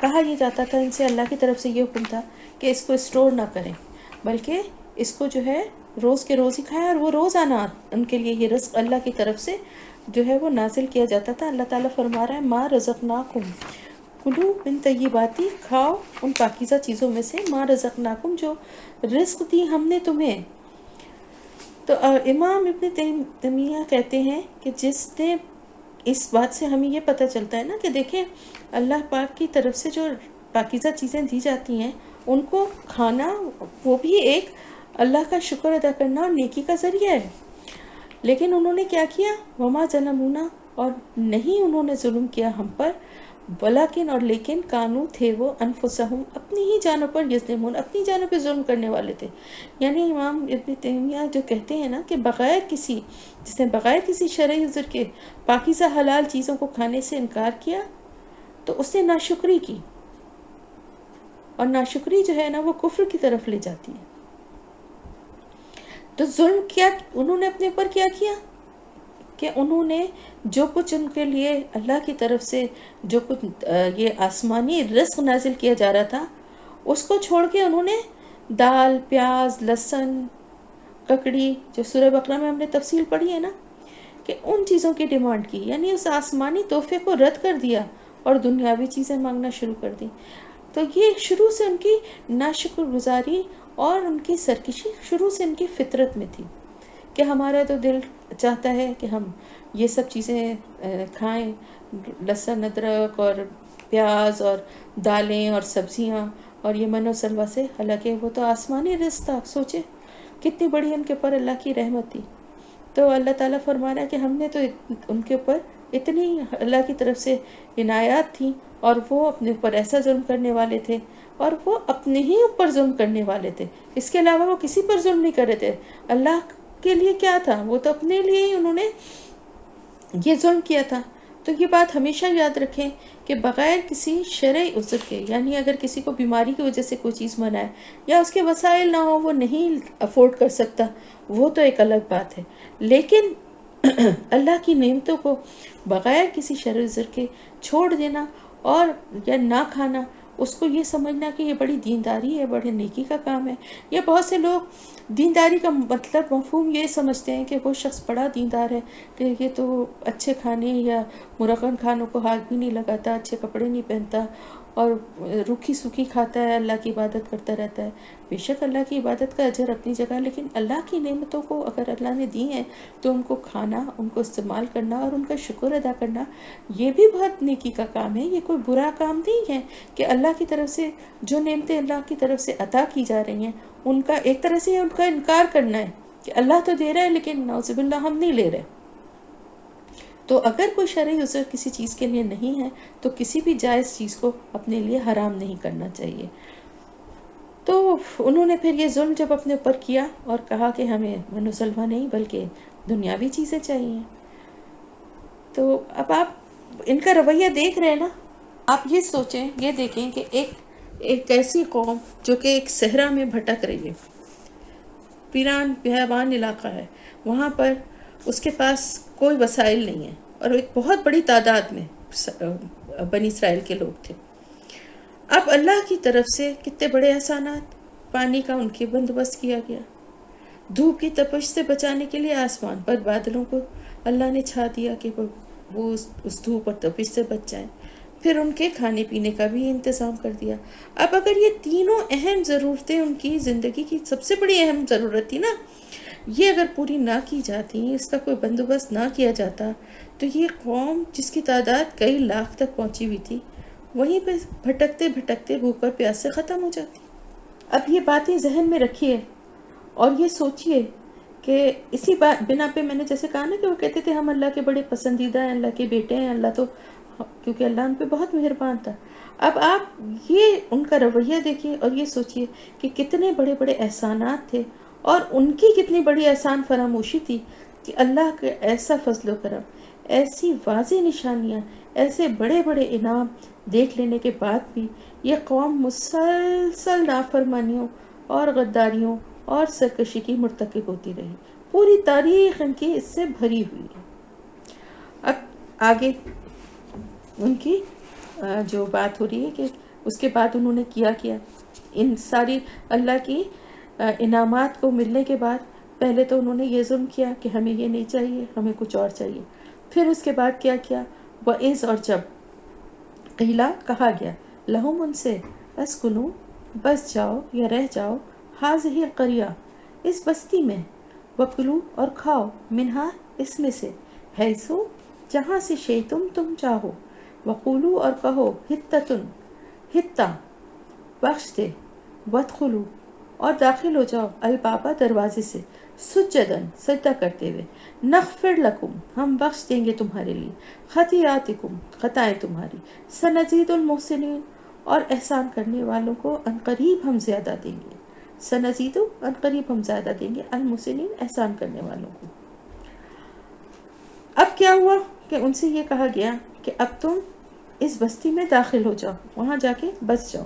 کہا یہ جاتا تھا ان سے، اللہ کی طرف سے یہ حکم تھا کہ اس کو اسٹور نہ کریں بلکہ اس کو جو ہے روز کے روز ہی کھائیں. اور وہ روزانہ ان کے لیے یہ رزق اللہ کی طرف سے جو ہے وہ نازل کیا جاتا تھا. اللہ تعالیٰ فرما رہا ہے ما رزقناکم کلو من طیباتی، کھاؤ ان پاکیزہ چیزوں میں سے، ما رزقناکم جو رزق دی ہم نے تمہیں. تو امام ابن تیمیہ کہتے ہیں کہ جس نے اس بات سے ہمیں یہ پتہ چلتا ہے نا کہ دیکھیں اللہ پاک کی طرف سے جو پاکیزہ چیزیں دی جاتی ہیں ان کو کھانا وہ بھی ایک اللہ کا شکر ادا کرنا اور نیکی کا ذریعہ ہے. لیکن انہوں نے کیا کیا، وما ظلمونا، اور نہیں انہوں نے ظلم کیا ہم پر، ولیکن اور لیکن کانو تھے وہ انفسہم اپنی ہی جانوں پر یظلمون، اپنی جانوں پہ ظلم کرنے والے تھے. یعنی امام ابن تیمیہ جو کہتے ہیں نا کہ بغیر کسی جس نے بغیر کسی شرعی عذر کے پاکیزہ حلال چیزوں کو کھانے سے انکار کیا تو اس نے ناشکری کی، اور ناشکری جو ہے نا وہ کفر کی طرف لے جاتی ہے. تو ظلم کیا انہوں نے اپنے اوپر کیا کہ انہوں نے جو کچھ ان کے لیے اللہ کی طرف سے جو کچھ یہ آسمانی رزق نازل کیا جا رہا تھا اس کو چھوڑ کے انہوں نے دال، پیاز، لہسن، ککڑی، جو سورہ بقرہ میں ہم نے تفصیل پڑھی ہے نا کہ ان چیزوں کی ڈیمانڈ کی، یعنی اس آسمانی تحفے کو رد کر دیا اور دنیاوی چیزیں مانگنا شروع کر دی. تو یہ شروع سے ان کی ناشکر گزاری اور ان کی سرکشی شروع سے ان کی فطرت میں تھی کہ ہمارا تو دل چاہتا ہے کہ ہم یہ سب چیزیں کھائیں، لہسن، ادرک اور پیاز اور دالیں اور سبزیاں اور یہ من و سلوہ سے، حالانکہ وہ تو آسمانی رزق تھا. سوچے کتنی بڑی ان کے اوپر اللہ کی رحمت تھی. تو اللہ تعالیٰ فرما رہا ہے کہ ہم نے تو ان کے اوپر اتنی اللہ کی طرف سے عنایات تھیں، اور وہ اپنے اوپر ایسا ظلم کرنے والے تھے، اور وہ اپنے ہی اوپر ظلم کرنے والے تھے، اس کے علاوہ وہ کسی پر ظلم نہیں کر رہے تھے. اللہ کے لیے کیا تھا، وہ تو اپنے لیے ہی انہوں نے یہ ظلم کیا تھا. تو یہ بات ہمیشہ یاد رکھیں کہ بغیر کسی شرعی عذر کے، یعنی اگر کسی کو بیماری کی وجہ سے کوئی چیز منع ہے یا اس کے وسائل نہ ہو، وہ نہیں افورڈ کر سکتا، وہ تو ایک الگ بات ہے. لیکن اللہ کی نعمتوں کو بغیر کسی شرعی عذر کے چھوڑ دینا اور یا نہ کھانا، اس کو یہ سمجھنا کہ یہ بڑی دینداری ہے، بڑے نیکی کا کام ہے. یا بہت سے لوگ دینداری کا مطلب مفہوم یہ سمجھتے ہیں کہ وہ شخص بڑا دیندار ہے کہ یہ تو اچھے کھانے یا مرغن کھانوں کو ہاتھ بھی نہیں لگاتا، اچھے کپڑے نہیں پہنتا اور روکھی سوکھی کھاتا ہے، اللہ کی عبادت کرتا رہتا ہے. بے شک اللہ کی عبادت کا اجر اپنی جگہ، لیکن اللہ کی نعمتوں کو اگر اللہ نے دی ہیں تو ان کو کھانا، ان کو استعمال کرنا اور ان کا شکر ادا کرنا یہ بھی بہت نیکی کا کام ہے. یہ کوئی برا کام نہیں ہے کہ اللہ کی طرف سے جو نعمتیں اللہ کی طرف سے عطا کی جا رہی ہیں ان کا ایک طرح سے ان کا انکار کرنا ہے کہ اللہ تو دے رہا ہے لیکن نعوذ باللہ ہم نہیں لے رہے. تو اگر کوئی شرعی عذر کسی چیز کے لیے نہیں ہے تو کسی بھی جائز چیز کو اپنے لیے حرام نہیں کرنا چاہیے. تو انہوں نے پھر یہ ظلم جب اپنے اوپر کیا اور کہا کہ ہمیں من و سلوہ نہیں بلکہ دنیاوی چیزیں چاہیے، تو اب آپ ان کا رویہ دیکھ رہے ہیں نا. آپ یہ سوچیں، یہ دیکھیں کہ ایک ایسی قوم جو کہ ایک صحرا میں بھٹک رہی ہے، پیران بیابان علاقہ ہے، وہاں پر اس کے پاس کوئی وسائل نہیں ہے، اور ایک بہت بڑی تعداد میں بنی اسرائیل کے لوگ تھے. اب اللہ کی طرف سے کتنے بڑے احسانات، پانی کا ان کے بندوبست کیا گیا، دھوپ کی تپش سے بچانے کے لیے آسمان پر بادلوں کو اللہ نے چھا دیا کہ وہ اس دھوپ اور تپش سے بچ جائیں، پھر ان کے کھانے پینے کا بھی انتظام کر دیا۔ اب اگر یہ تینوں اہم ضرورتیں ان کی زندگی کی سب سے بڑی اہم ضرورت تھی نا، یہ اگر پوری نہ کی جاتی، اس کا کوئی بندوبست نہ کیا جاتا، تو یہ قوم جس کی تعداد کئی لاکھ تک پہنچی ہوئی تھی، وہیں پہ بھٹکتے بھٹکتے بھوک اور پیاس سے ختم ہو جاتی۔ اب یہ باتیں ذہن میں رکھیے اور یہ سوچئے کہ اسی بنا پہ میں نے جیسے کہا نا کہ وہ کہتے تھے ہم اللہ کے بڑے پسندیدہ ہیں، اللہ کے بیٹے ہیں، اللہ تو کیونکہ اللہ ان پہ بہت مہربان تھا۔ اب آپ یہ ان کا رویہ دیکھیے اور یہ سوچئے کہ کتنے بڑے بڑے احسانات تھے اور ان کی کتنی بڑی احسان فراموشی تھی کہ اللہ کا ایسا فضل و کرم، ایسی واضح نشانیاں، ایسے بڑے بڑے انعام دیکھ لینے کے بعد بھی یہ قوم مسلسل نافرمانیوں اور غداریوں اور سرکشی کی مرتکب ہوتی رہی۔ پوری تاریخ ان کی اس سے بھری ہوئی ہے۔ اب آگے ان کی جو بات ہو رہی ہے کہ اس کے بعد انہوں نے کیا ان ساری اللہ کی انعامات کو ملنے کے بعد پہلے تو انہوں نے یہ ظلم کیا کہ ہمیں یہ نہیں چاہیے، ہمیں کچھ اور چاہیے۔ پھر اس کے بعد کیا وَإِذْ اور جب قیلا کہا گیا لہم ان سے اسکنو بس جاؤ یا رہ جاؤ ہاذہ القریہ اس بستی میں، وکلو اور کھاؤ منہا اس میں سے، حیثو جہاں سے شیتم تم چاہو، وقولو اور کہو حتتن حتہ بخش دے، وادخلو اور داخل ہو جاؤ البابا دروازے سے، سجدن سجدہ کرتے ہوئے، نغفر لکم ہم بخش دیں گے تمہارے لیے، خطیئاتکم خطائیں تمہاری، سنزید المحسنین اور احسان کرنے والوں کو عنقریب ہم زیادہ دیں گے، سنزید عنقریب ہم زیادہ دیں گے المحسنین احسان کرنے والوں کو۔ اب کیا ہوا کہ ان سے یہ کہا گیا کہ اب تم اس بستی میں داخل ہو جاؤ، وہاں جا کے بس جاؤ۔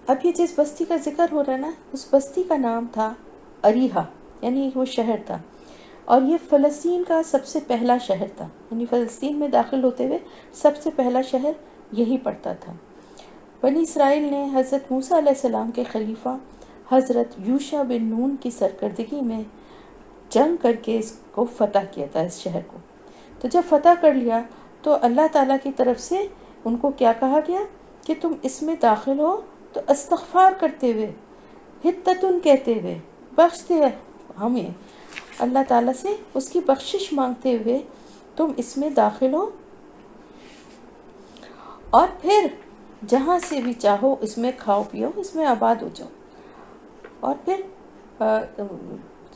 اب یہ جس بستی کا ذکر ہو رہا ہے نا، اس بستی کا نام تھا اریحہ، یعنی وہ شہر تھا، اور یہ فلسطین کا سب سے پہلا شہر تھا، یعنی فلسطین میں داخل ہوتے ہوئے سب سے پہلا شہر یہی پڑتا تھا۔ بنی اسرائیل نے حضرت موسیٰ علیہ السلام کے خلیفہ حضرت یوشع بن نون کی سرکردگی میں جنگ کر کے اس کو فتح کیا تھا، اس شہر کو۔ تو جب فتح کر لیا تو اللہ تعالیٰ کی طرف سے ان کو کیا کہا گیا کہ تم اس میں داخل ہو تو استغفار کرتے ہوئے، حتتن کہتے ہوئے، بخش دے ہمیں، اللہ تعالیٰ سے اس کی بخشش مانگتے ہوئے تم اس میں داخل ہو، اور پھر جہاں سے بھی چاہو اس میں کھاؤ پیو، اس میں آباد ہو جاؤ۔ اور پھر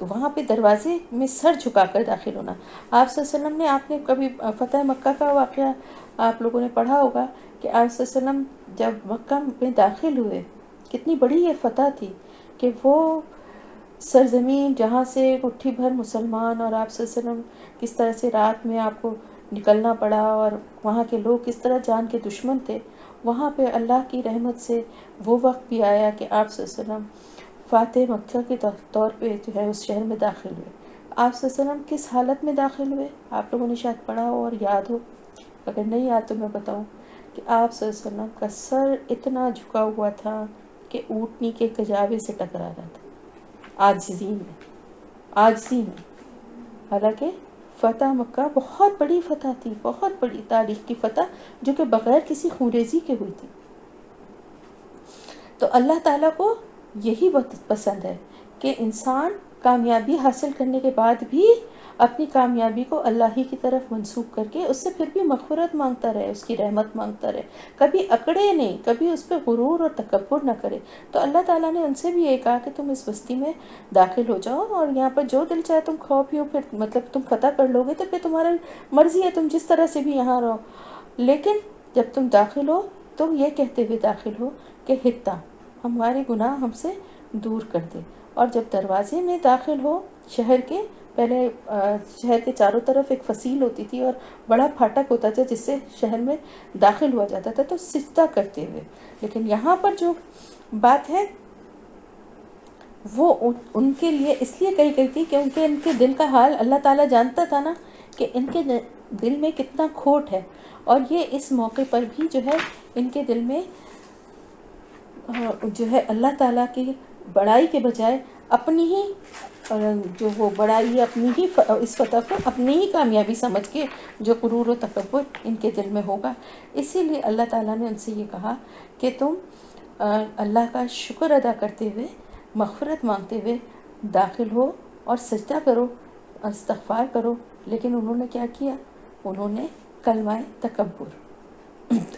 وہاں پہ دروازے میں سر جھکا کر داخل ہونا۔ آپ صلی اللہ علیہ وسلم نے، آپ نے کبھی فتح مکہ کا واقعہ آپ لوگوں نے پڑھا ہوگا کہ آپ صلی اللہ علیہ وسلم جب مکہ میں داخل ہوئے، کتنی بڑی یہ فتح تھی کہ وہ سرزمین جہاں سے مٹھی بھر مسلمان، اور آپ صلی اللہ علیہ وسلم کس طرح سے رات میں آپ کو نکلنا پڑا، اور وہاں کے لوگ کس طرح جان کے دشمن تھے، وہاں پہ اللہ کی رحمت سے وہ وقت بھی آیا کہ آپ صلی اللہ علیہ وسلم فاتح مکہ کے طور پہ جو ہے اس شہر میں داخل ہوئے۔ آپ صلی اللہ علیہ وسلم کس حالت میں داخل ہوئے آپ لوگوں نے شاید پڑھا ہو اور یاد ہو، اگر نہیں یاد تو میں بتاؤں کہ آپ صلی اللہ علیہ وسلم کا سر اتنا جھکا ہوا تھا کہ اونٹنی کے کجاوے سے ٹکرا رہا تھا، عاجزی میں۔ حالانکہ فتح مکہ بہت بڑی فتح تھی، بہت بڑی تاریخ کی فتح، جو کہ بغیر کسی خونریزی کے ہوئی تھی۔ تو اللہ تعالیٰ کو یہی بہت پسند ہے کہ انسان کامیابی حاصل کرنے کے بعد بھی اپنی کامیابی کو اللہ ہی کی طرف منسوب کر کے اس سے پھر بھی مغفرت مانگتا رہے، اس کی رحمت مانگتا رہے، کبھی اکڑے نہیں، کبھی اس پہ غرور اور تکبر نہ کرے۔ تو اللہ تعالیٰ نے ان سے بھی یہ کہا کہ تم اس بستی میں داخل ہو جاؤ، اور یہاں پر جو دل چاہے تم کھاؤ پیو، پھر مطلب تم فتح کر لو گے تو پھر تمہاری مرضی ہے، تم جس طرح سے بھی یہاں رہو، لیکن جب تم داخل ہو تم یہ کہتے ہوئے داخل ہو کہ حتہ ہمارے گناہ ہم سے دور کر دے۔ اور جب دروازے میں داخل ہو شہر کے، پہلے شہر کے چاروں طرف ایک فصیل ہوتی تھی اور بڑا پھاٹک ہوتا تھا جس سے شہر میں داخل ہوا جاتا تھا، تو سجدہ کرتے ہوئے۔ لیکن یہاں پر جو بات ہے وہ ان کے لیے اس لیے کہی گئی تھی کیونکہ ان کے دل کا حال اللہ تعالیٰ جانتا تھا نا کہ ان کے دل میں کتنا کھوٹ ہے، اور یہ اس موقع پر بھی جو ہے ان کے دل میں جو ہے اللہ تعالیٰ کی بڑائی کے بجائے اپنی ہی جو وہ بڑائی اپنی ہی اس فتح کو اپنی ہی کامیابی سمجھ کے جو غرور و تکبر ان کے دل میں ہوگا. اسی لیے اللہ تعالیٰ نے ان سے یہ کہا کہ تم اللہ کا شکر ادا کرتے ہوئے مغفرت مانگتے ہوئے داخل ہو اور سجدہ کرو، استغفار کرو. لیکن انہوں نے کیا کیا؟ انہوں نے کلمہ تکبر.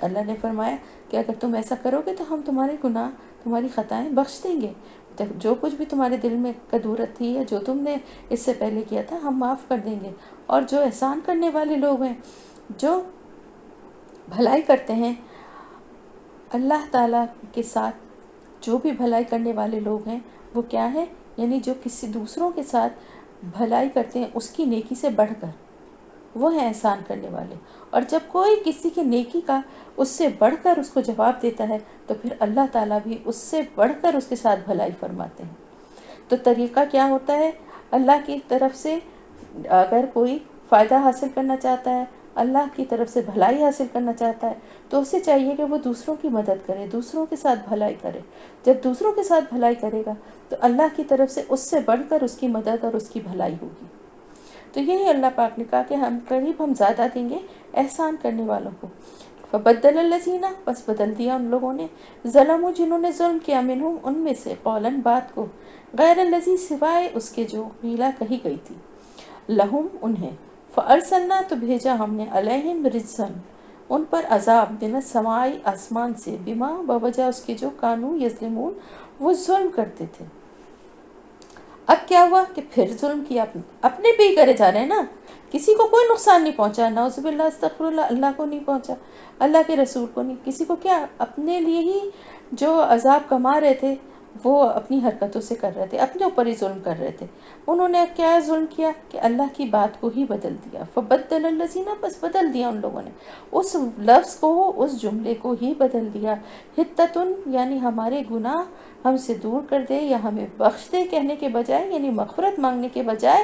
اللہ نے فرمایا کہ اگر تم ایسا کرو گے تو ہم تمہارے گناہ، تمہاری خطائیں بخش دیں گے. جو کچھ بھی تمہارے دل میں کدورت تھی یا جو تم نے اس سے پہلے کیا تھا ہم معاف کر دیں گے. اور جو احسان کرنے والے لوگ ہیں، جو بھلائی کرتے ہیں، اللہ تعالیٰ کے ساتھ جو بھی بھلائی کرنے والے لوگ ہیں وہ کیا ہے؟ یعنی جو کسی دوسروں کے ساتھ بھلائی کرتے ہیں اس کی نیکی سے بڑھ کر، وہ ہیں احسان کرنے والے. اور جب کوئی کسی کی نیکی کا اس سے بڑھ کر اس کو جواب دیتا ہے تو پھر اللہ تعالیٰ بھی اس سے بڑھ کر اس کے ساتھ بھلائی فرماتے ہیں. تو طریقہ کیا ہوتا ہے؟ اللہ کی طرف سے اگر کوئی فائدہ حاصل کرنا چاہتا ہے، اللہ کی طرف سے بھلائی حاصل کرنا چاہتا ہے، تو اسے چاہیے کہ وہ دوسروں کی مدد کرے، دوسروں کے ساتھ بھلائی کرے. جب دوسروں کے ساتھ بھلائی کرے گا تو اللہ کی طرف سے اس سے بڑھ کر اس کی مدد اور اس کی بھلائی ہوگی. تو یہی اللہ پاک نے کہا کہ ہم قریب ہم زیادہ دیں گے احسان کرنے والوں کو. فبدل الذین، بس بدل دیا ان لوگوں نے، ظلموا جنہوں نے ظلم کیا، منہم ان میں سے، قولاً بات کو، غیر الذی سوائے اس کے جو قیلا کہی گئی تھی، لہم انہیں، فارسلنا تو بھیجا ہم نے، علیہم رجزن ان پر عذاب، من السماء آسمان سے، بما بوجہ اس کے جو کانو یظلمون وہ ظلم کرتے تھے. اب کیا ہوا کہ پھر ظلم کیا، اپنے پہ ہی کرے جا رہے ہیں نا، کسی کو کوئی نقصان نہیں پہنچا، نعوذ باللہ استغفر اللہ، اللہ کو نہیں پہنچا، اللہ کے رسول کو نہیں، کسی کو کیا، اپنے لیے ہی جو عذاب کما رہے تھے وہ اپنی حرکتوں سے کر رہے تھے، اپنے اوپر ہی ظلم کر رہے تھے. انہوں نے کیا ظلم کیا کہ اللہ کی بات کو ہی بدل دیا. فبدل الذین، بس بدل دیا ان لوگوں نے، اس لفظ کو، اس جملے کو ہی بدل دیا. حتتن یعنی ہمارے گناہ ہم سے دور کر دے یا ہمیں بخش دے کہنے کے بجائے، یعنی مغفرت مانگنے کے بجائے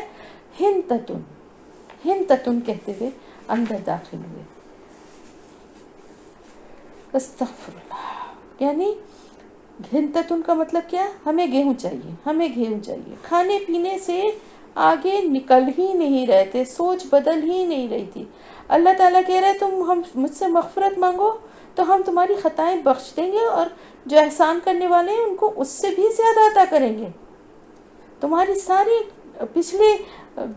ہنتتن، ہنتتن کہتے ہوئے اندر داخل ہوئے. استغفر اللہ. یعنی ہنتتن کا مطلب کیا؟ ہمیں گیہوں چاہیے، ہمیں گیہوں چاہیے، کھانے پینے سے آگے نکل ہی نہیں رہے تھے، سوچ بدل ہی نہیں رہی تھی. اللہ تعالیٰ کہہ رہے تم مجھ سے مغفرت مانگو تو ہم تمہاری خطائیں بخش دیں گے، اور جو احسان کرنے والے ہیں ان کو اس سے بھی زیادہ عطا کریں گے. تمہاری ساری پچھلے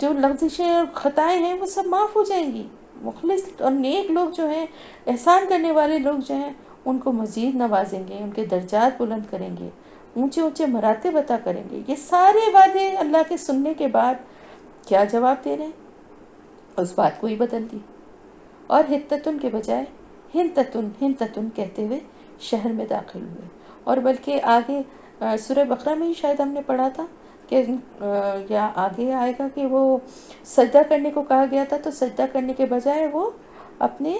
جو لغزشیں اور خطائیں ہیں وہ سب معاف ہو جائیں گی. مخلص اور نیک لوگ جو ہیں، احسان کرنے والے لوگ جو ہیں، ان کو مزید نوازیں گے، ان کے درجات بلند کریں گے، اونچے اونچے مراتب عطا کریں گے. یہ سارے وعدے اللہ کے سننے کے بعد کیا جواب دے رہے ہیں؟ اس بات کو ہی بدل دی، اور ہتتن کے بجائے ہنتتن، ہنتتن کہتے ہوئے شہر میں داخل ہوئے. اور بلکہ آگے سورہ بقرہ میں ہی شاید ہم نے پڑھا تھا کہ یا آگے آئے گا کہ وہ سجدہ کرنے کو کہا گیا تھا، تو سجدہ کرنے کے بجائے وہ اپنے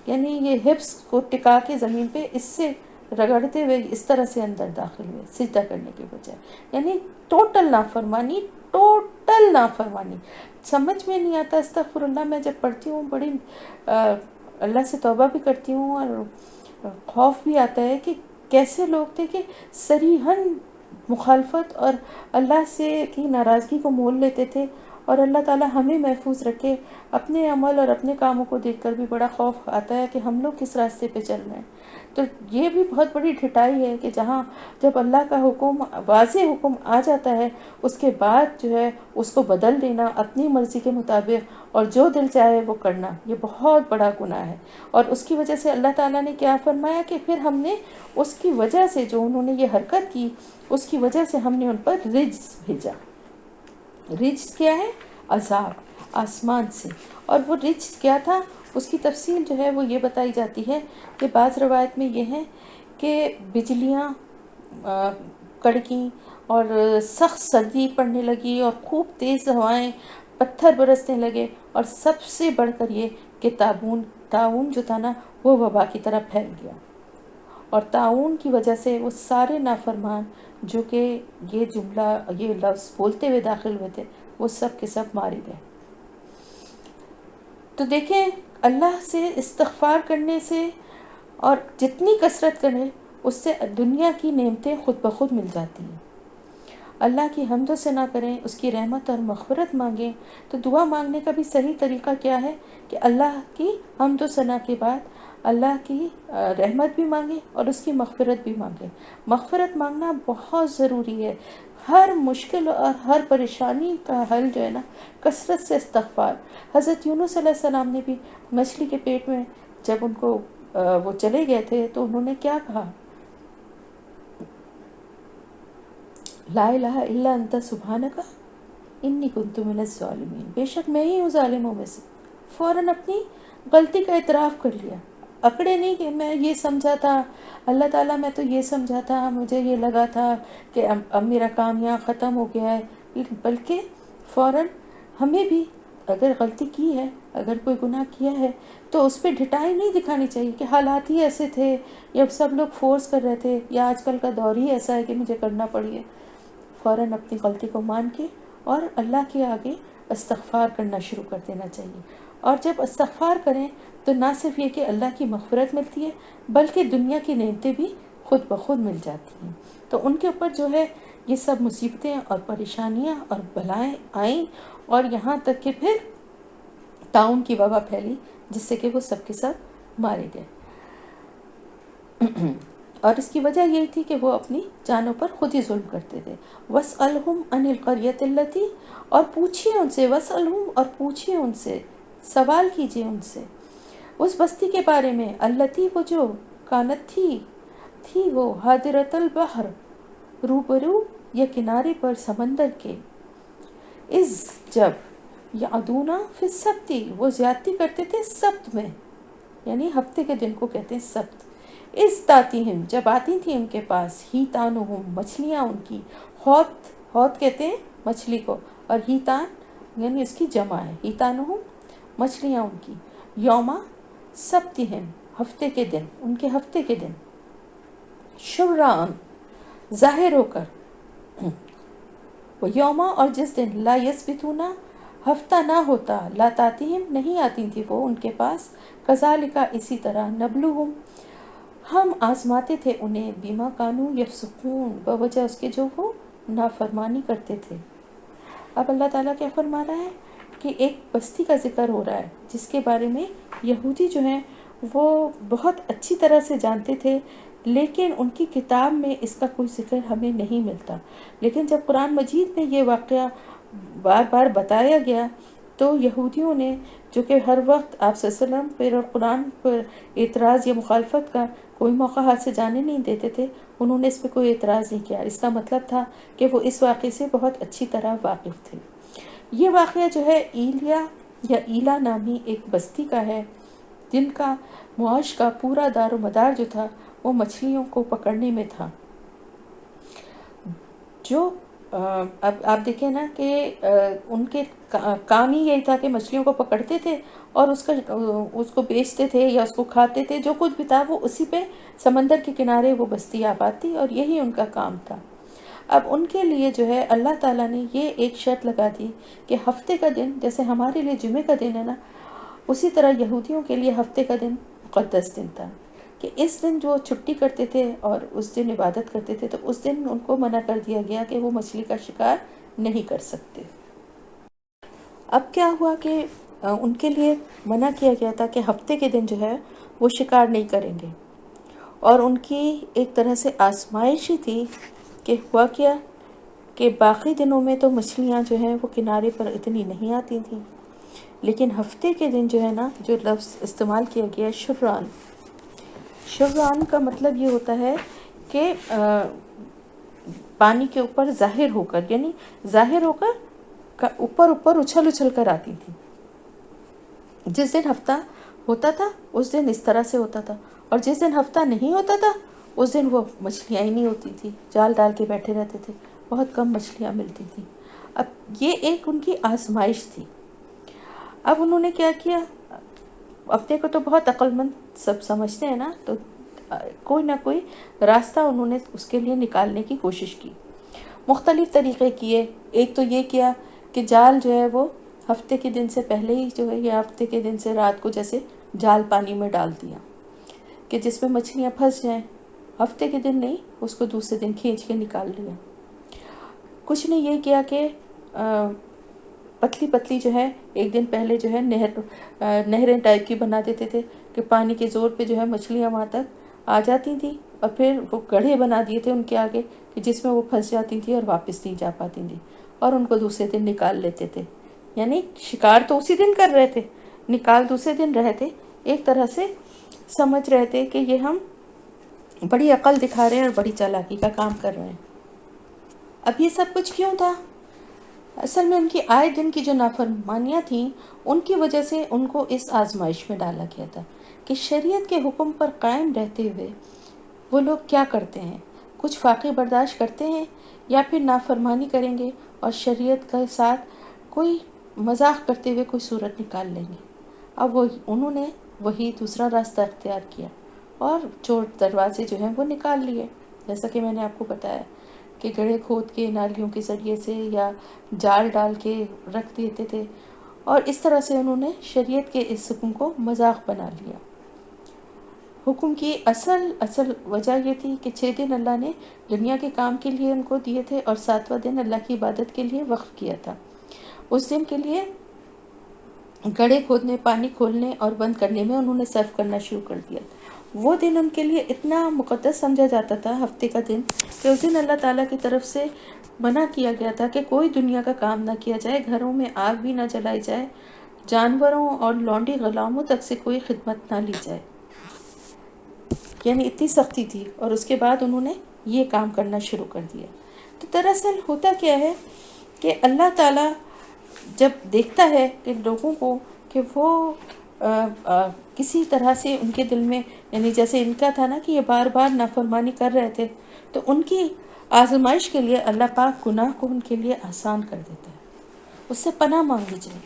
یعنی یہ حفظ کو ٹکا کے زمین پہ اس سے رگڑتے ہوئے اس طرح سے اندر داخل ہوئے سجدہ کرنے کے بجائے. یعنی ٹوٹل نافرمانی، ٹوٹل نافرمانی. سمجھ میں نہیں آتا، استغفر اللہ، میں جب پڑھتی ہوں بڑی اللہ سے توبہ بھی کرتی ہوں اور خوف بھی آتا ہے کہ کیسے لوگ تھے کہ صریحاً مخالفت اور اللہ سے کی ناراضگی کو مول لیتے تھے. اور اللہ تعالیٰ ہمیں محفوظ رکھے. اپنے عمل اور اپنے کاموں کو دیکھ کر بھی بڑا خوف آتا ہے کہ ہم لوگ کس راستے پہ چل رہے ہیں. تو یہ بھی بہت بڑی ڈھٹائی ہے کہ جہاں جب اللہ کا حکم، واضح حکم آ جاتا ہے، اس کے بعد جو ہے اس کو بدل دینا اپنی مرضی کے مطابق اور جو دل چاہے وہ کرنا، یہ بہت بڑا گناہ ہے. اور اس کی وجہ سے اللہ تعالیٰ نے کیا فرمایا کہ پھر ہم نے اس کی وجہ سے، جو انہوں نے یہ حرکت کی، اس کی وجہ سے ہم نے ان پر رجز بھیجا. رجز کیا ہے؟ عذاب آسمان سے. اور وہ رجز کیا تھا؟ اس کی تفصیل جو ہے وہ یہ بتائی جاتی ہے کہ بعض روایت میں یہ ہے کہ بجلیاں کڑکیں اور سخت سردی پڑنے لگی اور خوب تیز ہوائیں، پتھر برسنے لگے، اور سب سے بڑھ کر یہ کہ طاعون جو تھا نا وہ وبا کی طرح پھیل گیا. اور طاعون کی وجہ سے وہ سارے نافرمان جو کہ یہ جملہ، یہ لفظ بولتے ہوئے داخل ہوئے تھے، وہ سب کے سب مارے گئے. تو دیکھیں، اللہ سے استغفار کرنے سے اور جتنی کثرت کریں اس سے دنیا کی نعمتیں خود بخود مل جاتی ہیں. اللہ کی حمد و ثنا کریں، اس کی رحمت اور مغفرت مانگیں۔ تو دعا مانگنے کا بھی صحیح طریقہ کیا ہے کہ اللہ کی حمد و ثنا کے بعد اللہ کی رحمت بھی مانگیں اور اس کی مغفرت بھی مانگیں۔ مغفرت مانگنا بہت ضروری ہے۔ ہر مشکل اور ہر پریشانی کا حل جو ہے نا کثرت سے استغفار۔ حضرت یونس علیہ السلام نے بھی مچھلی کے پیٹ میں جب ان کو وہ چلے گئے تھے تو انہوں نے کیا کہا؟ لا الہ الا انت سبحانک انی کنت من الظالمین، بے شک میں ہی ہوں ظالموں میں سے۔ فوراً اپنی غلطی کا اعتراف کر لیا، اکڑے نہیں کہ میں یہ سمجھا تھا اللہ تعالیٰ، میں تو یہ سمجھا تھا، مجھے یہ لگا تھا کہ اب میرا کام یہاں ختم ہو گیا ہے، بلکہ فوراً ہمیں بھی اگر غلطی کی ہے، اگر کوئی گناہ کیا ہے تو اس پہ ڈھٹائی نہیں دکھانی چاہیے کہ حالات ہی ایسے تھے، یا سب لوگ فورس کر رہے تھے، یا آج کل کا دور ہی ایسا ہے کہ مجھے کرنا پڑی ہے۔ فوراً اپنی غلطی کو مان کے اور اللہ کے آگے استغفار کرنا شروع کر دینا چاہیے۔ اور جب استغفار کریں تو نہ صرف یہ کہ اللہ کی مغفرت ملتی ہے بلکہ دنیا کی نعمتیں بھی خود بخود مل جاتی ہیں۔ تو ان کے اوپر جو ہے یہ سب مصیبتیں اور پریشانیاں اور بلائیں آئیں، اور یہاں تک کہ پھر طاعون کی وبا پھیلی جس سے کہ وہ سب کے سب مارے گئے۔ اور اس کی وجہ یہی تھی کہ وہ اپنی جانوں پر خود ہی ظلم کرتے تھے۔ وَاسْأَلْهُمْ عَنِ الْقَرْيَةِ الَّتِي، اور پوچھئے ان سے، وَاسْأَلْهُمْ اور پوچھئے ان سے، سوال کیجئے ان سے، اس بستی کے بارے میں، التی وہ جو، کانت تھی وہ، حاضرۃ البحر، روبرو یا کنارے پر سمندر کے، اس جب، یعدونا فی السبت، وہ زیادتی کرتے تھے سبت میں، یعنی ہفتے کے دن کو کہتے ہیں سبت۔ اس تاتیہم، جب آتی تھی ان کے پاس، ہیتانہم، مچھلیاں ان کی، ہوت کہتے ہیں مچھلی کو، اور ہیتان یعنی اس کی جمع ہے، ہیتانہم مچھلیاں ان کی، یوما سبتہم، ہفتے کے دن، ان کے ہفتے کے دن، شرعان ظاہر ہو کر، وہ یوما اور جس دن، لا یثبتونا ہفتہ نہ ہوتا، لا تاتیہم نہیں آتی تھی وہ ان کے پاس، کذالک اسی طرح، نبلوہم ہم آزماتے تھے انہیں، بیما کانو یفسقون بوجہ اس کے جو وہ نافرمانی کرتے تھے۔ اب اللہ تعالیٰ کیا فرما رہا ہے کہ ایک بستی کا ذکر ہو رہا ہے جس کے بارے میں یہودی جو ہیں وہ بہت اچھی طرح سے جانتے تھے، لیکن ان کی کتاب میں اس کا کوئی ذکر ہمیں نہیں ملتا۔ لیکن جب قرآن مجید میں یہ واقعہ بار بار بتایا گیا تو یہودیوں نے، جو کہ ہر وقت آپ صلی اللہ علیہ وسلم پر اور قرآن پر اعتراض یا مخالفت کا کوئی موقع ہاتھ سے جانے نہیں دیتے تھے، انہوں نے اس پہ کوئی اعتراض نہیں کیا۔ اس کا مطلب تھا کہ وہ اس واقعے سے بہت اچھی طرح واقف تھے۔ یہ واقعہ جو ہے ایلیا یا ایلا نامی ایک بستی کا ہے، جن کا معاش کا پورا دار و مدار جو تھا وہ مچھلیوں کو پکڑنے میں تھا۔ جو اب آپ دیکھیں نا کہ ان کے کام ہی یہی تھا کہ مچھلیوں کو پکڑتے تھے اور اس کو بیچتے تھے یا اس کو کھاتے تھے، جو کچھ بھی تھا وہ اسی پہ سمندر کے کنارے وہ بستی آباد تھی اور یہی ان کا کام تھا۔ اب ان کے لیے جو ہے اللہ تعالیٰ نے یہ ایک شرط لگا دی کہ ہفتے کا دن، جیسے ہمارے لیے جمعے کا دن ہے نا، اسی طرح یہودیوں کے لیے ہفتے کا دن مقدس دن تھا، کہ اس دن جو چھٹی کرتے تھے اور اس دن عبادت کرتے تھے، تو اس دن ان کو منع کر دیا گیا کہ وہ مچھلی کا شکار نہیں کر سکتے۔ اب کیا ہوا کہ ان کے لیے منع کیا گیا تھا کہ ہفتے کے دن جو ہے وہ شکار نہیں کریں گے، اور ان کی ایک طرح سے آزمائش ہی تھی کہ ہوا کیا کہ باقی دنوں میں تو مچھلیاں جو ہیں وہ کنارے پر اتنی نہیں آتی تھیں، لیکن ہفتے کے دن جو ہے نا، جو لفظ استعمال کیا گیا ہے شرعان، شرعان کا مطلب یہ ہوتا ہے کہ پانی کے اوپر ظاہر ہو کر، یعنی ظاہر ہو کر اوپر اچھل کر آتی تھی۔ جس دن ہفتہ ہوتا تھا اس دن اس طرح سے ہوتا تھا، اور جس دن ہفتہ نہیں ہوتا تھا اس دن وہ مچھلیاں ہی نہیں ہوتی تھی، جال ڈال کے بیٹھے رہتے تھے، بہت کم مچھلیاں ملتی تھیں۔ اب یہ ایک ان کی آزمائش تھی۔ اب انہوں نے کیا کیا، اپنے کو تو بہت عقل مند سب سمجھتے ہیں نا، تو کوئی نہ کوئی راستہ انہوں نے اس کے لیے نکالنے کی کوشش کی، مختلف طریقے کیے۔ ایک تو یہ کیا کہ جال جو ہے وہ ہفتے کے دن سے پہلے ہی جو ہے، یا ہفتے کے دن سے رات کو جیسے جال پانی میں ڈال دیا کہ جس میں مچھلیاں پھنس جائیں، ہفتے کے دن نہیں، اس کو دوسرے دن کھینچ کے نکال لیا۔ کچھ نے یہ کیا کہ پتلی پتلی جو ہے ایک دن پہلے جو ہے نہریں ٹائپ کی بنا دیتے تھے کہ پانی کے زور پہ جو ہے مچھلیاں وہاں تک آ جاتی تھیں، اور پھر وہ گڑھے بنا دیے تھے ان کے آگے کہ جس میں وہ پھنس جاتی تھی اور واپس نہیں جا پاتی تھی، اور ان کو دوسرے دن نکال لیتے تھے. یعنی شکار تو اسی دن کر رہے تھے، نکال دوسرے دن رہے تھے. ایک طرح سے سمجھ رہے تھے کہ یہ ہم بڑی عقل دکھا رہے ہیں اور بڑی چالاکی کا کام کر رہے ہیں. اب یہ سب کچھ کیوں تھا؟ اصل میں ان کی آئے دن کی جو نافرمانیاں تھیں ان کی وجہ سے ان کو اس آزمائش میں ڈالا گیا تھا کہ شریعت کے حکم پر قائم رہتے ہوئے وہ لوگ کیا کرتے ہیں، کچھ فاقے برداشت کرتے ہیں یا پھر نافرمانی کریں گے اور شریعت کے ساتھ کوئی مذاق کرتے ہوئے کوئی صورت نکال لیں گے. اب انہوں نے وہی دوسرا راستہ اختیار کیا اور چور دروازے جو ہیں وہ نکال لیے. جیسا کہ میں نے آپ کو بتایا کہ گڑھے کھود کے نالیوں کے ذریعے سے یا جال ڈال کے رکھ دیتے تھے، اور اس طرح سے انہوں نے شریعت کے اس حکم کو مذاق بنا لیا. حکم کی اصل وجہ یہ تھی کہ 6 دن اللہ نے دنیا کے کام کے لیے ان کو دیے تھے اور 7واں دن اللہ کی عبادت کے لیے وقف کیا تھا. اس دن کے لیے گڑھے کھودنے، پانی کھولنے اور بند کرنے میں انہوں نے صرف کرنا شروع کر دیا. وہ دن ان کے لیے اتنا مقدس سمجھا جاتا تھا، ہفتے کا دن، کہ اس دن اللہ تعالیٰ کی طرف سے منع کیا گیا تھا کہ کوئی دنیا کا کام نہ کیا جائے، گھروں میں آگ بھی نہ جلائی جائے، جانوروں اور لونڈی غلاموں تک سے کوئی خدمت نہ لی جائے. یعنی اتنی سختی تھی، اور اس کے بعد انہوں نے یہ کام کرنا شروع کر دیا. تو دراصل ہوتا کیا ہے کہ اللہ تعالیٰ جب دیکھتا ہے کہ لوگوں کو کہ وہ کسی طرح سے ان کے دل میں، یعنی جیسے ان کا تھا نا کہ یہ بار بار نافرمانی کر رہے تھے، تو ان کی آزمائش کے لیے اللہ پاک گناہ کو ان کے لیے آسان کر دیتا ہے. اس سے پناہ مانگی جائے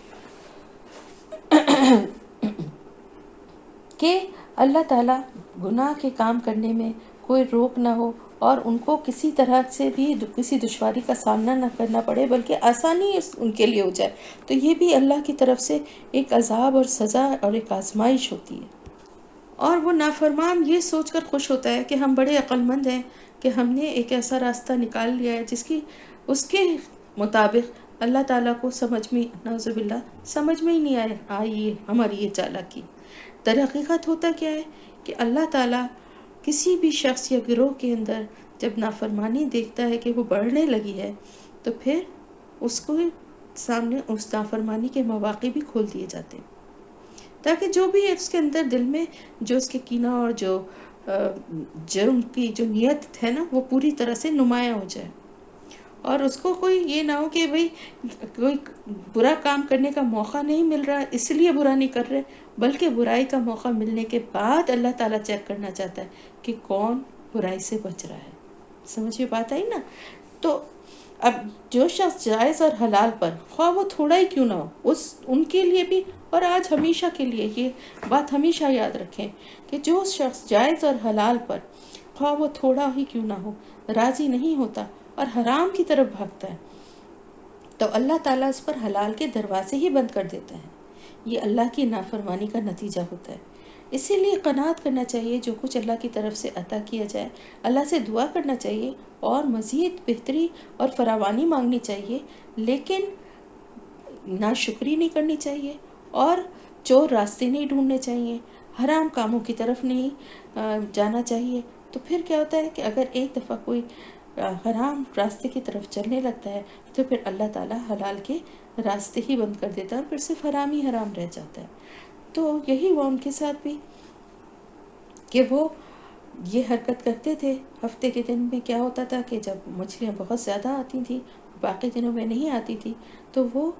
کہ اللہ تعالیٰ گناہ کے کام کرنے میں کوئی روک نہ ہو اور ان کو کسی طرح سے بھی کسی دشواری کا سامنا نہ کرنا پڑے، بلکہ آسانی ان کے لیے ہو جائے. تو یہ بھی اللہ کی طرف سے ایک عذاب اور سزا اور ایک آزمائش ہوتی ہے. اور وہ نافرمان یہ سوچ کر خوش ہوتا ہے کہ ہم بڑے عقل مند ہیں کہ ہم نے ایک ایسا راستہ نکال لیا ہے جس کی اس کے مطابق اللہ تعالیٰ کو سمجھ میں، نعوذ باللہ، سمجھ میں ہی نہیں آئی ہماری یہ چالاکی. در حقیقت ہوتا کیا ہے کہ اللہ تعالیٰ کسی بھی شخص یا گروہ کے اندر جب نافرمانی دیکھتا ہے کہ وہ بڑھنے لگی ہے، تو پھر اس کو سامنے اس نافرمانی کے مواقع بھی کھول دیے جاتے ہیں، تاکہ جو بھی اس کے اندر دل میں جو اس کے کینہ اور جو جرم کی جو نیت ہے نا وہ پوری طرح سے نمایاں ہو جائے، اور اس کو کوئی یہ نہ ہو کہ بھئی کوئی برا کام کرنے کا موقع نہیں مل رہا اس لیے برا نہیں کر رہے، بلکہ برائی کا موقع ملنے کے بعد اللہ تعالیٰ چیک کرنا چاہتا ہے کہ کون برائی سے بچ رہا ہے. سمجھے بات آئی نا؟ تو اب جو شخص جائز اور حلال پر، خواہ وہ تھوڑا ہی کیوں نہ ہو، ان کے لیے بھی، اور آج ہمیشہ کے لیے یہ بات ہمیشہ یاد رکھیں کہ جو شخص جائز اور حلال پر، خواہ وہ تھوڑا ہی کیوں نہ ہو، راضی نہیں ہوتا اور حرام کی طرف بھاگتا ہے، تو اللہ تعالیٰ اس پر حلال کے دروازے ہی بند کر دیتا ہے. یہ اللہ کی نافرمانی کا نتیجہ ہوتا ہے. اسی لیے قناعت کرنا چاہیے جو کچھ اللہ کی طرف سے عطا کیا جائے، اللہ سے دعا کرنا چاہیے اور مزید بہتری اور فراوانی مانگنی چاہیے، لیکن ناشکری نہیں کرنی چاہیے اور چور راستے نہیں ڈھونڈنے چاہیے، حرام کاموں کی طرف نہیں جانا چاہیے. تو پھر کیا ہوتا ہے کہ اگر ایک دفعہ کوئی حرام راستے کی طرف چلنے لگتا ہے تو پھر اللہ تعالیٰ حلال کے راستے ہی بند کر دیتا ہے اور پھر صرف حرام ہی حرام رہ جاتا ہے. تو یہی ہوا ان کے ساتھ بھی کہ وہ یہ حرکت کرتے تھے. ہفتے کے دن میں کیا ہوتا تھا کہ جب مچھلیاں بہت زیادہ آتی تھیں، باقی دنوں میں نہیں آتی تھی، تو وہ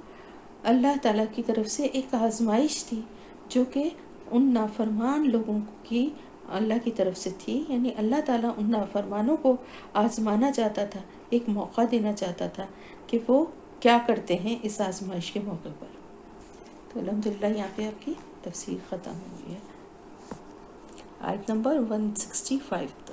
اللہ تعالیٰ کی طرف سے ایک آزمائش تھی جو کہ ان نافرمان لوگوں کی اللہ کی طرف سے تھی. یعنی اللہ تعالیٰ ان نافرمانوں کو آزمانا چاہتا تھا، ایک موقع دینا چاہتا تھا کہ وہ کیا کرتے ہیں اس آزمائش کے موقع پر. تو الحمدللہ یہاں پہ آپ کی تفسیر ختم ہو گئی ہے. آیت نمبر 165.